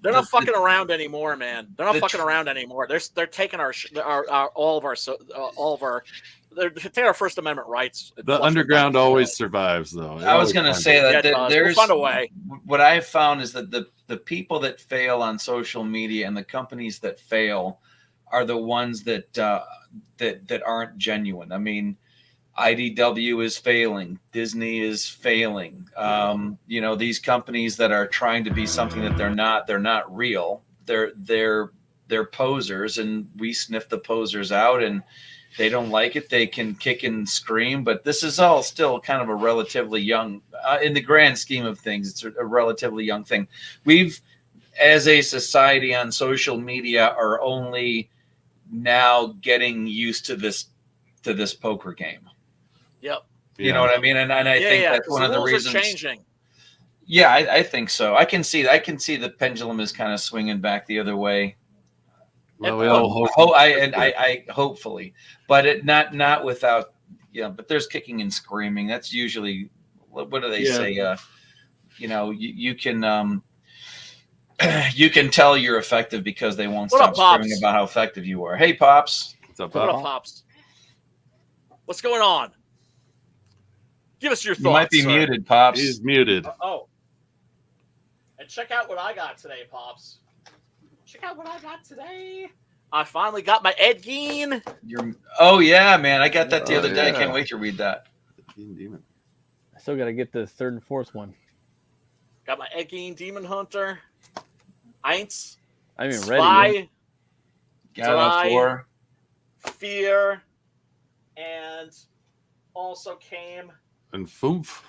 They're not fucking around anymore, man. They're not fucking around anymore. They're taking all of our they're taking our First Amendment rights. The underground always survives, though. I was going to say that there's we'll find a way. What I've found is that the people that fail on social media and the companies that fail are the ones that aren't genuine. I mean, IDW is failing. Disney is failing. You know, these companies that are trying to be something that they're not real. They're posers, and we sniff the posers out, and they don't like it. They can kick and scream, but this is all still kind of a relatively young, in the grand scheme of things, it's a relatively young thing. We've, as a society on social media, are only now getting used to this poker game. Yep. You know what I mean? And I think that's one of the reasons. Changing. Yeah, I think so. I can see the pendulum is kind of swinging back the other way. Well, we all hope. I hopefully, but it not without. Yeah, but there's kicking and screaming. That's usually what do they say? You know, you can you can tell you're effective because they won't stop screaming about how effective you are. Hey, Pops. What's up, What up, Pops? What's going on? Give us your thoughts. You might be muted, Pops. He's muted. Oh. And check out what I got today, Pops. Check out what I got today. I finally got my Ed Gein. Oh, yeah, man. I got that the other day. I can't wait to read that. Demon. I still got to get the third and fourth one. Got my Ed Gein Demon Hunter. Eins. I'm even Spy, ready. Got 4. Fear. And also came... And Foof.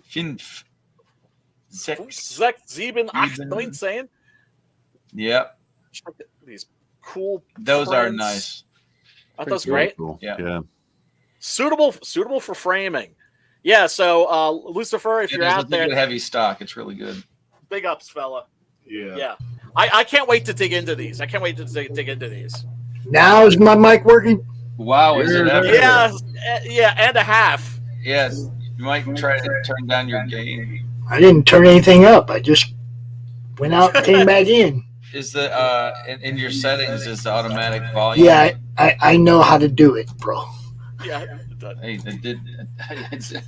5. 6. 6, 7, 8, 19. Yep. These cool Those are prints. nice. Aren't those great? Cool. Yeah. Suitable for framing. Yeah, so Lucifer, if you're out there, good heavy stock. It's really good. big ups, fella. Yeah. I can't wait to dig into these. I can't wait to dig into these. Now is my mic working? Wow, is it ever? Yeah, and a half. Yes. You might try to turn down your gain. I didn't turn anything up. I just went out and came back in. Is the in your settings is the automatic volume? Yeah, I know how to do it, bro. Yeah. Hey,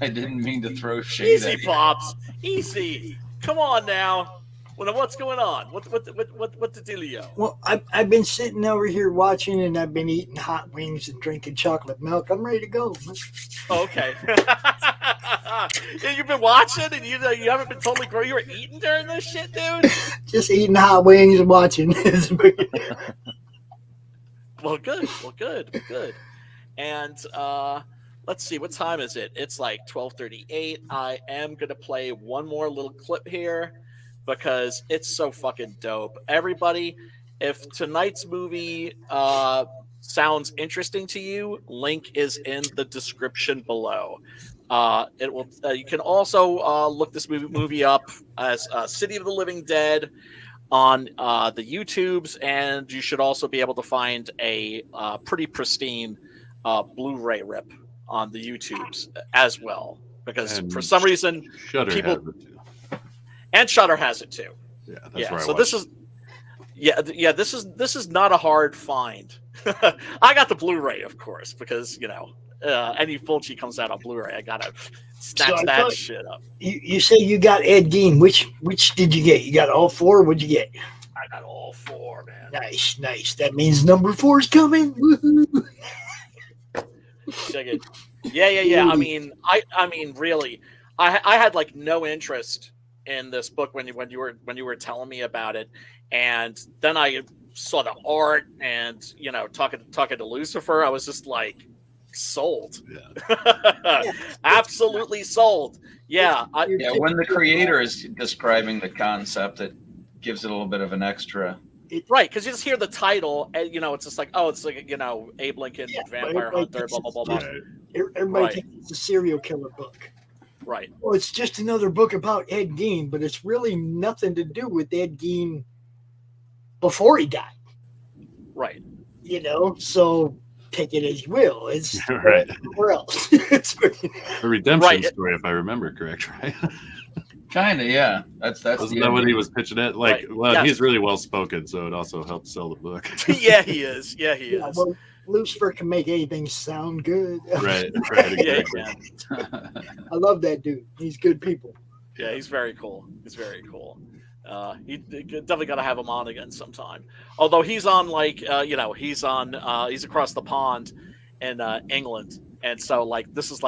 I didn't mean to throw shade Easy, at you. Pops. Easy. Come on now. What's going on? What the dealio? Well, I've been sitting over here watching, and I've been eating hot wings and drinking chocolate milk. I'm ready to go. Oh, okay. You've been watching, and you haven't been totally grown. You were eating during this shit, dude. Just eating hot wings and watching. Well, good. And let's see, what time is it? It's like 12:38. I am gonna play one more little clip here because it's so fucking dope. Everybody, if tonight's movie sounds interesting to you, link is in the description below. It will. You can also look this movie up as City of the Living Dead on the YouTubes, and you should also be able to find a pretty pristine Blu-ray rip on the YouTubes as well, because for some reason Shudder people has it too. and Shudder has it too. Yeah, that's right. So this is not a hard find. I got the Blu-ray, of course, because any Fulci comes out on Blu-ray, I gotta snatch that shit up. You say you got Ed Gein. Which did you get? You got all 4? What'd you get? I got all 4, man. Nice. That means number 4's coming. Woo-hoo. Check it. Yeah. I mean, really, I had like no interest in this book when you were telling me about it, and then I saw the art and talking to Lucifer, I was just like sold. Yeah. Absolutely sold. Yeah. When the creator is describing the concept, it gives it a little bit of an extra Right, because you just hear the title, and it's just like, oh, it's like Abe Lincoln, Vampire Hunter, blah blah blah blah. Everybody thinks it's a serial killer book. Right. Well, it's just another book about Ed Gein, but it's really nothing to do with Ed Gein before he died. Right. So take it as you will. It's right. Where else? It's a redemption story, if I remember correct, right? Kind of, yeah. That's Wasn't that what he was pitching it? He's really well spoken, so it also helps sell the book. Yeah, he is. Yeah, he is. Well, Lucifer can make anything sound good. Right. Exactly. I love that dude. He's good people. Yeah, he's very cool. He's he definitely got to have him on again sometime. Although he's on he's across the pond in England, and so this is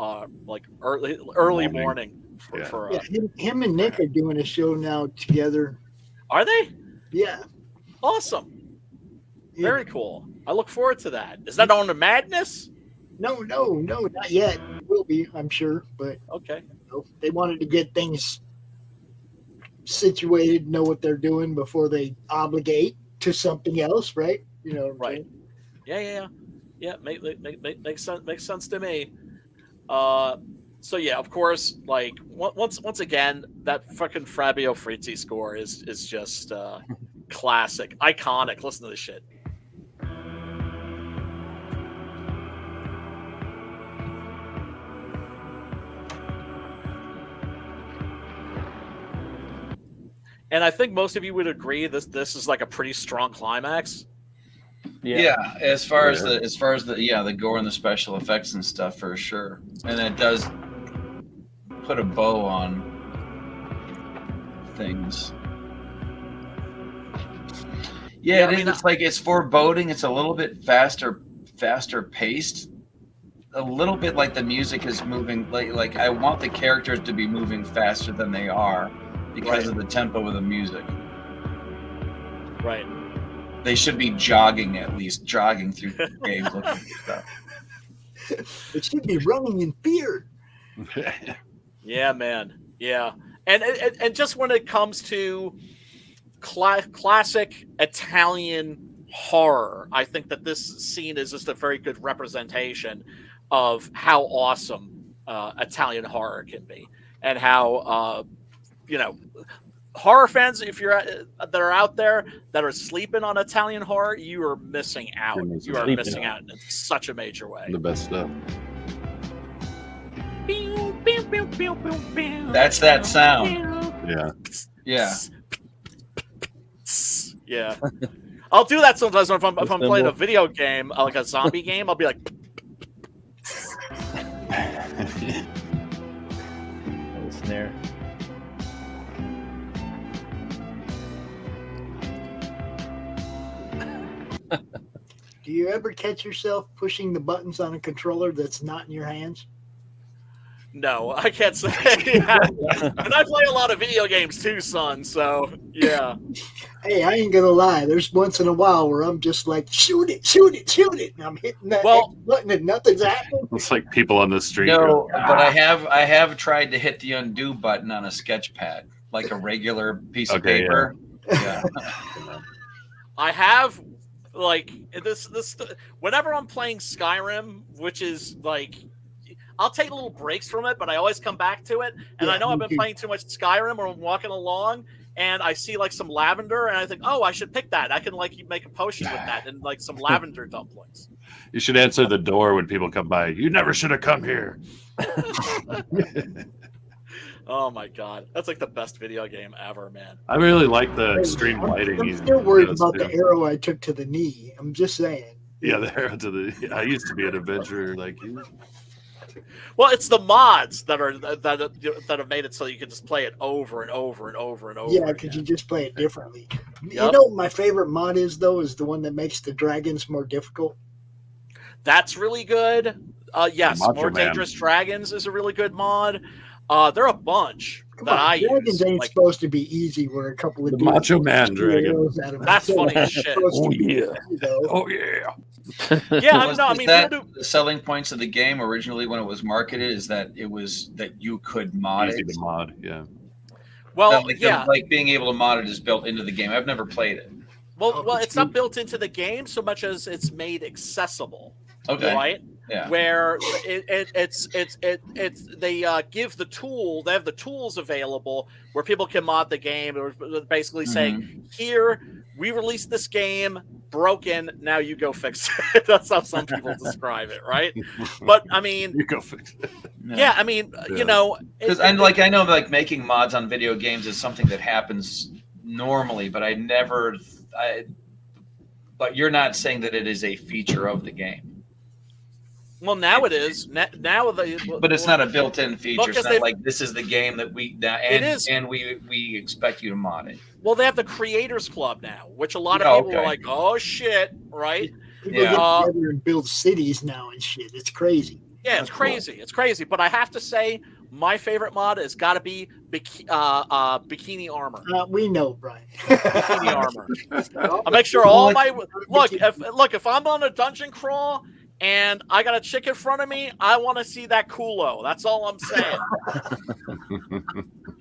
early morning. Him and Nick are doing a show now together. Are they? Yeah. Awesome. Yeah. Very cool. I look forward to that. Is that on the Madness? No, not yet. It will be, I'm sure. But okay. They wanted to get things situated, know what they're doing before they obligate to something else, right? Right. Yeah. Makes sense to me. So yeah, of course, once again, that fucking Fabio Frizzi score is just classic, iconic. Listen to this shit. And I think most of you would agree this is like a pretty strong climax. Yeah, as far as the gore and the special effects and stuff, for sure. And it does put a bow on things. Yeah, it's foreboding. It's a little bit faster paced. A little bit like the music is moving. Like I want the characters to be moving faster than they are because of the tempo of the music. Right. They should be jogging through games looking for stuff. It should be running in fear. Yeah, man. Yeah, and just when it comes to classic Italian horror, I think that this scene is just a very good representation of how awesome Italian horror can be, and how horror fans, if you're that are out there that are sleeping on Italian horror, you are missing out. You are missing out in such a major way. The best stuff. That's that sound. Yeah. I'll do that sometimes if I'm playing a video game, like a zombie game. I'll be like, snare. Do you ever catch yourself pushing the buttons on a controller that's not in your hands? No, I can't say. And I play a lot of video games too, son. So yeah. Hey, I ain't gonna lie. There's once in a while where I'm just like, shoot it, and I'm hitting that button and nothing's happening. It's like people on the street. No, but I have tried to hit the undo button on a sketch pad, like a regular piece of paper. Yeah. I have this whenever I'm playing Skyrim, which is I'll take little breaks from it, but I always come back to it. And I know I've been playing too much Skyrim, or I'm walking along and I see some lavender, and I think, oh, I should pick that. I can make a potion with that and some lavender dumplings. You should answer the door when people come by. You never should have come here. Oh my god, that's the best video game ever, man. I really like the extreme lighting. I'm still worried about the arrow I took to the knee. I'm just saying. Yeah, the arrow to the. I used to be an adventurer like you. Well, it's the mods that have made it so you can just play it over and over and over and over. Yeah, because you just play it differently. Yep. You know what my favorite mod is, though, is the one that makes the dragons more difficult. That's really good. Yes, More Dangerous Dragons is a really good mod. There are a bunch I use. Dragons ain't supposed to be easy. Where a couple of the Macho Man dragon. That's funny as shit. Oh yeah. Oh yeah. Yeah, the selling points of the game originally when it was marketed is that you could mod easy it. To mod, yeah. Well, being able to mod it is built into the game. I've never played it. Well, it's not built into the game so much as it's made accessible. Okay. Right. Yeah. Where they give the tool. They have the tools available where people can mod the game. Or basically saying, here we released this game broken. Now you go fix it. That's how some people describe it, right? But I mean, you go fix it. Yeah, I mean, you know, because I know like making mods on video games is something that happens normally, but but you're not saying that it is a feature of the game. Well, now it is. But it's not a built-in feature. It's not like this is the game that we expect you to mod it. Well, they have the Creators Club now, which a lot of people are like, "Oh shit!" Right? People get together and build cities now and shit. It's crazy. Yeah, it's crazy. Cool. It's crazy. But I have to say, my favorite mod has got to be bikini armor. We know, Brian. Bikini armor. I'll make sure all my if I'm on a dungeon crawl and I got a chick in front of me, I want to see that culo. That's all I'm saying.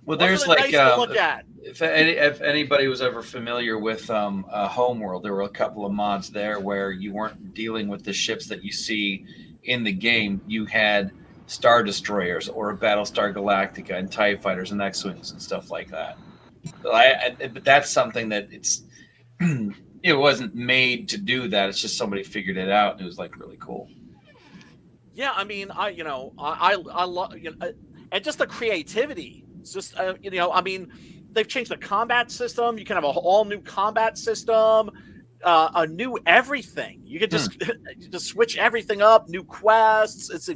Well, there's like if anybody was ever familiar with Homeworld, there were a couple of mods there where you weren't dealing with the ships that you see in the game. You had Star Destroyers or a Battlestar Galactica and TIE Fighters and X-Wings and stuff like that. But that's something that it wasn't made to do that. It's just somebody figured it out and it was like really cool. Yeah, I mean, I love, and just the creativity. It's just I mean, they've changed the combat system. You can have an all new combat system. A new everything. You could just switch everything up. New quests. It's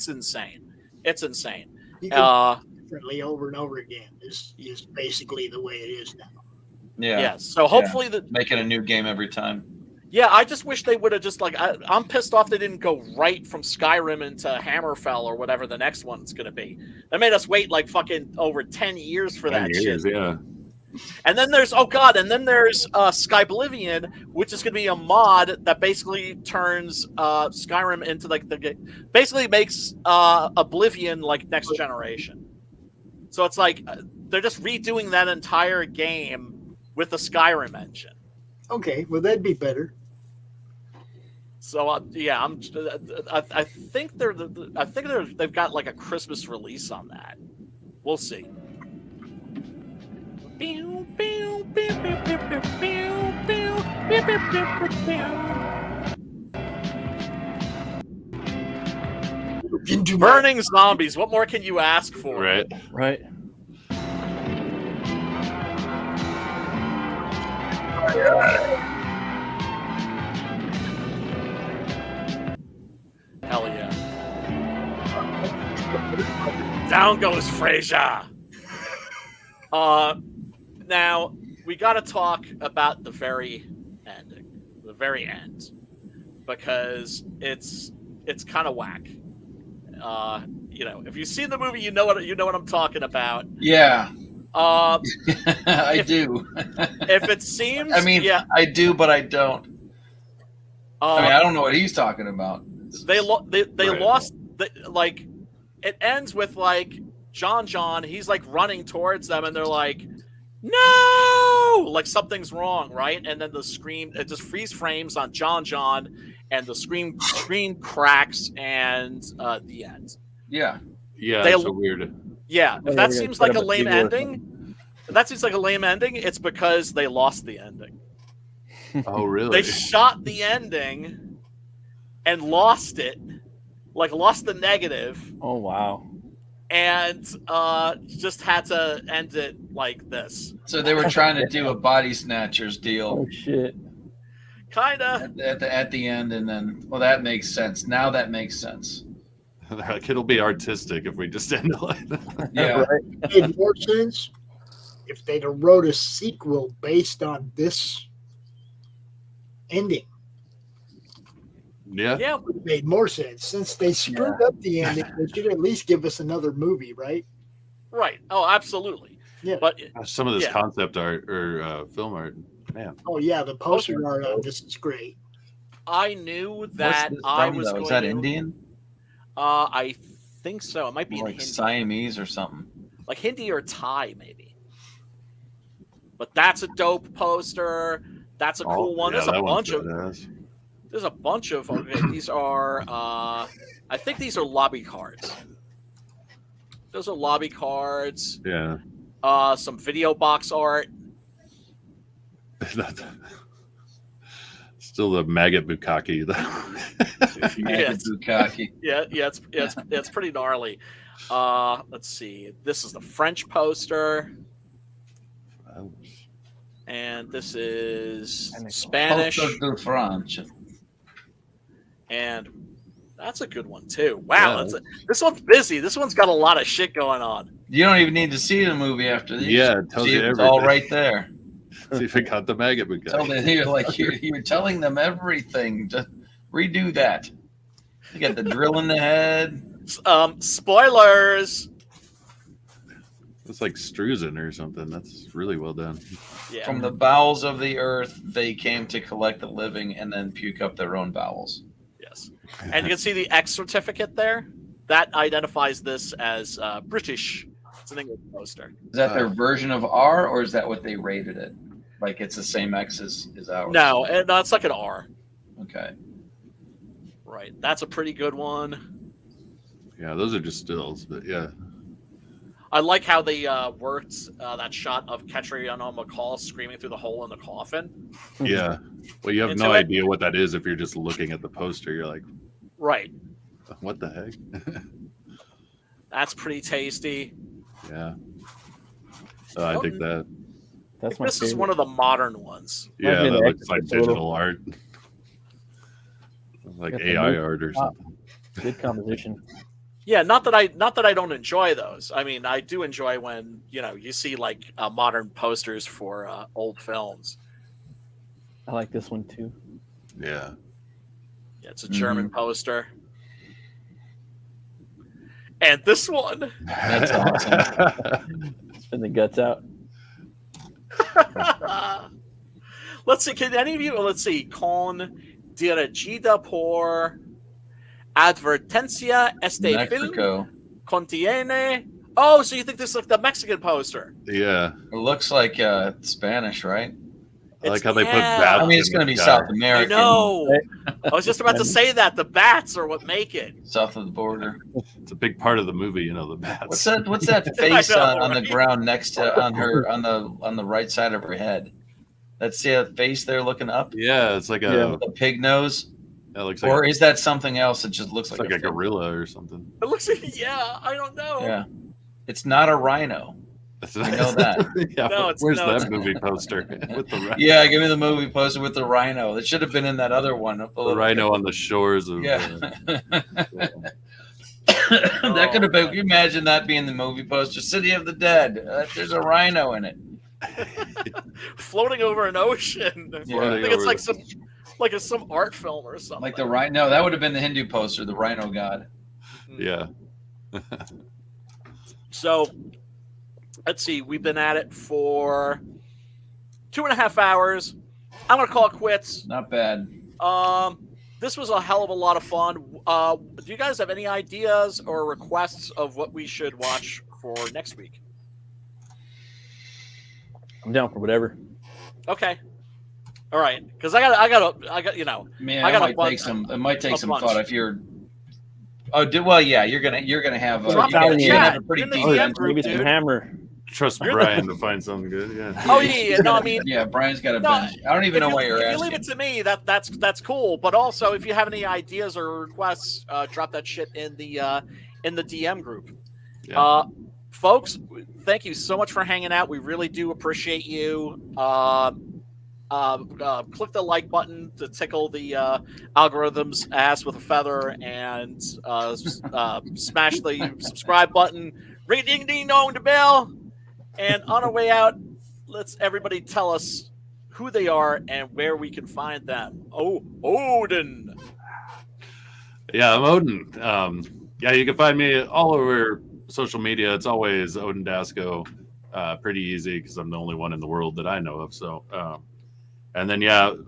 insane. It's insane. You can differently over and over again. This is basically the way it is now. Yeah. Yeah. So hopefully making a new game every time. Yeah, I just wish they would have just I'm pissed off they didn't go right from Skyrim into Hammerfell or whatever the next one's going to be. They made us wait like fucking over 10 years for that shit. Yeah. And then there's Skyblivion, which is going to be a mod that basically turns Skyrim into basically makes Oblivion like next generation. So it's like they're just redoing that entire game with the Skyrim engine. Okay, well that'd be better. So I think they've got like a Christmas release on that. We'll see. Burning zombies. What more can you ask for? Right. Hell yeah. Down goes Frasier. Now we got to talk about the very end, because it's kind of whack. If you've seen the movie, you know what I'm talking about. Yeah. I do. If it seems, I do, but I don't. I don't know what he's talking about. They lost. It ends with John. He's running towards them, and they're like, "No!" Like something's wrong, right? And then the scream. It just freeze frames on John, and the screen cracks, and the end. Yeah. Yeah. That's so weird. Yeah, if that seems like a lame ending, it's because they lost the ending. Oh, really? They shot the ending and lost it, lost the negative. Oh, wow. And just had to end it like this. So they were trying to do a Body Snatchers deal. Oh, shit. Kinda. At the end, and then, well, that makes sense. Now that makes sense. It'll be artistic if we just end it like that. Yeah. It made more sense if they'd have wrote a sequel based on this ending. Yeah. Yeah. It would have made more sense. Since they screwed up the ending, they should at least give us another movie, right? Right. Oh, absolutely. Yeah. But some of this concept art or film art, man. Oh yeah, the poster art on this is great. I knew that I was going. Is that Indian? I think so. It might be like Siamese or something. Like Hindi or Thai, maybe. But that's a dope poster. That's a cool one. Yeah, There's a bunch of. Okay, these are. I think these are lobby cards. Those are lobby cards. Yeah. Some video box art. Still the maggot bukkake. Maggot bukkake. Yeah, it's pretty gnarly. Let's see. This is the French poster. And this is Spanish. Poster de France. And that's a good one too. Wow, this one's busy. This one's got a lot of shit going on. You don't even need to see the movie after this. Yeah, it tells you it's everything. all right there. See if it got the maggot bukkake. You're telling them everything. Just redo that. You got the drill in the head. Spoilers. It's like Struzen or something. That's really well done. Yeah. From the bowels of the earth, they came to collect the living and then puke up their own bowels. Yes. And you can see the X certificate there. That identifies this as British. It's an English poster. Is that their version of R, or is that what they rated it? Like it's the same X as ours? No, it's like an R. Okay. Right. That's a pretty good one. Yeah, those are just stills, but yeah. I like how they worked that shot of Catriona McCall screaming through the hole in the coffin. Yeah. Well, you have no idea what that is if you're just looking at the poster. You're like, right. What the heck? That's pretty tasty. Yeah. I dig that. This is one of the modern ones. Yeah, that looks like digital art. Like AI art or something. Good composition. Yeah, not that I don't enjoy those. I mean, I do enjoy when you see like modern posters for old films. I like this one too. Yeah. Yeah, it's a German poster. And this one. That's awesome. Spin the guts out. Let's see. Can any of you? Let's see. Con dirigida por advertencia este Mexico. film contiene. Oh, so you think this is like the Mexican poster? Yeah. It looks like Spanish, right? I like how they put bats. I mean, it's going to be South American. I know. I was just about to say that the bats are what make it South of the border. It's a big part of the movie, the bats. What's that face on the ground next to on the right side of her head? That's the face there looking up. Yeah, it's like a pig nose. It looks like, or is that something else that just looks like a gorilla or something? It looks like I don't know. Yeah, it's not a rhino. I know that. Yeah, no, where's that movie poster with the rhino? Yeah, give me the movie poster with the rhino. It should have been in that other one. The rhino on the shores of. Yeah. That could have been. Can you imagine that being the movie poster? City of the Dead. There's a rhino in it. Floating over an ocean. Yeah. I think it's like some art film or something. Like the rhino. No, that would have been the Hindu poster, the rhino god. Yeah. So. Let's see. We've been at it for 2.5 hours. I'm gonna call it quits. Not bad. This was a hell of a lot of fun. Do you guys have any ideas or requests of what we should watch for next week? I'm down for whatever. Okay. All right. Because I got. Man, I got it might take some thought if you're. Oh, yeah. You're gonna have a pretty deep. Maybe some Hammer. Trust Brian to find something good. Yeah. Oh yeah. No, I mean. Yeah, Brian's got a bench. I don't even know why you're asking. If you leave it to me, that's cool. But also, if you have any ideas or requests, drop that shit in the DM group. Yeah. Folks, thank you so much for hanging out. We really do appreciate you. Click the like button to tickle the algorithm's ass with a feather, and smash the subscribe button. Ring ding ding dong the bell. And on our way out, let's everybody tell us who they are and where we can find them. Oh, Odin. Yeah, I'm Odin. Yeah, you can find me all over social media. It's always Odin Dasco. Pretty easy because I'm the only one in the world that I know of. So. And then,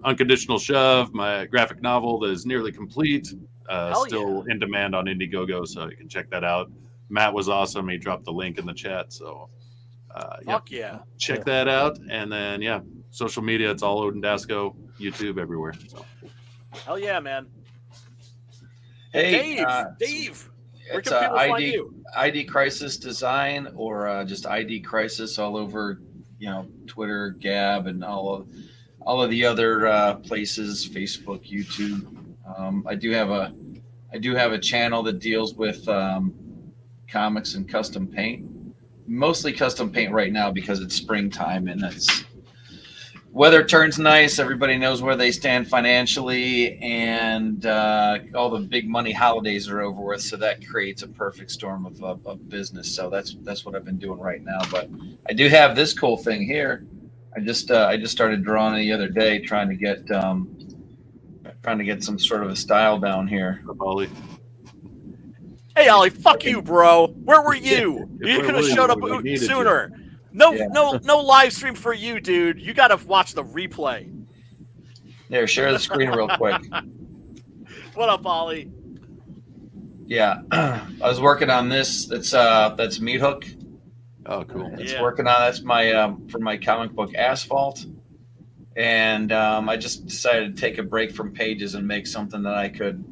Unconditional Shove, my graphic novel that is nearly complete, still in demand on Indiegogo, so you can check that out. Matt was awesome. He dropped the link in the chat, so fuck yeah. Check that out. And then, social media, it's all Odin Dasco, YouTube, everywhere. So. Hell yeah, man. Hey, Dave, where it's can people find you? ID Crisis Design, or just ID Crisis all over, Twitter, Gab, and all of the other places, Facebook, YouTube. I do have a channel that deals with comics and custom paint, mostly custom paint right now because it's springtime and it's weather turns nice. Everybody knows where they stand financially, and all the big money holidays are over with. So that creates a perfect storm of business. So that's what I've been doing right now. But I do have this cool thing here. I just started drawing the other day, trying to get some sort of a style down here. Ollie. Hey, Ollie, fuck you, bro. Where were you? You could have showed up sooner. No live stream for you, dude. You got to watch the replay. There, share the screen real quick. What up, Ollie? Yeah, I was working on this. That's Meat Hook. Oh, cool. That's my for my comic book Asphalt, and I just decided to take a break from pages and make something that I could,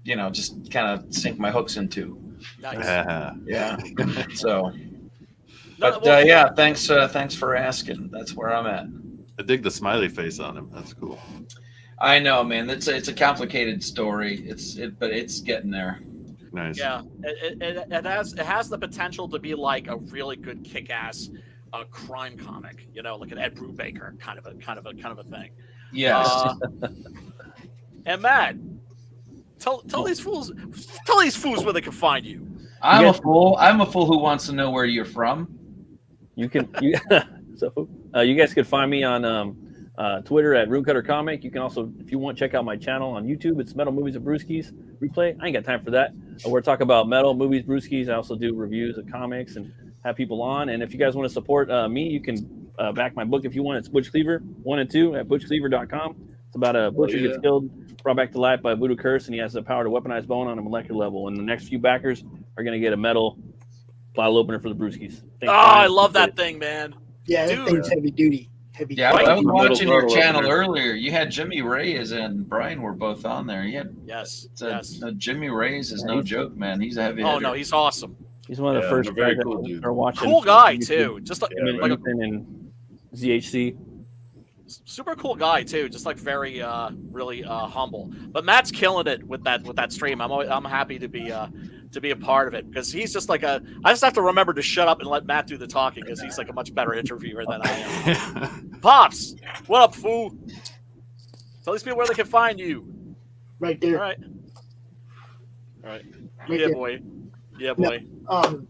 just kind of sink my hooks into. Nice. Yeah. So. But yeah, thanks for asking. That's where I'm at. I dig the smiley face on him. That's cool. I know, man. It's a complicated story. But it's getting there. Nice. Yeah, it has the potential to be like a really good kick-ass crime comic. Like an Ed Brubaker kind of a thing. Yes. And Matt, tell these fools where they can find you. I'm a fool who wants to know where you're from. You guys could find me on Twitter at Runecutter Comic. You can also, if you want, check out my channel on YouTube. It's Metal Movies and Brewskis Replay. I ain't got time for that. We're talking about metal, movies, brewskis. I also do reviews of comics and have people on. And if you guys want to support me, you can back my book if you want. It's Butch Cleaver 1 and 2 at butchcleaver.com. It's about a butcher gets killed, brought back to life by a voodoo curse, and he has the power to weaponize bone on a molecular level. And the next few backers are going to get a metal bottle opener for the brewskis. I love that thing, man. Yeah, that thing's heavy duty. Yeah, I was watching your channel earlier. You had Jimmy Reyes and Brian were both on there. Yes. Jimmy Reyes is no joke, man. He's a heavy hitter. Oh no, he's awesome. He's one of the first guys cool that are watching. Cool guy too. Just like and ZHC. Super cool guy too. Just like very really humble. But Matt's killing it with that stream. I'm happy to be a part of it because he's just like I just have to remember to shut up and let Matt do the talking because he's like a much better interviewer than I am. Pops, what up, fool? Tell these people where they can find you. Right there. All right. Right Yeah, there. boy. Yeah, boy.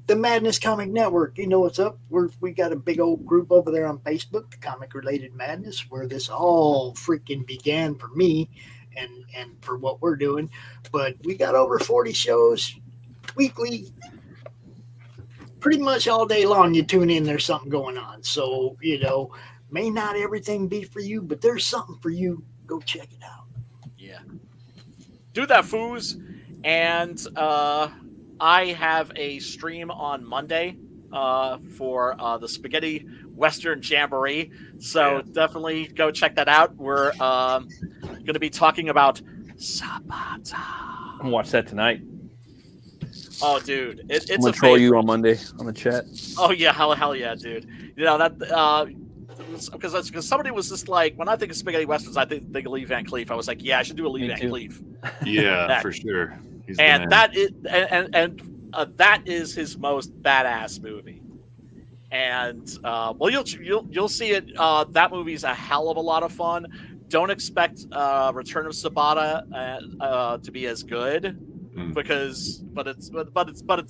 The Madness Comic Network. You know what's up? We got a big old group over there on Facebook, the Comic Related Madness, where this all freaking began for me and for what we're doing. But we got over 40 shows weekly. Pretty much all day long you tune in, there's something going on. So, may not everything be for you, but there's something for you. Go check it out. Yeah. Do that, foos. And I have a stream on Monday for the Spaghetti Western Jamboree. So definitely go check that out. We're going to be talking about Sabata. I'm going to watch that tonight. Oh, dude. It's I'm going to troll you on Monday on the chat. Oh, yeah. Hell yeah, dude. That... Because somebody was just like, when I think of spaghetti westerns, I think of Lee Van Cleef. I was like, yeah, I should do a Lee Van Cleef. Yeah, for sure. And that is his most badass movie. And you'll see it. That movie's a hell of a lot of fun. Don't expect Return of Sabata to be as good but it's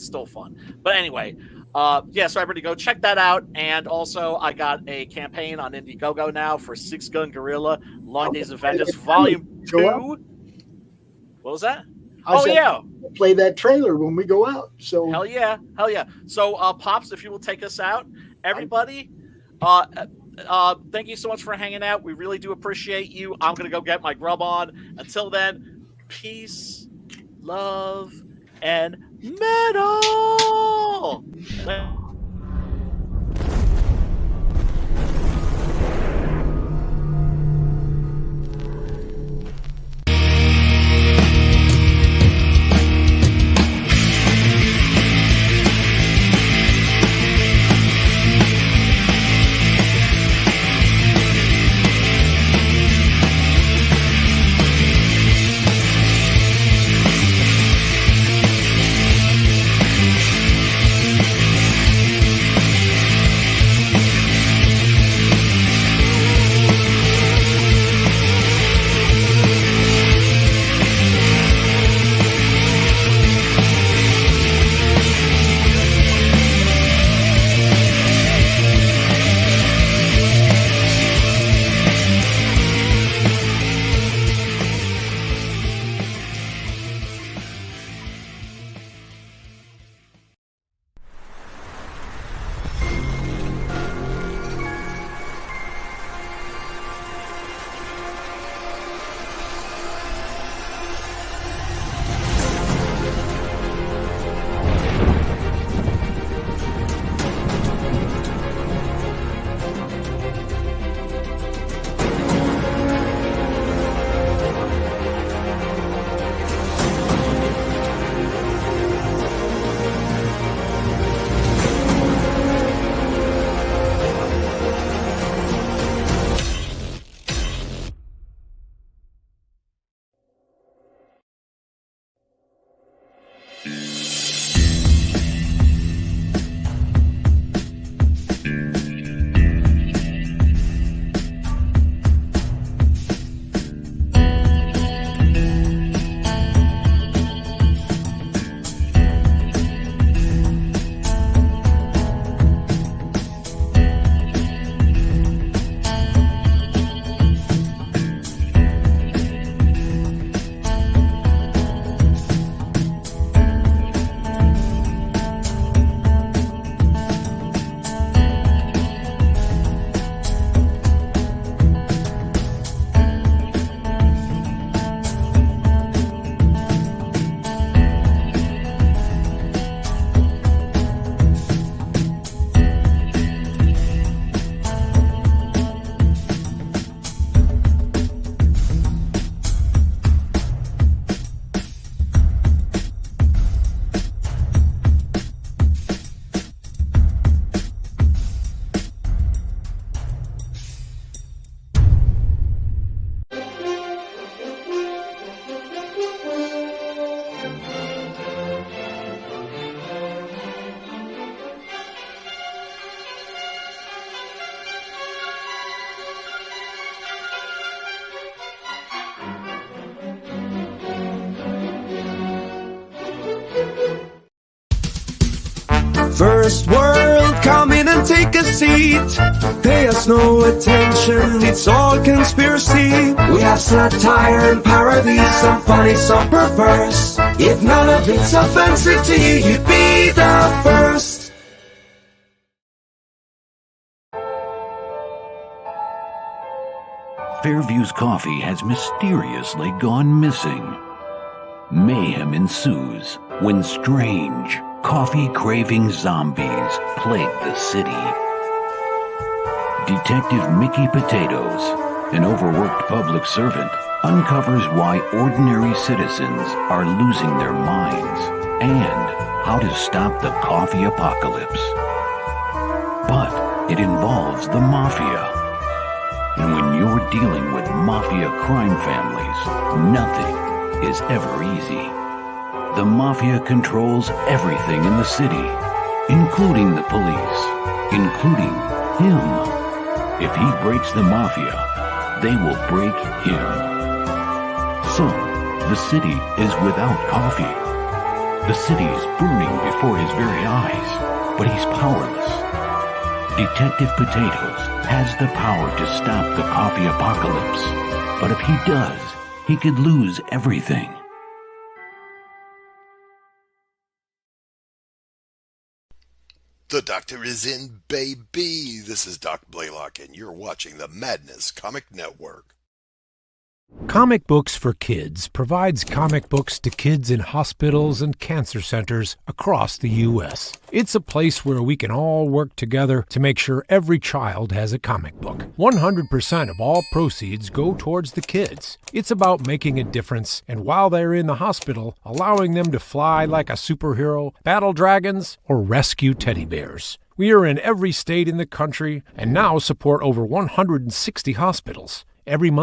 still fun. But anyway. So everybody go check that out. And also, I got a campaign on Indiegogo now for Six Gun Gorilla Long Days of Vengeance Volume 2. What was that? Play that trailer when we go out. So hell yeah. So Pops, if you will take us out, everybody. Thank you so much for hanging out. We really do appreciate you. I'm gonna go get my grub on. Until then, peace, love, and metal. First world, come in and take a seat. Pay us no attention, it's all conspiracy. We have satire and parody, some funny, some perverse. If none of it's offensive to you, you'd be the first. Fairview's coffee has mysteriously gone missing. Mayhem ensues when strange, coffee-craving zombies plague the city. Detective Mickey Potatoes, an overworked public servant, uncovers why ordinary citizens are losing their minds and how to stop the coffee apocalypse. But it involves the mafia. And when you're dealing with mafia crime families, nothing is ever easy. The mafia controls everything in the city, including the police, including him. If he breaks the mafia, they will break him. So, the city is without coffee. The city is burning before his very eyes, but he's powerless. Detective Potatoes has the power to stop the coffee apocalypse, but if he does, he could lose everything. The doctor is in, baby. This is Doc Blalock, and you're watching the Madness Comic Network. Comic Books for Kids provides comic books to kids in hospitals and cancer centers across the U.S. It's a place where we can all work together to make sure every child has a comic book. 100% of all proceeds go towards the kids. It's about making a difference, and while they're in the hospital, allowing them to fly like a superhero, battle dragons, or rescue teddy bears. We are in every state in the country and now support over 160 hospitals. Every month,